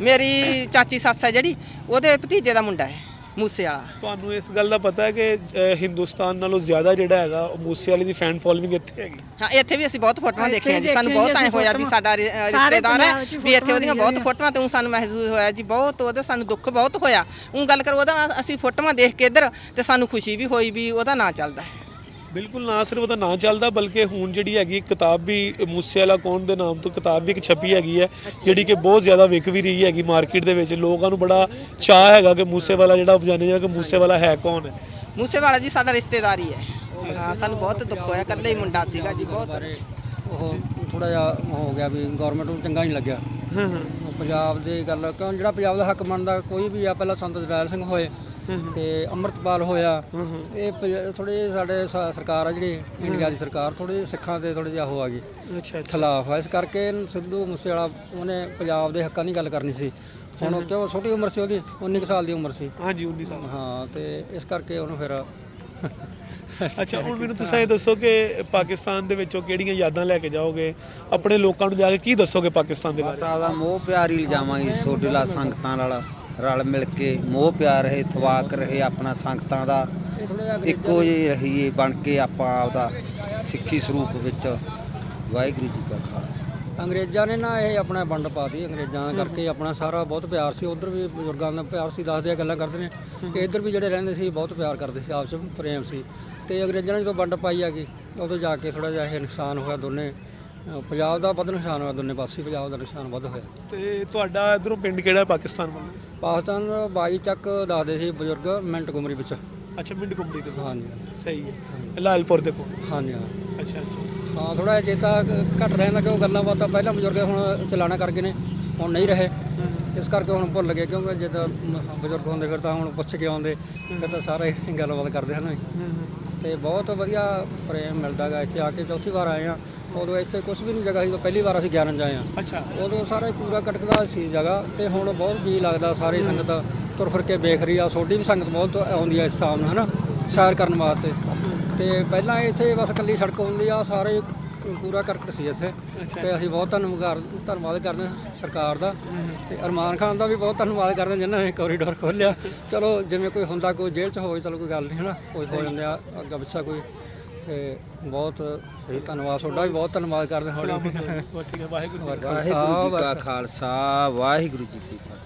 ਮੇਰੀ ਚਾਚੀ ਸੱਸ ਹੈ ਜਿਹੜੀ, ਉਹਦੇ ਭਤੀਜੇ ਦਾ ਮੁੰਡਾ ਹੈ ਮੂਸੇ ਵਾਲਾ। ਤੁਹਾਨੂੰ ਇਸ ਗੱਲ ਦਾ ਪਤਾ ਹੈ ਕਿ ਹਿੰਦੁਸਤਾਨ ਨਾਲੋਂ ਜ਼ਿਆਦਾ ਜਿਹੜਾ ਹੈਗਾ ਉਹ ਮੂਸੇ ਵਾਲੇ ਦੀ ਫੈਨ ਫੋਲੋਇੰਗ ਇੱਥੇ ਹੈਗੀ? ਹਾਂ, ਇੱਥੇ ਵੀ ਅਸੀਂ ਬਹੁਤ ਫੋਟੋਆਂ ਦੇਖੀਆਂ ਜੀ। ਸਾਨੂੰ ਬਹੁਤ ਐ ਹੋਇਆ ਵੀ ਸਾਡਾ ਰਿਸ਼ਤੇਦਾਰ ਹੈ ਵੀ ਇੱਥੇ ਉਹਦੀਆਂ ਬਹੁਤ ਫੋਟੋਆਂ ਤੇ ਸਾਨੂੰ ਮਹਿਸੂਸ ਹੋਇਆ ਜੀ। ਬਹੁਤ ਉਹਦਾ ਸਾਨੂੰ ਦੁੱਖ ਬਹੁਤ ਹੋਇਆ। ਉਹ ਗੱਲ ਕਰ ਉਹਦਾ ਅਸੀਂ ਫੋਟੋਆਂ ਦੇਖ ਕੇ ਇੱਧਰ ਤੇ ਸਾਨੂੰ ਖੁਸ਼ੀ ਵੀ ਹੋਈ ਵੀ ਉਹਦਾ ਨਾਂ ਚੱਲਦਾ ਹੈ। ਬਿਲਕੁਲ, ਨਾ ਸਿਰਫ ਉਹਦਾ ਨਾਂ ਚੱਲਦਾ ਬਲਕਿ ਹੁਣ ਜਿਹੜੀ ਹੈਗੀ ਕਿਤਾਬ ਵੀ ਮੂਸੇ ਵਾਲਾ ਕੌਣ ਦੇ ਨਾਮ ਤੋਂ ਕਿਤਾਬ ਵੀ ਇੱਕ ਛਪੀ ਹੈਗੀ ਹੈ, ਜਿਹੜੀ ਕਿ ਬਹੁਤ ਜ਼ਿਆਦਾ ਵਿਕ ਵੀ ਰਹੀ ਹੈਗੀ ਮਾਰਕੀਟ ਦੇ ਵਿੱਚ। ਲੋਕਾਂ ਨੂੰ ਬੜਾ ਚਾਅ ਹੈਗਾ ਕਿ ਮੂਸੇ ਵਾਲਾ ਜਿਹੜਾ ਜਾਣੇ ਜਾ ਕਿ ਮੂਸੇ ਵਾਲਾ ਹੈ ਕੌਣ ਹੈ। ਮੂਸੇ ਵਾਲਾ ਜੀ ਸਾਡਾ ਰਿਸ਼ਤੇਦਾਰ ਹੀ ਹੈ। ਹਾਂ, ਸਾਨੂੰ ਬਹੁਤ ਦੁੱਖ ਹੋਇਆ। ਇਕੱਲੇ ਹੀ ਮੁੰਡਾ ਸੀਗਾ ਜੀ। ਬਹੁਤ ਉਹ ਥੋੜਾ ਜਿਹਾ ਹੋ ਗਿਆ ਵੀ ਗਵਰਨਮੈਂਟ ਨੂੰ ਚੰਗਾ ਨਹੀਂ ਲੱਗਿਆ। ਪੰਜਾਬ ਦੀ ਗੱਲ, ਕਿਉਂ ਜਿਹੜਾ ਪੰਜਾਬ ਦਾ ਹੱਕ ਮੰਨਦਾ ਕੋਈ ਵੀ ਆ, ਪਹਿਲਾਂ ਸੰਤ ਜਰਨੈਲ ਸਿੰਘ ਹੋਏ ਤੇ ਅੰਮ੍ਰਿਤਪਾਲ ਹੋਇਆ। ਇਹ ਥੋੜੇ ਸਾਡੇ ਸਰਕਾਰ ਆ ਜਿਹੜੀ ਇੰਡੀਆ ਦੀ ਸਰਕਾਰ ਥੋੜੇ ਸਿੱਖਾਂ ਤੇ ਥੋੜੇ ਜਿਹਾ ਹੋ ਆ ਗਈ ਖਿਲਾਫ ਆ। ਇਸ ਕਰਕੇ ਸਿੱਧੂ ਮੂਸੇਵਾਲਾ ਉਹਨੇ ਪੰਜਾਬ ਦੇ ਹੱਕਾਂ ਦੀ ਗੱਲ ਕਰਨੀ ਸੀ। ਹੁਣ ਕਿਉਂ ਛੋਟੀ ਉਮਰ ਸੀ ਉਹਦੀ, 19 ਸਾਲ ਦੀ ਉਮਰ ਸੀ। ਹਾਂਜੀ, 19 ਸਾਲ। ਹਾਂ, ਤੇ ਇਸ ਕਰਕੇ ਉਹਨੂੰ ਫਿਰ ਅੱਛਾ, ਹੁਣ ਮੈਨੂੰ ਤੁਸੀਂ ਇਹ ਦੱਸੋ ਕਿ ਪਾਕਿਸਤਾਨ ਦੇ ਵਿੱਚੋਂ ਕਿਹੜੀਆਂ ਯਾਦਾਂ ਲੈ ਕੇ ਜਾਓਗੇ? ਆਪਣੇ ਲੋਕਾਂ ਨੂੰ ਜਾ ਕੇ ਕੀ ਦੱਸੋਗੇ ਪਾਕਿਸਤਾਨ ਦੇ ਬਾਰੇ? ਸਾਦਾ ਮੋਹ ਪਿਆਰ ਹੀ ਲਿਜਾਵਾਂਗੇ ਸੋਡਲਾ ਸੰਗਤਾਂ ਨਾਲ ਰਲ ਮਿਲ ਕੇ। ਮੋਹ ਪਿਆਰ ਰਹੇ, ਤਵਾਕ ਰਹੇ ਆਪਣਾ ਸੰਗਤਾਂ ਦਾ, ਇੱਕੋ ਜਿਹੇ ਰਹੀਏ ਬਣ ਕੇ ਆਪਾਂ ਆਪਦਾ ਸਿੱਖੀ ਸਰੂਪ ਵਿੱਚ। ਵਾਹਿਗੁਰੂ ਜੀ ਕਾ ਖਾਲਸਾ। ਅੰਗਰੇਜ਼ਾਂ ਨੇ ਨਾ ਇਹ ਆਪਣਾ ਵੰਡ ਪਾਤੀ। ਅੰਗਰੇਜ਼ਾਂ ਕਰਕੇ ਆਪਣਾ ਸਾਰਾ ਬਹੁਤ ਪਿਆਰ ਸੀ। ਉਧਰ ਵੀ ਬਜ਼ੁਰਗਾਂ ਦਾ ਪਿਆਰ ਸੀ, ਦੱਸਦੇ ਆ ਗੱਲਾਂ ਕਰਦੇ ਨੇ ਕਿ ਇੱਧਰ ਵੀ ਜਿਹੜੇ ਰਹਿੰਦੇ ਸੀ ਬਹੁਤ ਪਿਆਰ ਕਰਦੇ ਸੀ, ਆਪਸ ਵਿੱਚ ਪ੍ਰੇਮ ਸੀ। ਤੇ ਅੰਗਰੇਜ਼ਾਂ ਨੇ ਜਦੋਂ ਵੰਡ ਪਾਈ ਆ ਗਈ ਉਦੋਂ ਜਾ ਕੇ ਥੋੜਾ ਜਿਹਾ ਇਹ ਨੁਕਸਾਨ ਹੋਇਆ। ਦੋਨੇ ਪੰਜਾਬ ਦਾ ਵੱਧ ਨੁਕਸਾਨ ਹੋਇਆ, ਦੋਨੇ ਪਾਸੇ ਪੰਜਾਬ ਦਾ ਨੁਕਸਾਨ ਵੱਧ ਹੋਇਆ। ਤੇ ਤੁਹਾਡਾ ਇਧਰੋਂ ਪਿੰਡ ਕਿਹੜਾ ਪਾਕਿਸਤਾਨ ਵੱਲੋਂ? ਪਾਕਿਸਤਾਨ 22 ਚੱਕ ਦੱਸਦੇ ਸੀ ਬਜ਼ੁਰਗ, ਮਿੰਟ ਕੁਮਰੀ ਵਿੱਚ। ਅੱਛਾ, ਮਿੰਟ ਕੁੰਬੜੀ ਦੇ ਵਿੱਚ। ਹਾਂਜੀ, ਸਹੀ ਹੈ। ਲਾਲਪੁਰ ਦੇ ਕੋਲ। ਹਾਂਜੀ ਹਾਂ। ਅੱਛਾ ਅੱਛਾ। ਹਾਂ, ਥੋੜਾ ਜਿਹਾ ਚੇਤਾ ਘੱਟ ਰਹਿੰਦਾ ਕਿਉਂ ਗੱਲਾਂ ਬਾਤਾਂ ਪਹਿਲਾਂ ਬਜ਼ੁਰਗ ਹੁਣ ਚਲਾਣਾ ਕਰ ਗਏ ਨੇ, ਹੁਣ ਨਹੀਂ ਰਹੇ। ਇਸ ਕਰਕੇ ਹੁਣ ਭੁੱਲ ਗਏ, ਕਿਉਂਕਿ ਜਦੋਂ ਬਜ਼ੁਰਗ ਹੁੰਦੇ ਫਿਰ ਤਾਂ ਹੁਣ ਪੁੱਛ ਕੇ ਆਉਂਦੇ, ਫਿਰ ਤਾਂ ਸਾਰੇ ਗੱਲਬਾਤ ਕਰਦੇ ਹਨ। ਤੇ ਬਹੁਤ ਵਧੀਆ ਪ੍ਰੇਮ ਮਿਲਦਾ ਗਾ ਇੱਥੇ ਆ ਕੇ। ਚੌਥੀ ਵਾਰ ਆਏ ਆ, ਉਦੋਂ ਇੱਥੇ ਕੁਝ ਵੀ ਨਹੀਂ ਜਗ੍ਹਾ ਸੀ। ਪਹਿਲੀ ਵਾਰ ਅਸੀਂ 11 ਆਏ ਆ। ਅੱਛਾ, ਉਦੋਂ ਸਾਰਾ ਪੂਰਾ ਕਟਕਦਾ ਸੀ ਜਗ੍ਹਾ। ਤੇ ਹੁਣ ਬਹੁਤ ਜੀ ਲੱਗਦਾ, ਸਾਰੀ ਸੰਗਤ ਤੁਰ ਫਿਰ ਕੇ ਵੇਖ ਰਹੀ ਆ। ਸੋਡੀ ਵੀ ਸੰਗਤ ਬਹੁਤ ਆਉਂਦੀ ਆ ਇਸ ਸ਼ਾਮ ਨੂੰ, ਹੈ ਨਾ, ਸੈਰ ਕਰਨ ਵਾਸਤੇ। ਤੇ ਪਹਿਲਾਂ ਇੱਥੇ ਬਸ ਇਕੱਲੀ ਸੜਕ ਹੁੰਦੀ ਆ, ਸਾਰੇ ਪੂਰਾ ਕਰਕਟ ਸੀ ਇੱਥੇ। ਤੇ ਅਸੀਂ ਬਹੁਤ ਧੰਨਵਾਦ ਕਰਦੇ ਹਾਂ ਸਰਕਾਰ ਦਾ ਤੇ ਅਰਮਾਨ ਖਾਨ ਦਾ ਵੀ ਬਹੁਤ ਧੰਨਵਾਦ ਕਰਦੇ ਹਾਂ ਜਿਨ੍ਹਾਂ ਨੇ ਕੋਰੀਡੋਰ ਖੋਲ੍ਹਿਆ। ਚਲੋ ਜਿਵੇਂ ਕੋਈ ਹੁੰਦਾ, ਕੋਈ ਜੇਲ੍ਹ 'ਚ ਹੋਵੇ, ਚਲੋ ਕੋਈ ਗੱਲ ਨਹੀਂ, ਹੈ ਨਾ, ਕੁਝ ਹੋ ਜਾਂਦੇ ਆ ਅੱਗਾ ਪਿੱਛਾ ਕੋਈ। ਤੇ ਬਹੁਤ ਸਹੀ ਧੰਨਵਾਦ ਤੁਹਾਡਾ ਵੀ, ਬਹੁਤ ਧੰਨਵਾਦ ਕਰਦੇ ਹਾਂ। ਠੀਕ ਹੈ। ਵਾਹਿਗੁਰੂ ਵਾਹਿਗੁਰੂ ਜੀ ਕਾ ਖਾਲਸਾ, ਵਾਹਿਗੁਰੂ ਜੀ ਕੀ ਫਤਿਹ।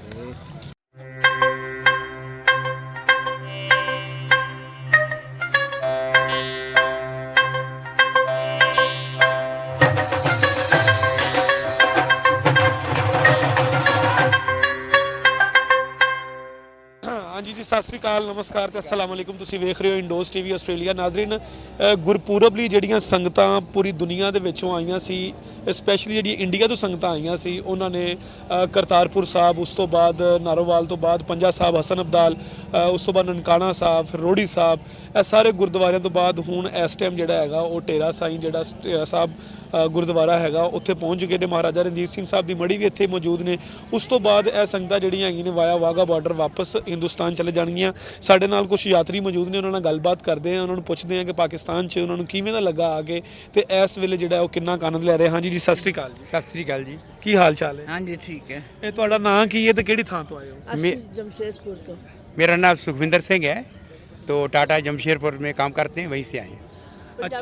ਹਾਂਜੀ ਜੀ, ਸਤਿ ਸ੍ਰੀ ਅਕਾਲ, ਨਮਸਕਾਰ ਤੇ ਅਸਲਾਮ ਅਲੈਕੁਮ। ਤੁਸੀਂ ਵੇਖ ਰਹੇ ਹੋ ਇੰਡੋਸ ਟੀਵੀ ਆਸਟ੍ਰੇਲੀਆ। ਨਾਜ਼ਰੀਨ, ਗੁਰਪੁਰਬ ਲਈ ਜਿਹੜੀਆਂ ਸੰਗਤਾਂ ਪੂਰੀ ਦੁਨੀਆ ਦੇ ਵਿੱਚੋਂ ਆਈਆਂ ਸੀ, ਸਪੈਸ਼ਲੀ ਜਿਹੜੀ ਇੰਡੀਆ ਤੋਂ ਸੰਗਤਾਂ ਆਈਆਂ ਸੀ, ਉਹਨਾਂ ਨੇ ਕਰਤਾਰਪੁਰ ਸਾਹਿਬ, ਉਸ ਤੋਂ ਬਾਅਦ ਨਾਰੋਵਾਲ ਤੋਂ ਬਾਅਦ ਪੰਜਾ ਸਾਹਿਬ, ਹਸਨ ਅਬਦਾਲ, ਉਸ ਤੋਂ ਬਾਅਦ ਨਨਕਾਣਾ ਸਾਹਿਬ, ਫਿਰ ਰੋੜੀ ਸਾਹਿਬ, ਇਹ ਸਾਰੇ ਗੁਰਦੁਆਰਿਆਂ ਤੋਂ ਬਾਅਦ ਹੁਣ ਇਸ ਟਾਈਮ ਜਿਹੜਾ ਹੈਗਾ ਉਹ ਟੇਰਾ ਸਾਈਂ ਜਿਹੜਾ ਟੇਰਾ ਸਾਹਿਬ ਗੁਰਦੁਆਰਾ ਹੈਗਾ ਉੱਥੇ ਪਹੁੰਚ ਚੁੱਕੇ ਨੇ। ਮਹਾਰਾਜਾ ਰਣਜੀਤ ਸਿੰਘ ਸਾਹਿਬ ਦੀ ਮੜੀ ਵੀ ਇੱਥੇ ਮੌਜੂਦ ਨੇ। ਉਸ ਤੋਂ ਬਾਅਦ ਇਹ ਸੰਗਤਾਂ ਜਿਹੜੀਆਂ ਹੈਗੀਆਂ ਨੇ ਵਾਇਆ ਵਾਗਾ ਬਾਰਡਰ ਵਾਪਸ ਹਿੰਦੁਸਤਾਨ ਚਲੇ ਜਾਣਗੀਆਂ। ਸਾਡੇ ਨਾਲ ਕੁਝ ਯਾਤਰੀ ਮੌਜੂਦ ਨੇ, ਉਹਨਾਂ ਨਾਲ ਗੱਲਬਾਤ ਕਰਦੇ ਹਾਂ, ਉਹਨਾਂ ਨੂੰ ਪੁੱਛਦੇ ਹਾਂ ਕਿ ਪਾਕਿਸਤਾਨ 'ਚ ਉਹਨਾਂ ਨੂੰ ਕਿਵੇਂ ਦਾ ਲੱਗਾ ਆ ਕੇ ਤੇ ਇਸ ਵੇਲੇ ਜਿਹੜਾ ਉਹ ਕਿੰਨਾ ਕੁ ਆਨੰਦ ਲੈ ਰਹੇ। ਹਾਂਜੀ ਜੀ, ਸਤਿ ਸ੍ਰੀ ਅਕਾਲ ਜੀ। ਸਤਿ ਸ੍ਰੀ ਅਕਾਲ ਜੀ। ਕੀ ਹਾਲ ਚਾਲ ਹੈ? ਹਾਂਜੀ ਠੀਕ ਹੈ। ਇਹ ਤੁਹਾਡਾ ਨਾਂ ਕੀ ਹੈ ਤੇ ਕਿਹੜੀ ਥਾਂ ਤੋਂ ਆਏ ਹੋ? ਅਸੀਂ जमशेदपुर तो मेरा नाम सुखविंदर सिंह है, तो टाटा जमशेदपुर में काम करते हैं, वहीं से आए हैं। ਅੱਛਾ,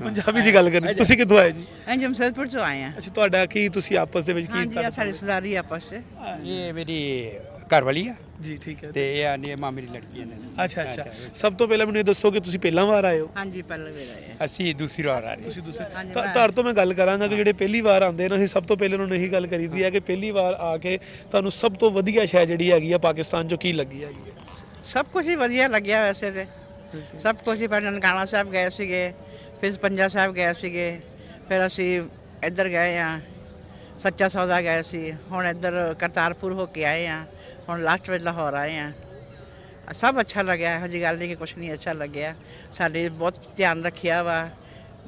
ਪੰਜਾਬੀ ਜੀ ਗੱਲ ਕਰਨੀ। ਤੁਸੀਂ ਕਿੱਥੋਂ ਆਏ ਜੀ? हम जमशेदपुर से आए हैं। ਅੱਛਾ, ਤੁਹਾਡਾ ਕੀ ਤੁਸੀਂ ਆਪਸ ਦੇ ਵਿੱਚ हाँ ਕੀ जी, आप सारी रिश्तेदारी आपस से। ये मेरी घरवाली है ਜੀ ਠੀਕ ਹੈ। ਤੇ ਇਹ ਮਾਂ ਮੇਰੀ ਲੜਕੀ ਹੈ। ਅੱਛਾ, ਸਭ ਤੋਂ ਪਹਿਲਾਂ ਮੈਨੂੰ ਇਹ ਦੱਸੋ ਕਿ ਤੁਸੀਂ ਪਹਿਲਾਂ ਵਾਰ ਆਏ ਹੋ? हाँ जी, पहले भी रहे हैं। ਅਸੀਂ ਦੂਸਰੀ ਵਾਰ ਆ ਰਹੇ ਤੁਸੀਂ ਦੂਸਰੇ ਹਾਂਜੀ, ਤੁਹਾਡੇ ਤੋਂ ਮੈਂ ਗੱਲ ਕਰਾਂਗਾ ਕਿ ਜਿਹੜੇ ਪਹਿਲੀ ਵਾਰ ਆਉਂਦੇ ਨੇ, ਅਸੀਂ ਸਭ ਤੋਂ ਪਹਿਲਾਂ ਉਹਨਾਂ ਨੂੰ ਇਹੀ ਗੱਲ ਕਰੀਦੀ ਹੈ ਕਿ ਪਹਿਲੀ ਵਾਰ ਆ ਕੇ ਤੁਹਾਨੂੰ ਸਭ ਤੋਂ ਵਧੀਆ ਸ਼ੈ ਜਿਹੜੀ ਹੈਗੀ ਆ ਪਾਕਿਸਤਾਨ 'ਚੋਂ ਕੀ ਲੱਗੀ ਹੈਗੀ ਹੈ? सब कुछ ही ਵਧੀਆ ਲੱਗਿਆ ਵੈਸੇ ਤੇ। ਸਭ ਕੁਝ ਹੀ ਪਹਿਲਾਂ ਨਨਕਾਣਾ ਸਾਹਿਬ ਗਏ ਸੀਗੇ, ਫਿਰ ਪੰਜਾ ਸਾਹਿਬ ਗਏ ਸੀਗੇ, ਫਿਰ ਅਸੀਂ ਇੱਧਰ ਗਏ ਆ, ਸੱਚਾ ਸੌਦਾ ਗਏ ਸੀ, ਹੁਣ ਇੱਧਰ ਕਰਤਾਰਪੁਰ ਹੋ ਕੇ ਆਏ ਆ, ਹੁਣ ਲਾਸਟ ਵਿੱਚ ਲਾਹੌਰ ਆਏ ਆ। ਸਭ ਅੱਛਾ ਲੱਗਿਆ, ਇਹੋ ਜਿਹੀ ਗੱਲ ਨਹੀਂ ਕਿ ਕੁਛ ਨਹੀਂ ਅੱਛਾ ਲੱਗਿਆ। ਸਾਡੇ ਬਹੁਤ ਧਿਆਨ ਰੱਖਿਆ ਵਾ,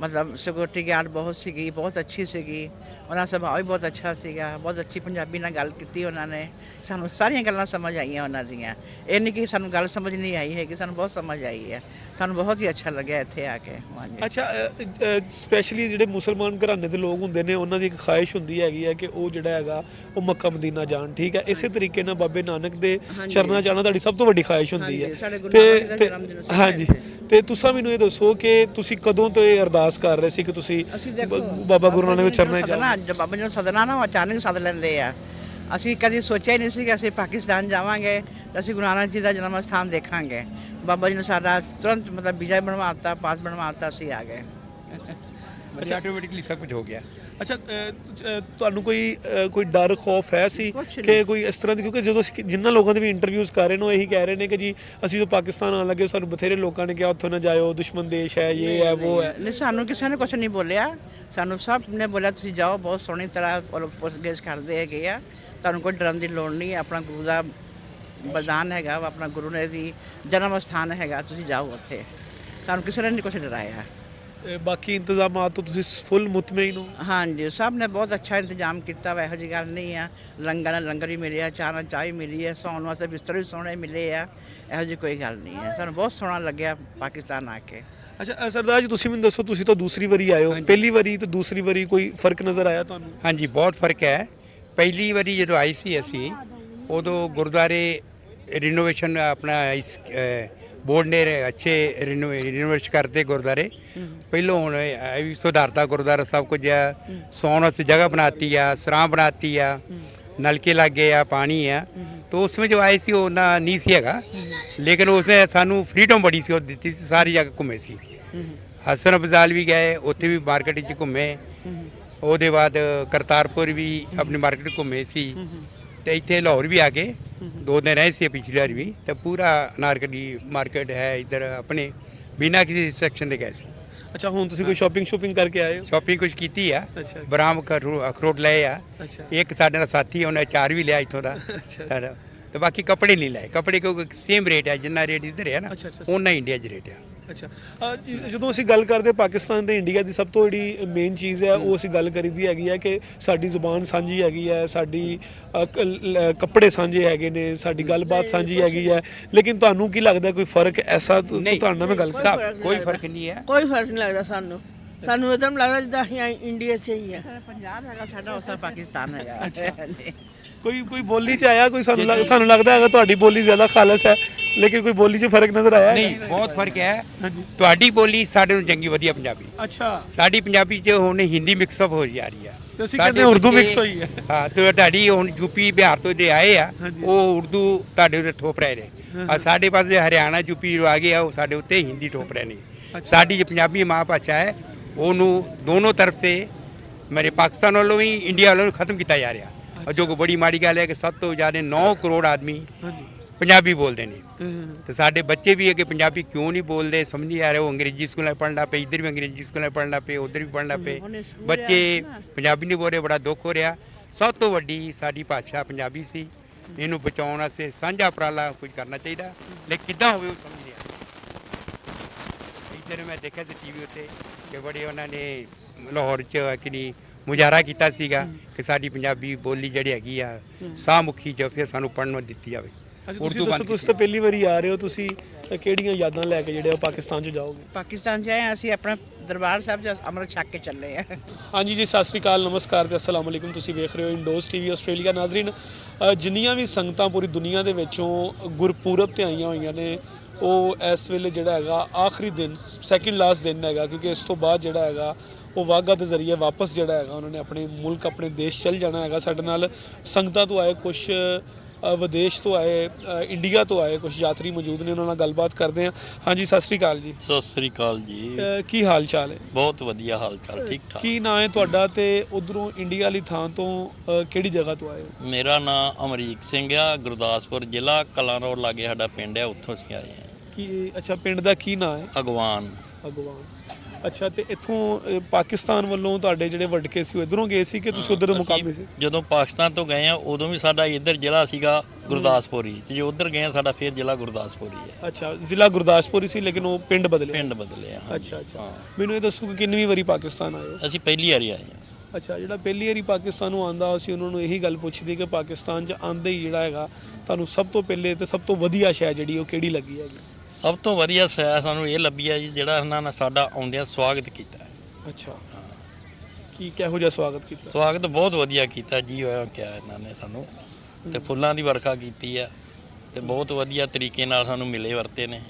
ਮਤਲਬ ਸਿਕਿਉਰਿਟੀ ਗਾਰਡ ਬਹੁਤ ਸੀਗੀ, ਬਹੁਤ ਅੱਛੀ ਸੀਗੀ, ਉਹਨਾਂ ਸੁਭਾਅ ਵੀ ਬਹੁਤ ਅੱਛਾ ਸੀਗਾ, ਬਹੁਤ ਅੱਛੀ ਪੰਜਾਬੀ ਨਾਲ ਗੱਲ ਕੀਤੀ ਉਹਨਾਂ ਨੇ। ਸਾਨੂੰ ਸਾਰੀਆਂ ਗੱਲਾਂ ਸਮਝ ਆਈਆਂ ਉਹਨਾਂ ਦੀਆਂ, ਇਹ ਨਹੀਂ ਕਿ ਸਾਨੂੰ ਗੱਲ ਸਮਝ ਨਹੀਂ ਆਈ ਹੈ, ਕਿ ਸਾਨੂੰ ਬਹੁਤ ਸਮਝ ਆਈ ਹੈ। ਸਾਨੂੰ ਬਹੁਤ ਹੀ ਅੱਛਾ ਲੱਗਿਆ ਇੱਥੇ ਆ ਕੇ। ਹਾਂਜੀ। ਅੱਛਾ, ਸਪੈਸ਼ਲੀ ਜਿਹੜੇ ਮੁਸਲਮਾਨ ਘਰਾਣੇ ਦੇ ਲੋਕ ਹੁੰਦੇ ਨੇ, ਉਹਨਾਂ ਦੀ ਇੱਕ ਖਾਹਿਸ਼ ਹੁੰਦੀ ਹੈਗੀ ਹੈ ਕਿ ਉਹ ਜਿਹੜਾ ਹੈਗਾ ਉਹ ਮੱਕਾ ਮਦੀਨਾ ਜਾਣ। ਠੀਕ ਹੈ, ਇਸੇ ਤਰੀਕੇ ਨਾਲ ਬਾਬੇ ਨਾਨਕ ਦੇ ਚਰਨਾਂ ਜਾਣਾ ਤੁਹਾਡੀ ਸਭ ਤੋਂ ਵੱਡੀ ਖਾਹਿਸ਼ ਹੁੰਦੀ ਹੈ। ਸਾਡੇ ਗੁਰੂ ਨਾਨਕ ਦਾ ਜਨਮ ਦਿਨ ਸੀ। ਹਾਂਜੀ, ਤੇ ਤੁਸੀਂ ਮੈਨੂੰ ਇਹ ਦੱਸੋ ਕਿ ਤੁਸੀਂ ਕਦੋਂ ਤੋਂ ਇਹ ਅਰਦਾਸ ਕਰ ਰਹੇ ਸੀ ਕਿ ਤੁਸੀਂ ਬਾਬਾ ਗੁਰੂ ਨਾਨਕ ਦੇ ਚਰਨਾਂ 'ਚ ਜਾਓ? ਜਦ ਬਾਬਾ ਜੀ ਨੂੰ ਸਦਨਾ ਨਾ, ਉਹ ਅਚਾਨਕ ਸੱਦ ਲੈਂਦੇ ਆ। ਅਸੀਂ ਕਦੀ ਸੋਚਿਆ ਹੀ ਨਹੀਂ ਸੀ ਕਿ ਅਸੀਂ ਪਾਕਿਸਤਾਨ ਜਾਵਾਂਗੇ, ਅਸੀਂ ਗੁਰੂ ਨਾਨਕ ਜੀ ਦਾ ਜਨਮ ਸਥਾਨ ਦੇਖਾਂਗੇ। ਬਾਬਾ ਜੀ ਨੇ ਸਾਡਾ ਤੁਰੰਤ ਮਤਲਬ ਵੀਜ਼ਾ ਬਣਵਾਤਾ, ਪਾਸ ਬਣਵਾਤਾ, ਅਸੀਂ ਆ ਗਏ। ਅੱਛਾ, ਆਟੋਮੈਟਿਕਲੀ ਸਭ ਕੁਝ ਹੋ ਗਿਆ। ਅੱਛਾ, ਤੁਹਾਨੂੰ ਕੋਈ ਡਰ ਖੌਫ ਹੈ ਸੀ ਕਿ ਕੋਈ ਇਸ ਤਰ੍ਹਾਂ ਦੀ? ਕਿਉਂਕਿ ਜਦੋਂ ਜਿੰਨਾ ਲੋਕਾਂ ਦੇ ਵੀ ਇੰਟਰਵਿਊਜ਼ ਕਰ ਰਹੇ ਨੇ, ਉਹ ਇਹੀ ਕਹਿ ਰਹੇ ਨੇ ਕਿ ਜੀ ਅਸੀਂ ਜਦੋਂ ਪਾਕਿਸਤਾਨ ਆਉਣ ਲੱਗੇ ਸਾਨੂੰ ਬਥੇਰੇ ਲੋਕਾਂ ਨੇ ਕਿਹਾ ਉੱਥੋਂ ਨਾ ਜਾਇਓ, ਦੁਸ਼ਮਣ ਦੇਸ਼ ਹੈ, ਇਹ ਹੈ, ਉਹ ਹੈ। ਨਹੀਂ, ਸਾਨੂੰ ਕਿਸੇ ਨੇ ਕੁਛ ਨਹੀਂ ਬੋਲਿਆ। ਸਾਨੂੰ ਸਭ ਨੇ ਬੋਲਿਆ ਤੁਸੀਂ ਜਾਓ, ਬਹੁਤ ਸੋਹਣੀ ਤਰ੍ਹਾਂ ਪੁੱਛਗਿੱਛ ਕਰਦੇ ਹੈਗੇ ਆ, ਤੁਹਾਨੂੰ ਕੋਈ ਡਰਨ ਦੀ ਲੋੜ ਨਹੀਂ ਹੈ। ਆਪਣਾ ਗੁਰੂ ਦਾ ਬਲਿਦਾਨ ਹੈਗਾ, ਆਪਣਾ ਗੁਰੂ ਨੇ ਦੀ ਜਨਮ ਸਥਾਨ ਹੈਗਾ, ਤੁਸੀਂ ਜਾਓ ਉੱਥੇ। ਸਾਨੂੰ ਕਿਸੇ ਨੇ ਨਹੀਂ ਕੁਛ ਡਰਾਇਆ। ਬਾਕੀ ਇੰਤਜ਼ਾਮਾਤ ਤੋਂ ਤੁਸੀਂ ਫੁੱਲ ਮੁਤਮਈਨ ਹੋ? ਹਾਂਜੀ, ਸਭ ਨੇ ਬਹੁਤ ਅੱਛਾ ਇੰਤਜ਼ਾਮ ਕੀਤਾ ਵਾ, ਇਹੋ ਜਿਹੀ ਗੱਲ ਨਹੀਂ ਆ। ਲੰਗਰ ਵੀ ਮਿਲਿਆ, ਚਾਹ ਨਾਲ ਚਾਹ ਵੀ ਮਿਲੀ ਹੈ, ਸੌਣ ਵਾਸਤੇ ਬਿਸਤਰ ਵੀ ਸੋਹਣੇ ਮਿਲੇ ਆ, ਇਹੋ ਜਿਹੀ ਕੋਈ ਗੱਲ ਨਹੀਂ ਹੈ। ਸਾਨੂੰ ਬਹੁਤ ਸੋਹਣਾ ਲੱਗਿਆ ਪਾਕਿਸਤਾਨ ਆ ਕੇ। ਅੱਛਾ ਸਰਦਾਰ ਜੀ, ਤੁਸੀਂ ਮੈਨੂੰ ਦੱਸੋ, ਤੁਸੀਂ ਤਾਂ ਦੂਸਰੀ ਵਾਰੀ ਆਏ ਹੋ, ਪਹਿਲੀ ਵਾਰੀ ਤੇ ਦੂਸਰੀ ਵਾਰੀ ਕੋਈ ਫਰਕ ਨਜ਼ਰ ਆਇਆ ਤੁਹਾਨੂੰ? ਹਾਂਜੀ, ਬਹੁਤ ਫਰਕ ਹੈ। ਪਹਿਲੀ ਵਾਰੀ ਜਦੋਂ ਆਈ ਸੀ ਅਸੀਂ, ਉਦੋਂ ਗੁਰਦੁਆਰੇ ਰਿਨੋਵੇਸ਼ਨ ਆਪਣਾ ਇਸ ਬੋਰਡ ਨੇ ਅੱਛੇ ਰਿਨੋਵੇਟ ਕਰਤੇ ਗੁਰਦੁਆਰੇ। ਪਹਿਲੋਂ ਹੁਣ ਇਹ ਵੀ ਸੁਧਾਰਤਾ ਗੁਰਦੁਆਰਾ ਸਭ ਕੁਝ ਆ, ਸੌਣ ਵਾਸਤੇ ਜਗ੍ਹਾ ਬਣਾਤੀ ਆ, ਸਰਾਂ ਬਣਾਤੀ ਆ, ਨਲਕੇ ਲੱਗੇ ਆ, ਪਾਣੀ ਆ। तो उसमें जो आए सी वो ना नहीं सी हैगा, लेकिन उसने सानू फ्रीडम बड़ी सी दी सी, सारी जगह घूमे सी। हसन अब्दाल भी गए, उत्थे भी मार्केट च घूमे। ਉਹਦੇ ਬਾਅਦ ਕਰਤਾਰਪੁਰ ਵੀ ਆਪਣੀ ਮਾਰਕੀਟ ਘੁੰਮੇ ਸੀ, ਤੇ ਇੱਥੇ ਲਾਹੌਰ ਵੀ ਆ ਕੇ 2 ਦਿਨ ਰਹੇ ਸੀ ਪਿਛਲੀ ਵਾਰ ਵੀ। ਤੇ ਪੂਰਾ ਅਨਾਰਕਲੀ ਮਾਰਕੀਟ ਹੈ ਇੱਧਰ, ਆਪਣੇ ਬਿਨਾਂ ਕਿਸੇ ਰਿਸਟ੍ਰਿਕਸ਼ਨ ਦੇ ਗਏ ਸੀ। ਅੱਛਾ, ਹੁਣ ਤੁਸੀਂ ਕੋਈ ਸ਼ਾਪਿੰਗ ਕਰਕੇ ਆਏ ਹੋ? ਸ਼ਾਪਿੰਗ ਕੁਝ ਕੀਤੀ ਆ, ਅੱਛਾ। ਬਰਾਮ ਅਖਰੋਟ ਲਏ ਆ। ਅੱਛਾ। ਇੱਕ ਸਾਡੇ ਨਾਲ ਸਾਥੀ ਉਹਨੇ ਅਚਾਰ ਵੀ ਲਿਆ ਇੱਥੋਂ ਦਾ। ਅੱਛਾ। ਤੇ ਬਾਕੀ ਕੱਪੜੇ ਨਹੀਂ ਲਏ। ਕੱਪੜੇ ਕਿਉਂਕਿ ਸੇਮ ਰੇਟ ਹੈ, ਜਿੰਨਾ ਰੇਟ ਇੱਧਰ ਹੈ ਨਾ ਉਹਨਾਂ ਇੰਡੀਆ 'ਚ ਰੇਟ ਆ। ਅੱਛਾ, ਜਦੋਂ ਅਸੀਂ ਗੱਲ ਕਰਦੇ ਪਾਕਿਸਤਾਨ ਤੇ ਇੰਡੀਆ ਦੀ, ਸਭ ਤੋਂ ਜਿਹੜੀ ਮੇਨ ਚੀਜ਼ ਹੈ ਉਹ ਅਸੀਂ ਗੱਲ ਕਰੀਦੀ ਹੈਗੀ ਹੈ ਕਿ ਸਾਡੀ ਜ਼ੁਬਾਨ ਸਾਂਝੀ ਹੈਗੀ ਹੈ, ਸਾਡੀ ਕੱਪੜੇ ਸਾਂਝੇ ਹੈਗੇ ਨੇ, ਸਾਡੀ ਗੱਲਬਾਤ ਸਾਂਝੀ ਹੈਗੀ ਹੈ। ਲੇਕਿਨ ਤੁਹਾਨੂੰ ਕੀ ਲੱਗਦਾ ਕੋਈ ਫਰਕ ਐਸਾ? ਤੁਹਾਡੇ ਨਾਲ ਮੈਂ ਗੱਲ ਕਰਾਂ, ਕੋਈ ਫਰਕ ਨਹੀਂ ਹੈ। ਕੋਈ ਫਰਕ ਨਹੀਂ ਲੱਗਦਾ ਸਾਨੂੰ। ਸਾਨੂੰ ਇੱਕਦਮ ਲੱਗਦਾ ਜਿੱਦਾਂ ਅਸੀਂ ਇੰਡੀਆ 'ਚ ਹੀ ਆ। ਪੰਜਾਬ ਹੈਗਾ ਸਾਡਾ, ਉਸ ਪਾਕਿਸਤਾਨ ਹੈਗਾ। ਕੋਈ ਬੋਲੀ 'ਚ ਆਇਆ ਕੋਈ? ਸਾਨੂੰ ਲੱਗਦਾ ਹੈਗਾ ਤੁਹਾਡੀ ਬੋਲੀ ਜ਼ਿਆਦਾ ਖਾਲਸ ਹੈ, ਲੇਕਿਨ ਕੋਈ ਬੋਲੀ 'ਚ ਫਰਕ ਨਜ਼ਰ ਆਇਆ? ਨਹੀਂ, ਬਹੁਤ ਫਰਕ ਹੈ। ਤੁਹਾਡੀ ਬੋਲੀ ਸਾਡੇ ਨੂੰ ਚੰਗੀ ਵਧੀਆ ਪੰਜਾਬੀ। ਅੱਛਾ। ਸਾਡੀ ਪੰਜਾਬੀ 'ਚ ਹੁਣ ਹਿੰਦੀ ਮਿਕਸਅਪ ਹੋ ਜਾ ਰਹੀ ਆ, ਅਸੀਂ ਕਹਿੰਦੇ ਉਰਦੂ ਮਿਕਸ ਹੋਈ ਹੈ। ਹਾਂ, ਤੇ ਤੁਹਾਡੀ ਹੁਣ ਯੂਪੀ ਬਿਹਾਰ ਤੋਂ ਜੇ ਆਏ ਆ, ਉਹ ਉਰਦੂ ਤੁਹਾਡੇ ਉੱਤੇ ਠੋਪ ਰਹੇ ਨੇ। ਆ ਸਾਡੇ ਪਾਸੇ ਹਰਿਆਣਾ ਯੂਪੀ ਆ ਗਏ ਆ, ਉਹ ਸਾਡੇ ਉੱਤੇ ਹਿੰਦੀ ਠੋਪ ਰਹੇ ਨੇ। ਸਾਡੀ ਜੋ ਪੰਜਾਬੀ ਮਾਂ ਭਾਸ਼ਾ ਹੈ, ਉਹਨੂੰ ਦੋਨੋਂ ਤਰਫ ਸੇ ਮੇਰੇ ਪਾਕਿਸਤਾਨ ਵੱਲੋਂ ਵੀ ਇੰਡੀਆ ਵੱਲੋਂ ਖਤਮ ਕੀਤਾ ਜਾ ਰਿਹਾ। और जो बड़ी माड़ी गल है कि 7 ਤੋਂ ਜ਼ਿਆਦਾ 9 ਕਰੋੜ आदमी ਪੰਜਾਬੀ ਬੋਲਦੇ ਨੇ ਤੇ ਸਾਡੇ ਬੱਚੇ ਵੀ ਅੱਗੇ ਪੰਜਾਬੀ ਕਿਉਂ ਨਹੀਂ ਬੋਲਦੇ ਸਮਝ ਨਹੀਂ ਆ ਰਿਹਾ। ਉਹ ਅੰਗਰੇਜ਼ੀ ਸਕੂਲਾਂ 'ਚ ਪੜ੍ਹਨ ਲੱਗ ਪਏ, ਇੱਧਰ ਵੀ ਅੰਗਰੇਜ਼ੀ ਸਕੂਲਾਂ 'ਚ ਪੜ੍ਹਨ ਲੱਗ ਪਏ, ਉੱਧਰ ਵੀ ਪੜ੍ਹਨ ਲੱਗ ਪਏ। ਬੱਚੇ ਪੰਜਾਬੀ ਨਹੀਂ ਬੋਲ ਰਹੇ, ਬੜਾ ਦੁੱਖ ਹੋ ਰਿਹਾ। ਸਭ ਤੋਂ ਵੱਡੀ ਸਾਡੀ ਭਾਸ਼ਾ ਪੰਜਾਬੀ ਸੀ, ਇਹਨੂੰ ਬਚਾਉਣ ਵਾਸਤੇ ਸਾਂਝਾ ਉਪਰਾਲਾ ਕੁਝ ਕਰਨਾ ਚਾਹੀਦਾ, ਲੇਕਿਨ ਕਿੱਦਾਂ ਹੋਵੇ ਉਹ ਸਮਝ ਨਹੀਂ ਆ ਰਿਹਾ। ਇੱਧਰ ਮੈਂ ਦੇਖਿਆ ਸੀ ਟੀਵੀ ਉੱਤੇ ਕਿ ਬੜੇ ਉਹਨਾਂ ਨੇ ਲਾਹੌਰ 'ਚ ਕਿ ਨਹੀਂ ਮੁਜ਼ਾਹਰਾ ਕੀਤਾ ਸੀਗਾ ਕਿ ਸਾਡੀ ਪੰਜਾਬੀ ਬੋਲੀ ਜਿਹੜੀ ਹੈਗੀ ਆ ਸਾਹ ਮੁਖੀ 'ਚ ਫਿਰ ਸਾਨੂੰ ਪੜ੍ਹਨ ਨੂੰ ਦਿੱਤੀ ਜਾਵੇ। ਤੁਸੀਂ ਦੱਸੋ, ਤੁਸੀਂ ਤਾਂ ਪਹਿਲੀ ਵਾਰੀ ਆ ਰਹੇ ਹੋ, ਤੁਸੀਂ ਕਿਹੜੀਆਂ ਯਾਦਾਂ ਲੈ ਕੇ ਜਿਹੜੇ ਉਹ ਪਾਕਿਸਤਾਨ 'ਚ ਜਾਓਗੇ? ਪਾਕਿਸਤਾਨ 'ਚ ਆਏ ਅਸੀਂ ਆਪਣਾ ਦਰਬਾਰ ਸਾਹਿਬ 'ਚ ਅੰਮ੍ਰਿਤ ਛਕ ਕੇ ਚੱਲੇ ਆ। ਹਾਂਜੀ ਜੀ, ਸਤਿ ਸ੍ਰੀ ਅਕਾਲ, ਨਮਸਕਾਰ ਤੇ ਅਸਲਾਮ ਅਲੈਕੁਮ। ਤੁਸੀਂ ਵੇਖ ਰਹੇ ਹੋ ਇੰਡੋਜ਼ ਟੀਵੀ ਆਸਟ੍ਰੇਲੀਆ। ਨਾਜ਼ਰੀਨ, ਜਿੰਨੀਆਂ ਵੀ ਸੰਗਤਾਂ ਪੂਰੀ ਦੁਨੀਆ ਦੇ ਵਿੱਚੋਂ ਗੁਰਪੁਰਬ ਤੇ ਆਈਆਂ ਹੋਈਆਂ ਨੇ, ਉਹ ਇਸ ਵੇਲੇ ਜਿਹੜਾ ਹੈਗਾ ਆਖਰੀ ਦਿਨ, ਸੈਕਿੰਡ ਲਾਸਟ ਦਿਨ ਹੈਗਾ, ਕਿਉਂਕਿ ਇਸ ਤੋਂ ਬਾਅਦ ਜਿਹੜਾ ਹੈਗਾ ਉਹ ਵਾਹਗਾ ਦੇ ਜ਼ਰੀਏ ਵਾਪਸ ਜਿਹੜਾ ਹੈਗਾ ਉਹਨਾਂ ਨੇ ਆਪਣੇ ਮੁਲਕ, ਆਪਣੇ ਦੇਸ਼ ਚੱਲ ਜਾਣਾ ਹੈਗਾ। ਸਾਡੇ ਨਾਲ ਸੰਗਤਾਂ ਤੋਂ ਆਏ, ਕੁਝ ਵਿਦੇਸ਼ ਤੋਂ ਆਏ, ਇੰਡੀਆ ਤੋਂ ਆਏ ਕੁਝ ਯਾਤਰੀ ਮੌਜੂਦ ਨੇ, ਉਹਨਾਂ ਨਾਲ ਗੱਲਬਾਤ ਕਰਦੇ ਹਾਂ। ਹਾਂਜੀ, ਸਤਿ ਸ੍ਰੀ ਅਕਾਲ ਜੀ। ਸਤਿ ਸ੍ਰੀ ਅਕਾਲ ਜੀ। ਕੀ ਹਾਲ ਚਾਲ ਹੈ? ਬਹੁਤ ਵਧੀਆ ਹਾਲ ਚਾਲ, ਠੀਕ ਠਾਕ। ਕੀ ਨਾਂ ਹੈ ਤੁਹਾਡਾ ਤੇ ਉਧਰੋਂ ਇੰਡੀਆ ਵਾਲੀ ਥਾਂ ਤੋਂ ਕਿਹੜੀ ਜਗ੍ਹਾ ਤੋਂ ਆਏ ਹੋ? ਮੇਰਾ ਨਾਮ ਅਮਰੀਕ ਸਿੰਘ ਆ, ਗੁਰਦਾਸਪੁਰ ਜ਼ਿਲ੍ਹਾ ਕਲਾਂ ਰੋਡ ਲਾਗੇ ਸਾਡਾ ਪਿੰਡ ਹੈ, ਉੱਥੋਂ ਅਸੀਂ ਆਏ ਹਾਂ। ਕੀ ਅੱਛਾ, ਪਿੰਡ ਦਾ ਕੀ ਨਾਂ ਹੈ? ਅਗਵਾਨ। ਅਗਵਾਨ। ਅੱਛਾ, ਤੇ ਇੱਥੋਂ ਪਾਕਿਸਤਾਨ ਵੱਲੋਂ ਤੁਹਾਡੇ ਜਿਹੜੇ ਵਡਕੇ ਸੀ ਉਹ ਇਧਰੋਂ ਗਏ ਸੀ ਕਿ ਤੁਸੀਂ ਉਧਰ ਦੇ ਮੁਕਾਬਲੇ ਸੀ? ਜਦੋਂ ਪਾਕਿਸਤਾਨ ਤੋਂ ਗਏ ਆ ਉਦੋਂ ਵੀ ਸਾਡਾ ਇੱਧਰ ਜ਼ਿਲ੍ਹਾ ਸੀਗਾ ਗੁਰਦਾਸਪੁਰੀ, ਤੇ ਜੇ ਉੱਧਰ ਗਏ ਆ ਸਾਡਾ ਫਿਰ ਜ਼ਿਲ੍ਹਾ ਗੁਰਦਾਸਪੁਰੀ ਹੈ। ਅੱਛਾ, ਜ਼ਿਲ੍ਹਾ ਗੁਰਦਾਸਪੁਰੀ ਸੀ, ਲੇਕਿਨ ਉਹ ਪਿੰਡ ਬਦਲੇ? ਪਿੰਡ ਬਦਲੇ ਆ। ਅੱਛਾ ਅੱਛਾ, ਮੈਨੂੰ ਇਹ ਦੱਸੋ ਕਿ ਕਿੰਨੀ ਵਾਰੀ ਪਾਕਿਸਤਾਨ ਆਏ ਹੋ? ਅਸੀਂ ਪਹਿਲੀ ਵਾਰੀ ਆਏ ਹਾਂ। ਅੱਛਾ, ਜਿਹੜਾ ਪਹਿਲੀ ਵਾਰੀ ਪਾਕਿਸਤਾਨ ਨੂੰ ਆਂਦਾ, ਅਸੀਂ ਉਹਨਾਂ ਨੂੰ ਇਹੀ ਗੱਲ ਪੁੱਛਦੀ ਕਿ ਪਾਕਿਸਤਾਨ 'ਚ ਆਂਦੇ ਹੀ ਜਿਹੜਾ ਹੈਗਾ ਤੁਹਾਨੂੰ ਸਭ ਤੋਂ ਪਹਿਲੇ ਤੇ ਸਭ ਤੋਂ ਵਧੀਆ ਸ਼ੈ ਜਿਹੜੀ ਉਹ ਕਿਹੜੀ ਲੱਗੀ ਹੈਗੀ? ਸਭ ਤੋਂ ਵਧੀਆ ਸ਼ੈ ਸਾਨੂੰ ਇਹ ਲੱਭੀ ਆ ਜੀ, ਜਿਹੜਾ ਇਹਨਾਂ ਨੇ ਸਾਡਾ ਆਉਂਦਿਆਂ ਸਵਾਗਤ ਕੀਤਾ। ਅੱਛਾ, ਕੀ ਕਿਹੋ ਜਿਹਾ ਸਵਾਗਤ ਕੀਤਾ? ਸਵਾਗਤ ਬਹੁਤ ਵਧੀਆ ਕੀਤਾ ਜੀ, ਹੋਇਆ ਕਿਹਾ ਇਹਨਾਂ ਨੇ ਸਾਨੂੰ, ਤੇ ਫੁੱਲਾਂ ਦੀ ਵਰਖਾ ਕੀਤੀ ਆ, ਤੇ ਬਹੁਤ ਵਧੀਆ ਤਰੀਕੇ ਨਾਲ ਸਾਨੂੰ ਮਿਲੇ ਵਰਤੇ ਨੇ।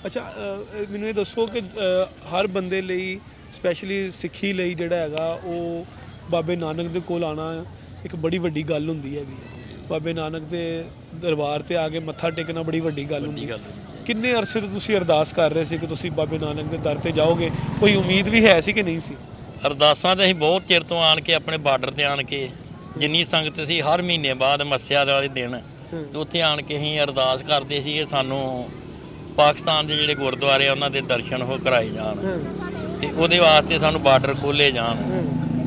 ਅੱਛਾ, ਮੈਨੂੰ ਇਹ ਦੱਸੋ ਕਿ ਹਰ ਬੰਦੇ ਲਈ, ਸਪੈਸ਼ਲੀ ਸਿੱਖੀ ਲਈ ਜਿਹੜਾ ਹੈਗਾ ਉਹ ਬਾਬੇ ਨਾਨਕ ਦੇ ਕੋਲ ਆਉਣਾ ਇੱਕ ਬੜੀ ਵੱਡੀ ਗੱਲ ਹੁੰਦੀ ਹੈਗੀ। ਬਾਬੇ ਨਾਨਕ ਦੇ ਦਰਬਾਰ ਤੇ ਆ ਕੇ ਮੱਥਾ ਟੇਕਣਾ ਬੜੀ ਵੱਡੀ ਗੱਲ ਹੁੰਦੀ ਹੈ। ਕਿੰਨੇ ਅਰਸੇ ਤੋਂ ਤੁਸੀਂ ਅਰਦਾਸ ਕਰ ਰਹੇ ਸੀ ਕਿ ਤੁਸੀਂ ਬਾਬੇ ਨਾਨਕ ਦੇ ਦਰ ਤੇ ਜਾਓਗੇ? ਕੋਈ ਉਮੀਦ ਵੀ ਹੈ ਸੀ ਕਿ ਨਹੀਂ ਸੀ? ਅਰਦਾਸਾਂ ਤਾਂ ਅਸੀਂ ਬਹੁਤ ਚਿਰ ਤੋਂ ਆਣ ਕੇ ਆਪਣੇ ਬਾਰਡਰ ਤੇ ਆਣ ਕੇ, ਜਿੰਨੀ ਸੰਗਤ ਸੀ ਹਰ ਮਹੀਨੇ ਬਾਅਦ ਮੱਸਿਆ ਵਾਲੇ ਦਿਨ ਤੇ ਉੱਥੇ ਆਣ ਕੇ ਅਸੀਂ ਅਰਦਾਸ ਕਰਦੇ ਸੀ ਕਿ ਸਾਨੂੰ ਪਾਕਿਸਤਾਨ ਦੇ ਜਿਹੜੇ ਗੁਰਦੁਆਰੇ ਉਹਨਾਂ ਦੇ ਦਰਸ਼ਨ ਹੋ ਕਰਾਏ ਜਾਣ, ਤੇ ਉਹਦੇ ਵਾਸਤੇ ਸਾਨੂੰ ਬਾਰਡਰ ਖੋਲ੍ਹੇ ਜਾਣ।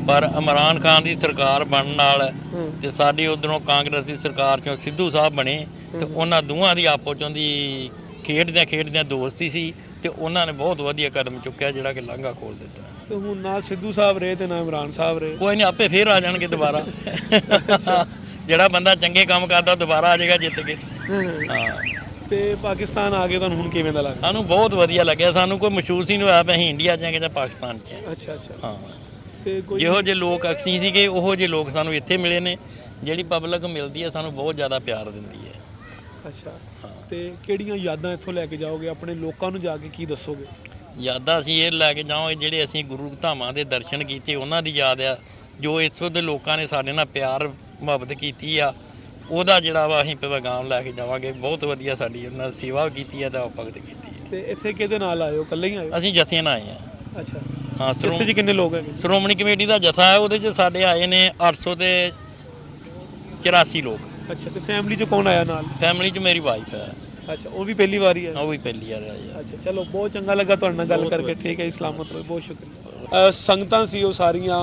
ਪਰ ਇਮਰਾਨ ਖਾਨ ਦੀ ਸਰਕਾਰ ਬਣਨ ਨਾਲ ਤੇ ਸਾਡੀ ਉਧਰੋਂ ਕਾਂਗਰਸ ਦੀ ਸਰਕਾਰ ਚੋਂ ਸਿੱਧੂ ਸਾਹਿਬ ਬਣੇ, ਤੇ ਉਹਨਾਂ ਦੋਵਾਂ ਦੀ ਆਪੋ ਚੋਂ ਦੀ ਖੇਡਦਿਆਂ ਦੋਸਤੀ ਸੀ, ਤੇ ਉਹਨਾਂ ਨੇ ਬਹੁਤ ਵਧੀਆ ਕਦਮ ਚੁੱਕਿਆ ਜਿਹੜਾ ਕਿ ਲਾਂਘਾ ਖੋਲ ਦਿੱਤਾ। ਤੇ ਹੁਣ ਨਾ ਸਿੱਧੂ ਸਾਹਿਬ ਰਹੇ ਤੇ ਨਾ ਇਮਰਾਨ ਸਾਹਿਬ ਰਹੇ। ਕੋਈ ਨਹੀਂ, ਆਪੇ ਫੇਰ ਆ ਜਾਣਗੇ ਦੁਬਾਰਾ। ਜਿਹੜਾ ਬੰਦਾ ਚੰਗੇ ਕੰਮ ਕਰਦਾ ਦੁਬਾਰਾ ਆ ਜਾਏਗਾ ਜਿੱਤ ਕੇ। ਹਾਂ, ਤੇ ਪਾਕਿਸਤਾਨ ਆ ਕੇ ਤੁਹਾਨੂੰ ਹੁਣ ਕਿਵੇਂ ਦਾ ਲੱਗਾ? ਸਾਨੂੰ ਬਹੁਤ ਵਧੀਆ ਲੱਗਿਆ। ਸਾਨੂੰ ਕੋਈ ਮਹਿਸੂਸ ਹੀ ਨਹੀਂ ਹੋਇਆ ਵੀ ਅਸੀਂ ਇੰਡੀਆ ਜਾਵਾਂਗੇ ਜਾਂ ਪਾਕਿਸਤਾਨ 'ਚ। ਅੱਛਾ ਅੱਛਾ, ਹਾਂ, ਤੇ ਕੋਈ ਜਿਹੋ ਜਿਹੇ ਲੋਕ ਅਕਸੀ ਸੀਗੇ ਉਹੋ ਜਿਹੇ ਲੋਕ ਸਾਨੂੰ ਇੱਥੇ ਮਿਲੇ ਨੇ। ਜਿਹੜੀ ਪਬਲਿਕ ਮਿਲਦੀ ਹੈ ਸਾਨੂੰ ਬਹੁਤ ਜ਼ਿਆਦਾ ਪਿਆਰ ਦਿੰਦੀ ਹੈ। ਅੱਛਾ, ਤੇ ਕਿਹੜੀਆਂ ਯਾਦਾਂ ਇੱਥੋਂ ਲੈ ਕੇ ਜਾਓਗੇ? ਆਪਣੇ ਲੋਕਾਂ ਨੂੰ ਜਾ ਕੇ ਕੀ ਦੱਸੋਗੇ? ਯਾਦਾਂ ਅਸੀਂ ਇਹ ਲੈ ਕੇ ਜਾਵਾਂਗੇ ਜਿਹੜੇ ਅਸੀਂ ਗੁਰੂ ਧਾਮਾਂ ਦੇ ਦਰਸ਼ਨ ਕੀਤੇ, ਉਹਨਾਂ ਦੀ ਯਾਦ ਆ। ਜੋ ਇੱਥੋਂ ਦੇ ਲੋਕਾਂ ਨੇ ਸਾਡੇ ਨਾਲ ਪਿਆਰ ਮੁਹੱਬਤ ਕੀਤੀ ਆ, ਉਹਦਾ ਜਿਹੜਾ ਵਾ ਅਸੀਂ ਪੈਗਾਮ ਲੈ ਕੇ ਜਾਵਾਂਗੇ। ਬਹੁਤ ਵਧੀਆ ਸਾਡੀ ਉਹਨਾਂ ਨੇ ਸੇਵਾ ਕੀਤੀ ਹੈ ਤੇ ਭਗਤ ਕੀਤੀ ਹੈ। ਤੇ ਇੱਥੇ ਕਿਹਦੇ ਨਾਲ ਆਏ ਹੋ? ਇਕੱਲੇ ਹੀ ਆਏ ਹੋ? ਅਸੀਂ ਜਥਿਆਂ ਨਾਲ ਆਏ ਹਾਂ। ਅੱਛਾ, ਹਾਂ, ਇੱਥੇ ਜੀ ਕਿੰਨੇ ਲੋਕ ਹੈਗੇ? ਸ਼੍ਰੋਮਣੀ ਕਮੇਟੀ ਦਾ ਜਥਾ ਹੈ, ਉਹਦੇ 'ਚ ਸਾਡੇ ਆਏ ਨੇ 884 ਲੋਕ। ਅੱਛਾ, ਤੇ ਫੈਮਿਲੀ 'ਚ ਕੌਣ ਆਇਆ ਨਾਲ? ਫੈਮਿਲੀ 'ਚ ਮੇਰੀ ਵਾਈਫ ਹੈ। ਅੱਛਾ, ਉਹ ਵੀ ਪਹਿਲੀ ਵਾਰੀ ਹੈ? ਉਹ ਵੀ ਪਹਿਲੀ ਵਾਰ ਆਈ ਹੈ। ਅੱਛਾ, ਚਲੋ ਬਹੁਤ ਚੰਗਾ ਲੱਗਾ ਤੁਹਾਡੇ ਨਾਲ ਗੱਲ ਕਰਕੇ। ਠੀਕ ਹੈ, ਸਲਾਮਤ ਰਹੋ, ਬਹੁਤ ਸ਼ੁਕਰੀਆ। ਸੰਗਤਾਂ ਸੀ ਉਹ ਸਾਰੀਆਂ,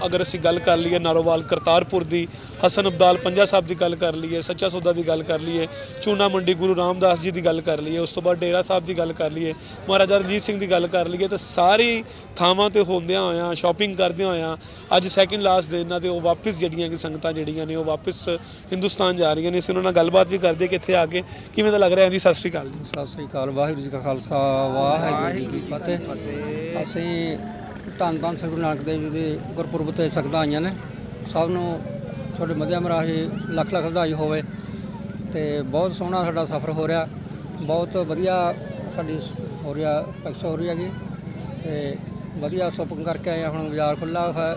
ਅਗਰ ਅਸੀਂ ਗੱਲ ਕਰ ਲਈਏ ਨਾਰੋਵਾਲ ਕਰਤਾਰਪੁਰ ਦੀ, ਹਸਨ ਅਬਦਾਲ ਪੰਜਾ ਸਾਹਿਬ ਦੀ ਗੱਲ ਕਰ ਲਈਏ, ਸੱਚਾ ਸੌਦਾ ਦੀ ਗੱਲ ਕਰ ਲਈਏ, ਚੂਨਾ ਮੰਡੀ ਗੁਰੂ ਰਾਮਦਾਸ ਜੀ ਦੀ ਗੱਲ ਕਰ ਲਈਏ, ਉਸ ਤੋਂ ਬਾਅਦ ਡੇਰਾ ਸਾਹਿਬ ਦੀ ਗੱਲ ਕਰ ਲਈਏ, ਮਹਾਰਾਜਾ ਰਣਜੀਤ ਸਿੰਘ ਦੀ ਗੱਲ ਕਰ ਲਈਏ, ਤਾਂ ਸਾਰੀ ਥਾਵਾਂ ਤੇ ਹੁੰਦਿਆਂ ਹੋਇਆਂ, ਸ਼ਾਪਿੰਗ ਕਰਦਿਆਂ ਹੋਇਆਂ, ਅੱਜ ਸੈਕਿੰਡ ਲਾਸਟ ਦੇ ਇਹਨਾਂ ਤੇ ਉਹ ਵਾਪਸ ਜਿਹੜੀਆਂ ਕਿ ਸੰਗਤਾਂ ਜਿਹੜੀਆਂ ਨੇ ਉਹ ਵਾਪਸ ਹਿੰਦੁਸਤਾਨ ਜਾ ਰਹੀਆਂ ਨੇ। ਅਸੀਂ ਉਹਨਾਂ ਨਾਲ ਗੱਲਬਾਤ ਵੀ ਕਰਦੇ ਕਿ ਇੱਥੇ ਆ ਕੇ ਕਿਵੇਂ ਦਾ ਲੱਗ ਰਿਹਾ ਜੀ। ਸਤਿ ਸ਼੍ਰੀ ਅਕਾਲ ਜੀ। ਸਤਿ ਸ੍ਰੀ ਅਕਾਲ, ਵਾਹਿਗੁਰੂ ਜੀ ਕਾ ਖਾਲਸਾ, ਵਾਹਿਗੁਰੂ ਜੀ ਕੀ ਫਤਿਹ। ਅਸੀਂ ਧੰਨ ਸ੍ਰੀ ਗੁਰੂ ਨਾਨਕ ਦੇਵ ਜੀ ਦੇ ਗੁਰਪੁਰਬ ਤੇ ਸੰਗਤਾਂ ਆਈਆਂ ਨੇ। ਸਭ ਨੂੰ ਤੁਹਾਡੇ ਮੱਧਿਅਮ ਰਾਹੀਂ ਲੱਖ ਲੱਖ ਵਧਾਈ ਹੋਵੇ। ਤੇ ਬਹੁਤ ਸੋਹਣਾ ਸਾਡਾ ਸਫ਼ਰ ਹੋ ਰਿਹਾ, ਬਹੁਤ ਵਧੀਆ ਸਾਡੀ ਹੋ ਰਿਹਾ, ਟੈਕਸ ਹੋ ਰਹੀ ਹੈਗੀ, ਤੇ ਵਧੀਆ ਸ਼ੋਪਿੰਗ ਕਰਕੇ ਆਏ ਹਾਂ। ਹੁਣ ਬਾਜ਼ਾਰ ਖੁੱਲ੍ਹਾ ਹੈ।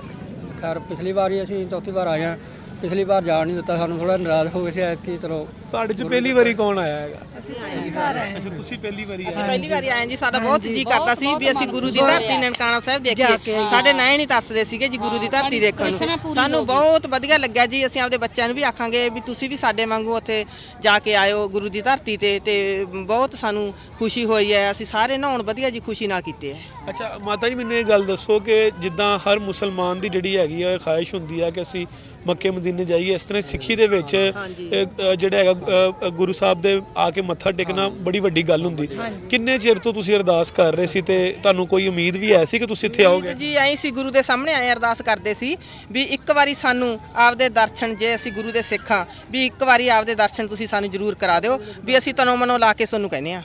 ਖੈਰ ਪਿਛਲੀ ਵਾਰੀ ਅਸੀਂ ਚੌਥੀ ਵਾਰ ਆਏ ਹਾਂ, ਪਿਛਲੀ ਵਾਰ ਜਾਣ ਨਹੀਂ ਦਿੱਤਾ, ਸਾਨੂੰ ਥੋੜਾ ਨਾਰਾਜ਼ ਹੋ ਗਏ ਸੀ ਐਤਕੀ। ਚਲੋ ਤੁਹਾਡੇ ਚ ਪਹਿਲੀ ਵਾਰੀ ਕੌਣ ਆਇਆ ਹੈਗਾ? ਅਸੀਂ ਆਏ ਜੀ ਅੱਛਾ, ਤੁਸੀਂ ਪਹਿਲੀ ਵਾਰੀ ਅਸੀਂ ਪਹਿਲੀ ਵਾਰੀ ਆਏ ਜੀ। ਸਾਡਾ ਬਹੁਤ ਜੀ ਕਰਦਾ ਸੀ ਵੀ ਅਸੀਂ ਗੁਰੂ ਦੀ ਧਰਤੀ ਨਨਕਾਣਾ ਸਾਹਿਬ ਦੇਖੀਏ। ਸਾਡੇ ਨਾਂ ਨਹੀਂ ਦੱਸਦੇ ਸੀਗੇ ਜੀ ਗੁਰੂ ਦੀ ਧਰਤੀ ਦੇਖਣ ਨੂੰ। ਸਾਨੂੰ ਬਹੁਤ ਵਧੀਆ ਲੱਗਿਆ ਜੀ। ਅਸੀਂ ਆਪਦੇ ਬੱਚਿਆਂ ਨੂੰ ਵੀ ਆਖਾਂਗੇ ਵੀ ਤੁਸੀਂ ਵੀ ਸਾਡੇ ਵਾਂਗੂ ਉੱਥੇ ਜਾ ਕੇ ਆਇਓ ਗੁਰੂ ਦੀ ਧਰਤੀ ਤੇ ਬਹੁਤ ਸਾਨੂੰ ਖੁਸ਼ੀ ਹੋਈ ਹੈ। ਅਸੀਂ ਸਾਰੇ ਨਹਾਉਣ ਵਧੀਆ ਜੀ ਖੁਸ਼ੀ ਨਾਲ ਕੀਤੇ ਹੈ। ਅੱਛਾ ਮਾਤਾ ਜੀ, ਮੈਨੂੰ ਇਹ ਗੱਲ ਦੱਸੋ ਕਿ ਜਿੱਦਾਂ ਹਰ ਮੁਸਲਮਾਨ ਦੀ ਜਿਹੜੀ ਹੈਗੀ ਆ ਖਾਹਿਸ਼ ਹੁੰਦੀ ਆ ਕਿ ਅਸੀਂ ਮੱਕੇ ਮਦੀਨੇ ਜਾਈਏ, ਇਸ ਤਰ੍ਹਾਂ ਸਿੱਖੀ ਦੇ ਵਿੱਚ ਜਿਹੜਾ ਹੈਗਾ ਗੁਰੂ ਸਾਹਿਬ ਦੇ ਆ ਕੇ ਮੱਥਾ ਟੇਕਣਾ ਬੜੀ ਵੱਡੀ ਗੱਲ ਹੁੰਦੀ। ਕਿੰਨੇ ਚਿਰ ਤੋਂ ਤੁਸੀਂ ਅਰਦਾਸ ਕਰ ਰਹੇ ਸੀ ਤੇ ਤੁਹਾਨੂੰ ਕੋਈ ਉਮੀਦ ਵੀ ਹੈ ਸੀ ਕਿ ਤੁਸੀਂ ਇੱਥੇ ਆਓਗੇ? ਜੀ ਐਂ ਸੀ, ਗੁਰੂ ਦੇ ਸਾਹਮਣੇ ਆਏ ਅਰਦਾਸ ਕਰਦੇ ਸੀ ਵੀ ਇੱਕ ਵਾਰੀ ਸਾਨੂੰ ਆਪਦੇ ਦਰਸ਼ਨ, ਜੇ ਅਸੀਂ ਗੁਰੂ ਦੇ ਸਿੱਖ ਹਾਂ, ਵੀ ਇੱਕ ਵਾਰੀ ਆਪਦੇ ਦਰਸ਼ਨ ਤੁਸੀਂ ਸਾਨੂੰ ਜ਼ਰੂਰ ਕਰਾ ਦਿਓ, ਵੀ ਅਸੀਂ ਤਨੋਂ ਮਨੋਂ ਲਾ ਕੇ ਤੁਹਾਨੂੰ ਕਹਿੰਦੇ ਆ।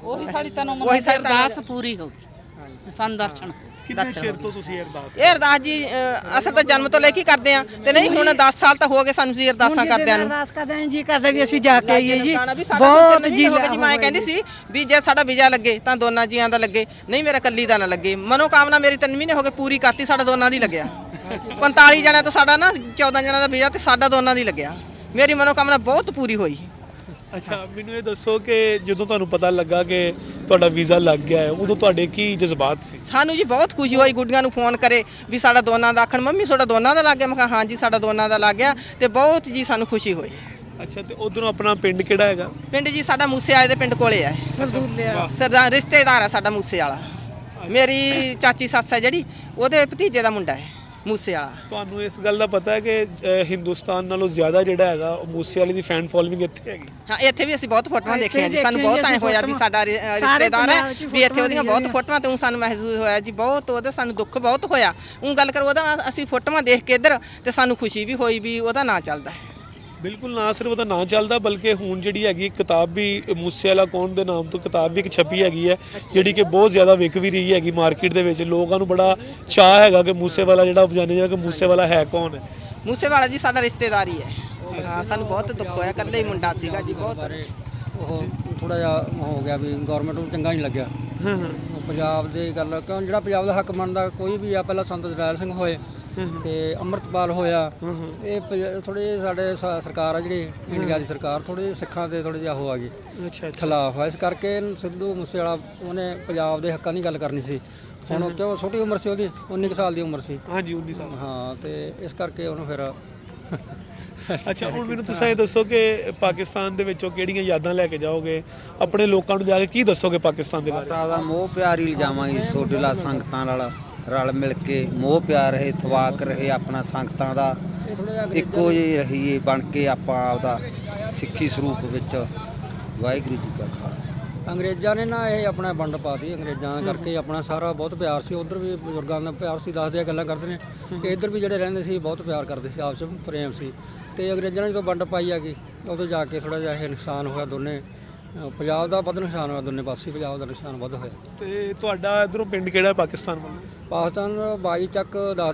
ਉਹੀ ਸਾਡੀ ਤਨੋਂ ਮਨੋਂ ਅਰਦਾਸ ਪੂਰੀ ਹੋ ਗਈ, ਸਾਨੂੰ ਦਰਸ਼ਨ। ਕਿੰਨੇ ਚਿਰ ਤੋਂ ਤੁਸੀਂ ਅਰਦਾਸ? ਇਹ ਅਰਦਾਸ ਜੀ ਅਸਾਂ ਤਾਂ ਜਨਮ ਤੋਂ ਲੈ ਕੇ ਕਰਦੇ ਆ ਤੇ ਨਹੀਂ ਹੁਣ 10 ਸਾਲ ਤਾਂ ਹੋ ਗਏ ਸਾਨੂੰ ਜੀ ਅਰਦਾਸਾਂ ਕਰਦਿਆਂ ਨੂੰ। ਅਰਦਾਸ ਕਰਦੇ ਆਂ ਜੀ, ਕਰਦਾ ਵੀ ਅਸੀਂ ਜਾ ਕੇ ਆਈਏ ਜੀ। ਬਹੁਤ ਜੀ ਹੋ ਗਿਆ ਜੀ। ਮੈਂ ਕਹਿੰਦੀ ਸੀ ਵੀ ਜੇ ਸਾਡਾ ਵੀਜ਼ਾ ਲੱਗੇ ਤਾਂ ਦੋਨਾਂ ਜੀਆਂ ਦਾ ਲੱਗੇ, ਨਹੀਂ ਮੇਰਾ ਕੱਲੀ ਦਾ ਨਾ ਲੱਗੇ। ਮਨੋ ਕਾਮਨਾ ਮੇਰੀ 3 ਮਹੀਨੇ ਹੋ ਗਏ ਪੂਰੀ ਕਰਤੀ, ਸਾਡਾ ਦੋਨਾਂ ਦੀ ਲੱਗਿਆ। 45 ਜਣਿਆਂ ਤੋਂ ਸਾਡਾ ਨਾ 14 ਜਣਿਆਂ ਦਾ ਵੀਜ਼ਾ ਤੇ ਸਾਡਾ ਦੋਨਾਂ ਦੀ ਲੱਗਿਆ। ਮੇਰੀ ਮਨੋ ਕਾਮਨਾ ਬਹੁਤ ਪੂਰੀ ਹੋਈ। ਅੱਛਾ, ਮੈਨੂੰ ਇਹ ਦੱਸੋ ਕਿ ਜਦੋਂ ਤੁਹਾਨੂੰ ਪਤਾ ਲੱਗਾ ਕਿ ਤੁਹਾਡਾ ਵੀਜ਼ਾ ਲੱਗ ਗਿਆ ਹੈ, ਉਦੋਂ ਤੁਹਾਡੇ ਕੀ ਜਜ਼ਬਾਤ ਸੀ? ਸਾਨੂੰ ਜੀ ਬਹੁਤ ਖੁਸ਼ੀ ਹੋਈ। ਗੁੱਡੀਆਂ ਨੂੰ ਫੋਨ ਕਰੇ ਵੀ ਸਾਡਾ ਦੋਨਾਂ ਦਾ, ਆਖਣ ਮੰਮੀ ਤੁਹਾਡਾ ਦੋਨਾਂ ਦਾ ਲੱਗ ਗਿਆ। ਮੈਂ ਕਿਹਾ ਹਾਂ ਜੀ ਸਾਡਾ ਦੋਨਾਂ ਦਾ ਲੱਗ ਗਿਆ ਤੇ ਬਹੁਤ ਜੀ ਸਾਨੂੰ ਖੁਸ਼ੀ ਹੋਈ। ਅੱਛਾ, ਤੇ ਉਧਰੋਂ ਆਪਣਾ ਪਿੰਡ ਕਿਹੜਾ ਹੈਗਾ? ਪਿੰਡ ਜੀ ਸਾਡਾ ਮੂਸੇ ਵਾਲੇ ਦੇ ਪਿੰਡ ਕੋਲੇ ਹੈ। ਸਰਦਾਰ ਰਿਸ਼ਤੇਦਾਰ ਹੈ ਸਾਡਾ ਮੂਸੇ ਵਾਲਾ। ਮੇਰੀ ਚਾਚੀ ਸੱਸ ਹੈ ਜਿਹੜੀ, ਉਹਦੇ ਭਤੀਜੇ ਦਾ ਮੁੰਡਾ ਹੈ ਮੂਸੇ ਵਾਲਾ। ਤੁਹਾਨੂੰ ਇਸ ਗੱਲ ਦਾ ਪਤਾ ਹੈ ਕਿ ਹਿੰਦੁਸਤਾਨ ਨਾਲੋਂ ਜ਼ਿਆਦਾ ਜਿਹੜਾ ਹੈਗਾ ਉਹ ਮੂਸੇ ਵਾਲੇ ਦੀ ਫੈਨ ਫੋਲੋਇੰਗ ਇੱਥੇ ਹੈਗੀ? ਹਾਂ, ਇੱਥੇ ਵੀ ਅਸੀਂ ਬਹੁਤ ਫੋਟੋਆਂ ਦੇਖੀਆਂ ਜੀ। ਸਾਨੂੰ ਬਹੁਤ ਐਂ ਹੋਇਆ ਵੀ ਸਾਡਾ ਰਿਸ਼ਤੇਦਾਰ ਹੈ, ਵੀ ਇੱਥੇ ਉਹਦੀਆਂ ਬਹੁਤ ਫੋਟੋਆਂ ਤੇ ਸਾਨੂੰ ਮਹਿਸੂਸ ਹੋਇਆ ਜੀ ਬਹੁਤ। ਉਹਦਾ ਸਾਨੂੰ ਦੁੱਖ ਬਹੁਤ ਹੋਇਆ। ਉਹ ਗੱਲ ਕਰ ਉਹਦਾ ਅਸੀਂ ਫੋਟੋਆਂ ਦੇਖ ਕੇ ਇੱਧਰ ਤੇ ਸਾਨੂੰ ਖੁਸ਼ੀ ਵੀ ਹੋਈ ਵੀ ਉਹਦਾ ਨਾਂ ਚੱਲਦਾ ਹੈ। ਬਿਲਕੁਲ, ਨਾ ਸਿਰਫ ਉਹਦਾ ਨਾਂ ਚੱਲਦਾ ਬਲਕਿ ਹੁਣ ਜਿਹੜੀ ਹੈਗੀ ਕਿਤਾਬ ਵੀ ਮੂਸੇ ਵਾਲਾ ਕੌਣ ਦੇ ਨਾਮ ਤੋਂ ਕਿਤਾਬ ਵੀ ਇੱਕ ਛਪੀ ਹੈਗੀ ਹੈ, ਜਿਹੜੀ ਕਿ ਬਹੁਤ ਜ਼ਿਆਦਾ ਵਿਕ ਵੀ ਰਹੀ ਹੈਗੀ ਮਾਰਕੀਟ ਦੇ ਵਿੱਚ। ਲੋਕਾਂ ਨੂੰ ਬੜਾ ਚਾਅ ਹੈਗਾ ਕਿ ਮੂਸੇ ਵਾਲਾ ਜਿਹੜਾ ਜਾਣੇ ਜਾ ਕਿ ਮੂਸੇ ਵਾਲਾ ਹੈ ਕੌਣ ਹੈ। ਮੂਸੇ ਵਾਲਾ ਜੀ ਸਾਡਾ ਰਿਸ਼ਤੇਦਾਰ ਹੀ ਹੈ। ਹਾਂ, ਸਾਨੂੰ ਬਹੁਤ ਦੁੱਖ ਹੋਇਆ। ਇਕੱਲੇ ਹੀ ਮੁੰਡਾ ਸੀਗਾ ਜੀ। ਬਹੁਤ ਉਹ ਥੋੜਾ ਜਿਹਾ ਹੋ ਗਿਆ ਵੀ ਗਵਰਨਮੈਂਟ ਨੂੰ ਚੰਗਾ ਨਹੀਂ ਲੱਗਿਆ। ਪੰਜਾਬ ਦੀ ਗੱਲ, ਕਿਉਂ ਜਿਹੜਾ ਪੰਜਾਬ ਦਾ ਹੱਕ ਮੰਨਦਾ ਕੋਈ ਵੀ ਆ, ਪਹਿਲਾਂ ਸੰਤ ਜਰਨੈਲ ਸਿੰਘ ਹੋਏ ਤੇ ਅੰਮ੍ਰਿਤਪਾਲ ਹੋਇਆ। ਇਹ ਥੋੜੇ ਸਾਡੇ ਸਰਕਾਰ ਆ ਜਿਹੜੀ ਇੰਡੀਆ ਦੀ ਸਰਕਾਰ, ਥੋੜੇ ਸਿੱਖਾਂ ਤੇ ਥੋੜੇ ਜਿਹਾ ਹੋ ਆ ਗਈ ਖਿਲਾਫ ਆ। ਇਸ ਕਰਕੇ ਸਿੱਧੂ ਮੂਸੇਵਾਲਾ ਉਹਨੇ ਪੰਜਾਬ ਦੇ ਹੱਕਾਂ ਦੀ ਗੱਲ ਕਰਨੀ ਸੀ। ਹੁਣ ਕਿਉਂ ਛੋਟੀ ਉਮਰ ਸੀ ਉਹਦੀ, 19 ਸਾਲ ਦੀ ਉਮਰ ਸੀ। ਹਾਂਜੀ, 19 ਸਾਲ। ਹਾਂ, ਤੇ ਇਸ ਕਰਕੇ ਉਹਨੂੰ ਫਿਰ ਅੱਛਾ, ਹੁਣ ਮੈਨੂੰ ਤੁਸੀਂ ਇਹ ਦੱਸੋ ਕਿ ਪਾਕਿਸਤਾਨ ਦੇ ਵਿੱਚੋਂ ਕਿਹੜੀਆਂ ਯਾਦਾਂ ਲੈ ਕੇ ਜਾਓਗੇ? ਆਪਣੇ ਲੋਕਾਂ ਨੂੰ ਜਾ ਕੇ ਕੀ ਦੱਸੋਗੇ ਪਾਕਿਸਤਾਨ ਦੇ ਬਾਰੇ? ਦਾ ਮੋਹ ਪਿਆਰ ਹੀ ਲਿਜਾਵਾਂਗੇ ਛੋਟੇ ਲਾ ਸੰਗਤਾਂ ਨਾਲ ਰਲ ਮਿਲ ਕੇ। ਮੋਹ ਪਿਆਰ ਰਹੇ, ਇਤਵਾਕ ਰਹੇ ਆਪਣਾ ਸੰਗਤਾਂ ਦਾ, ਇੱਕੋ ਜਿਹੇ ਰਹੀਏ ਬਣ ਕੇ ਆਪਾਂ ਆਪਦਾ ਸਿੱਖੀ ਸਰੂਪ ਵਿੱਚ। ਵਾਹਿਗੁਰੂ ਜੀ ਕਾ ਖਾਲਸਾ। ਅੰਗਰੇਜ਼ਾਂ ਨੇ ਨਾ ਇਹ ਆਪਣਾ ਵੰਡ ਪਾਤੀ। ਅੰਗਰੇਜ਼ਾਂ ਕਰਕੇ ਆਪਣਾ ਸਾਰਾ ਬਹੁਤ ਪਿਆਰ ਸੀ। ਉਧਰ ਵੀ ਬਜ਼ੁਰਗਾਂ ਦਾ ਪਿਆਰ ਸੀ, ਦੱਸਦੇ ਆ ਗੱਲਾਂ ਕਰਦੇ ਨੇ ਕਿ ਇੱਧਰ ਵੀ ਜਿਹੜੇ ਰਹਿੰਦੇ ਸੀ ਬਹੁਤ ਪਿਆਰ ਕਰਦੇ ਸੀ, ਆਪਸ ਵਿੱਚ ਪ੍ਰੇਮ ਸੀ। ਤੇ ਅੰਗਰੇਜ਼ਾਂ ਨੇ ਜਦੋਂ ਵੰਡ ਪਾਈ ਆ ਗਈ ਉਦੋਂ ਜਾ ਕੇ ਥੋੜਾ ਜਿਹਾ ਇਹ ਨੁਕਸਾਨ ਹੋਇਆ। ਦੋਨੇ ਪੰਜਾਬ ਦਾ ਵੱਧ ਨੁਕਸਾਨ ਹੋਇਆ, ਦੋਨੇ ਪਾਸੇ ਪੰਜਾਬ ਦਾ ਨੁਕਸਾਨ ਵੱਧ ਹੋਇਆ। ਤੇ ਤੁਹਾਡਾ ਇਧਰੋਂ ਪਿੰਡ ਕਿਹੜਾ ਪਾਕਿਸਤਾਨ ਵੱਲੋਂ? ਪਾਕਿਸਤਾਨ 22 ਚੱਕ ਦੱਸਦੇ